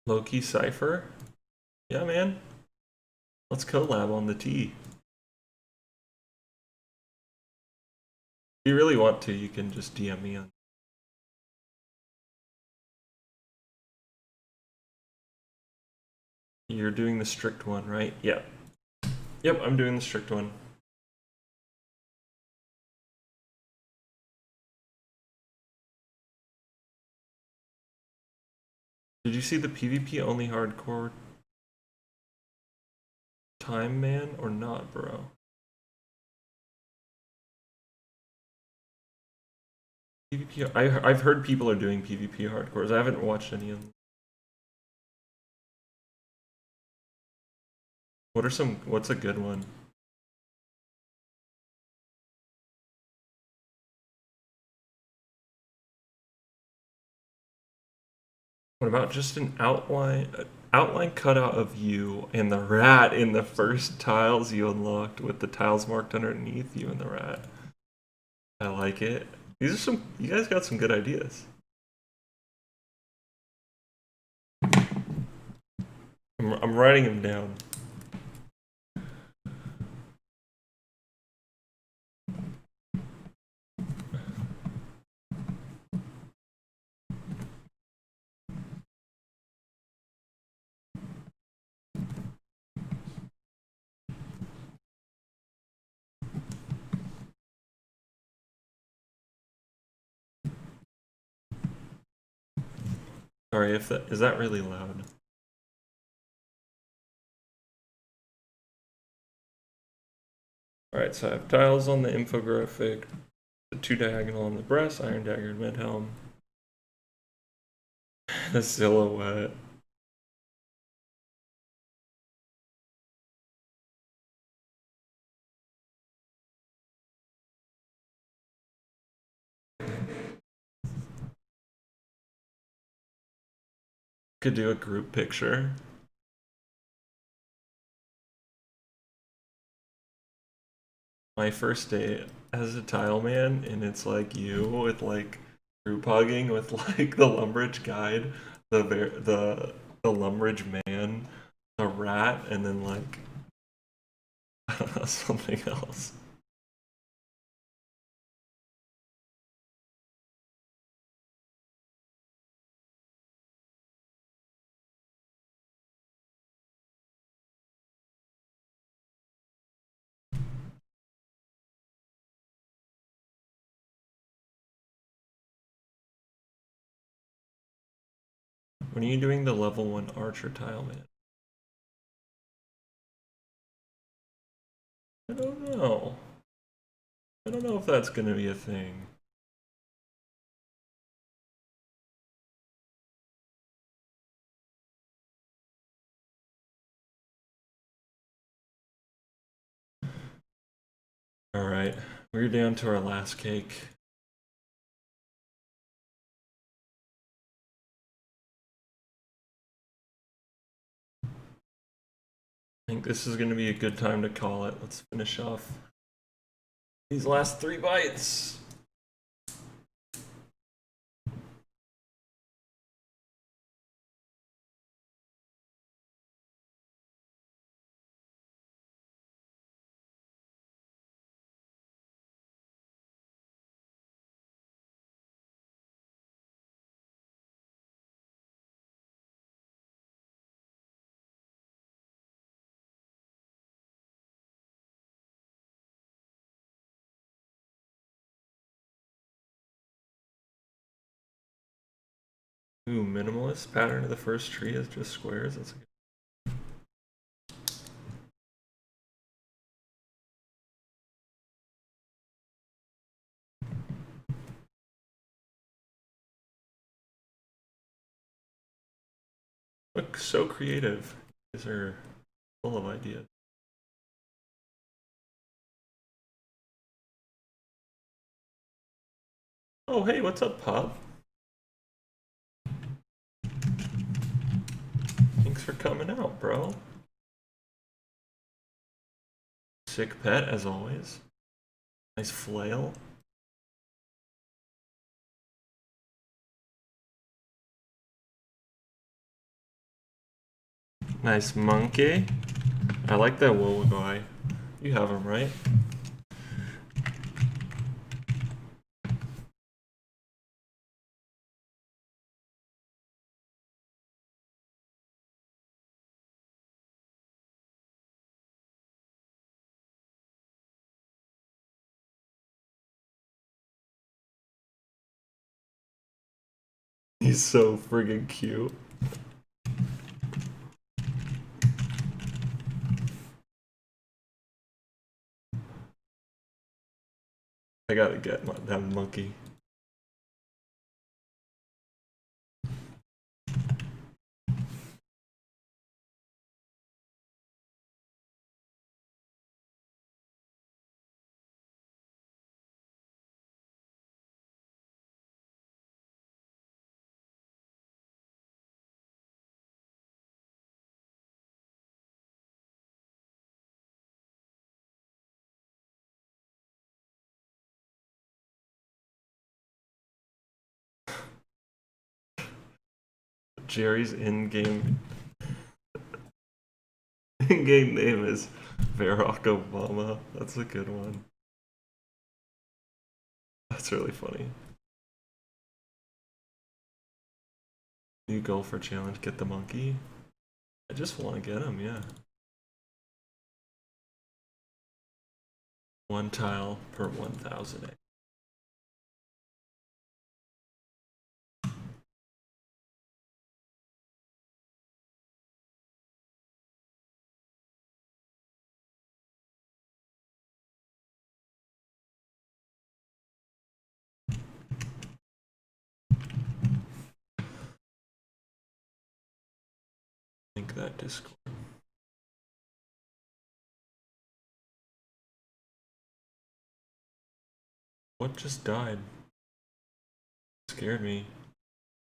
Low-key Cypher? Yeah, man. Let's collab on the tee. If you really want to, you can just DM me on. You're doing the strict one, right? Yep. Yep, I'm doing the strict one. Did you see the PvP only hardcore time man or not, bro? PvP. I've heard people are doing PvP hardcores. I haven't watched any of them. What's a good one? What about just an outline cutout of you and the rat in the first tiles you unlocked with the tiles marked underneath you and the rat? I like it. These are some. You guys got some good ideas. I'm writing them down. Sorry if that is that really loud. Alright, so I have tiles on the infographic, the 2 diagonal on the breast, iron dagger mid helm, the silhouette. Could do a group picture. My first day as a tile man, and it's like you with like group hugging with like the Lumbridge guide, the Lumbridge man, the rat, and then like something else. When are you doing the level 1 archer tile man? I don't know. I don't know if that's gonna be a thing. Alright, we're down to our last cake. I think this is going to be a good time to call it. Let's finish off these last 3 bites. Ooh, minimalist pattern of the first tree is just squares. That's good. Look, so creative. These are full of ideas. Oh, hey, what's up, Pop? Thanks for coming out, bro. Sick pet, as always. Nice flail. Nice monkey. I like that wool guy. You have him, right? He's so friggin' cute. I gotta get that monkey. Jerry's in-game in-game name is Barack Obama. That's a good one. That's really funny. New goal for challenge, get the monkey. I just want to get him, yeah. 1 tile per 1,000. Link that Discord. What just died? Scared me.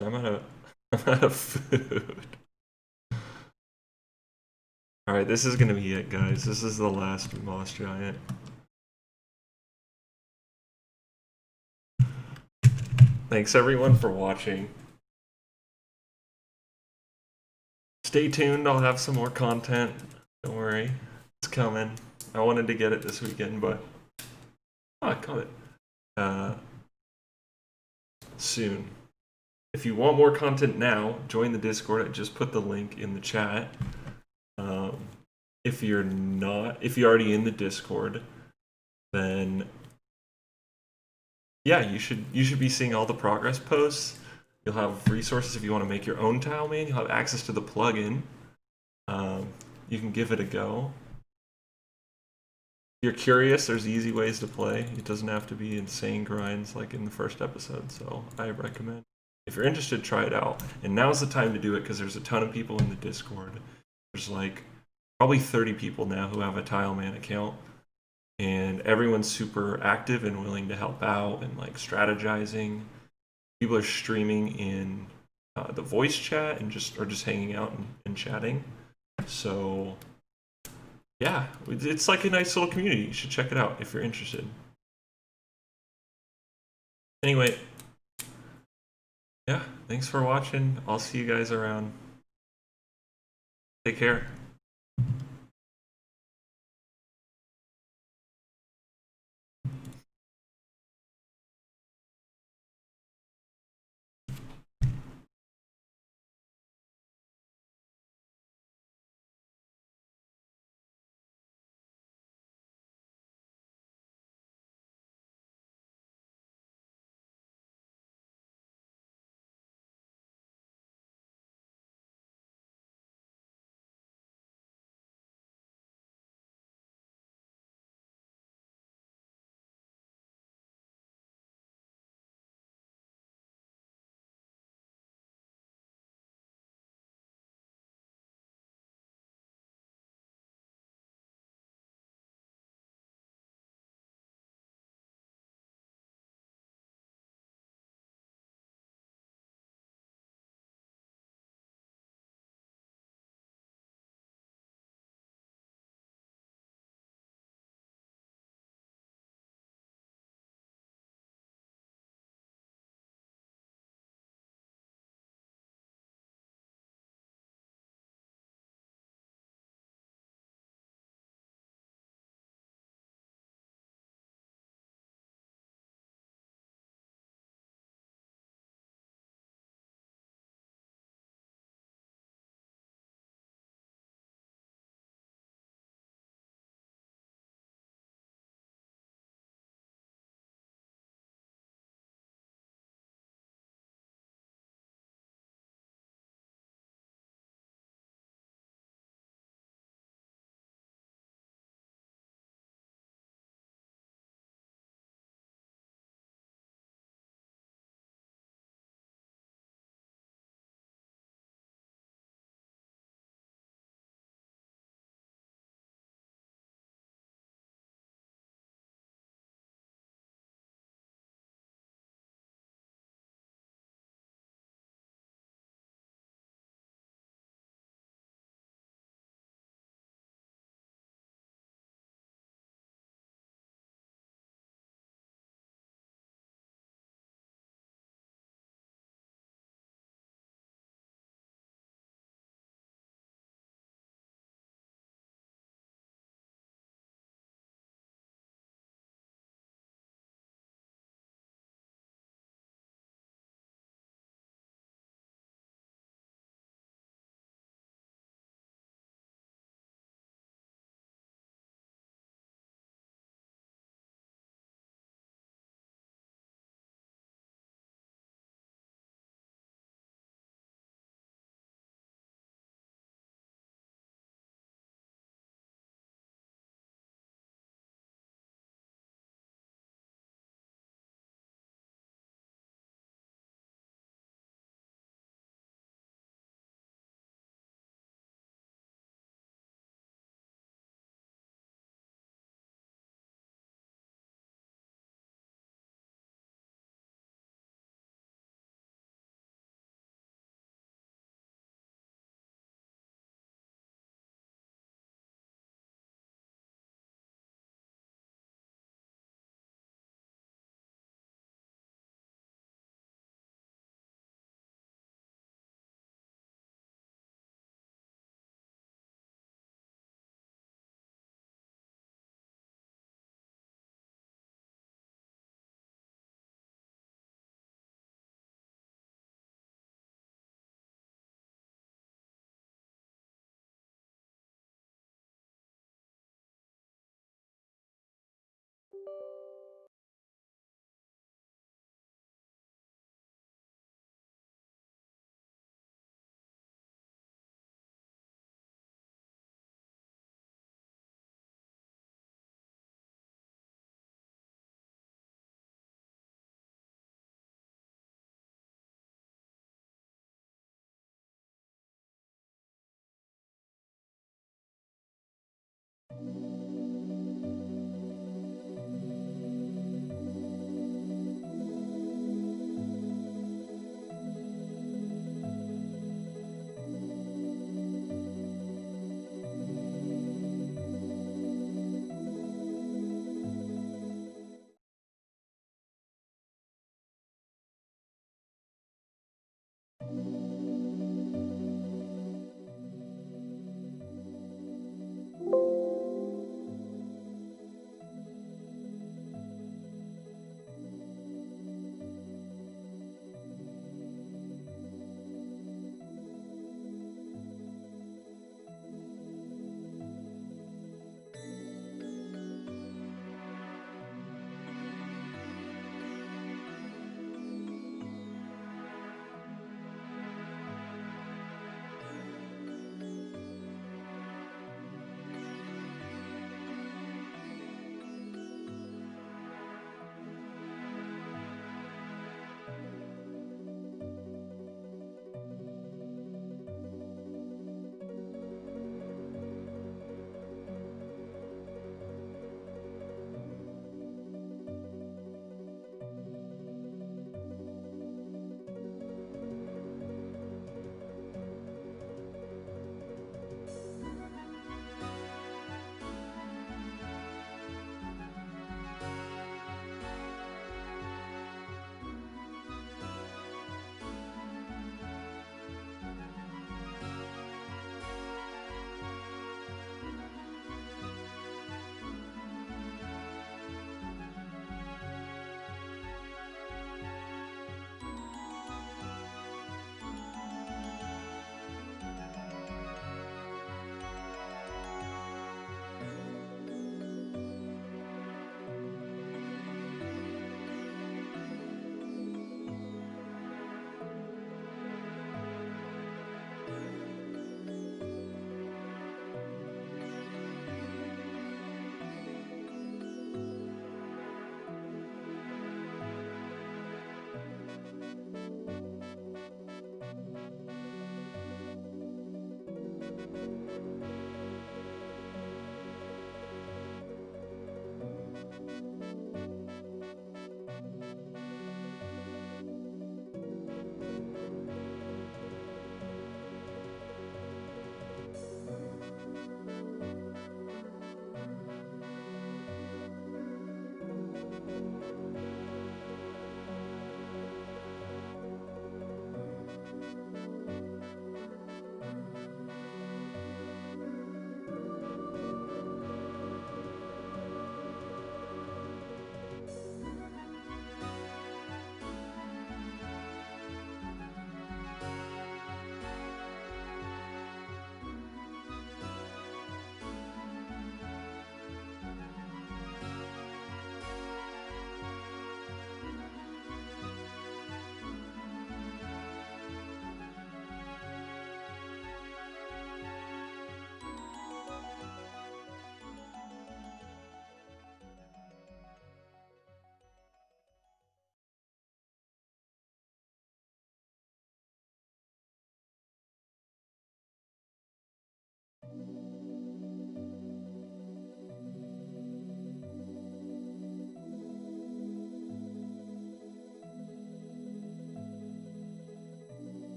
I'm out of I'm out of food. Alright, this is gonna be it, guys. This is the last Moss Giant. Thanks everyone for watching. Stay tuned, I'll have some more content. Don't worry. It's coming. I wanted to get it this weekend, but I got it. Soon. If you want more content now, join the Discord. I just put the link in the chat. If you're already in the Discord, then yeah, you should be seeing all the progress posts. You'll have resources if you want to make your own Tileman. You'll have access to the plugin. You can give it a go. If you're curious, there's easy ways to play. It doesn't have to be insane grinds like in the first episode, so I recommend. If you're interested, try it out. And now's the time to do it because there's a ton of people in the Discord. There's like probably 30 people now who have a Tileman account. And everyone's super active and willing to help out and like strategizing. People are streaming in the voice chat and just hanging out and chatting. So yeah, it's like a nice little community. You should check it out if you're interested. Anyway, yeah, thanks for watching. I'll see you guys around. Take care.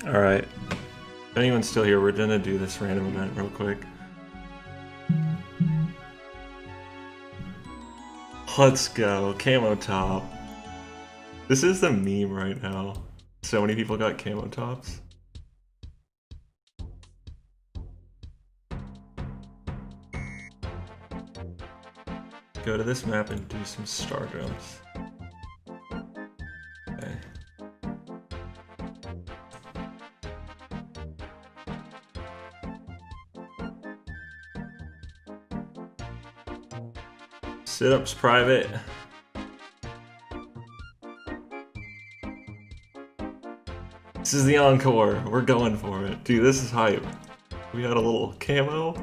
Alright. If anyone's still here, we're gonna do this random event real quick. Let's go. Camo top. This is the meme right now. So many people got camo tops. Go to this map and do some star jumps. Okay. Sit-ups private. This is the encore. We're going for it. Dude, this is hype. We had a little camo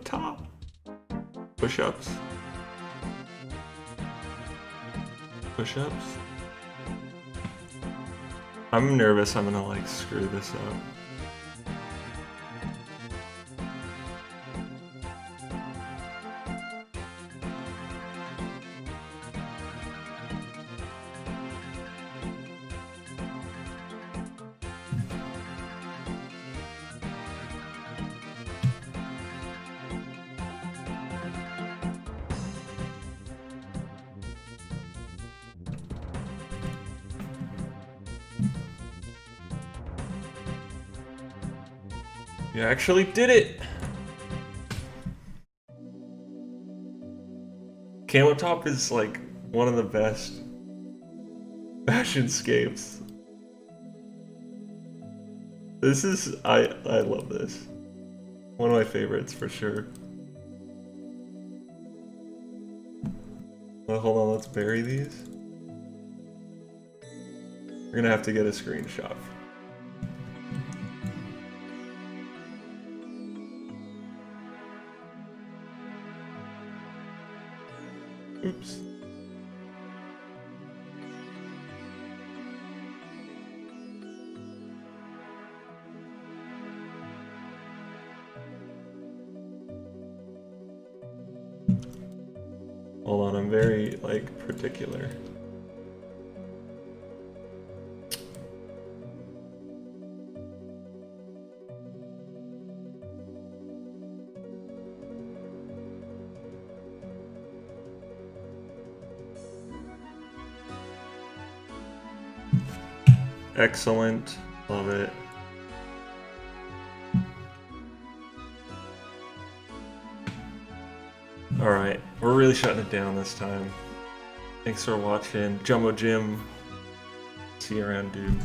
top. Push-ups. Push-ups. I'm nervous I'm gonna like screw this up. You actually did it! Camo top is like one of the best fashion scapes. This is, I love this. One of my favorites for sure. Well, hold on, let's bury these. We're gonna have to get a screenshot. Oops. Hold on, I'm very, like, particular. Excellent. Love it. Alright, we're really shutting it down this time. Thanks for watching. Jumbo Jim. See you around, dude.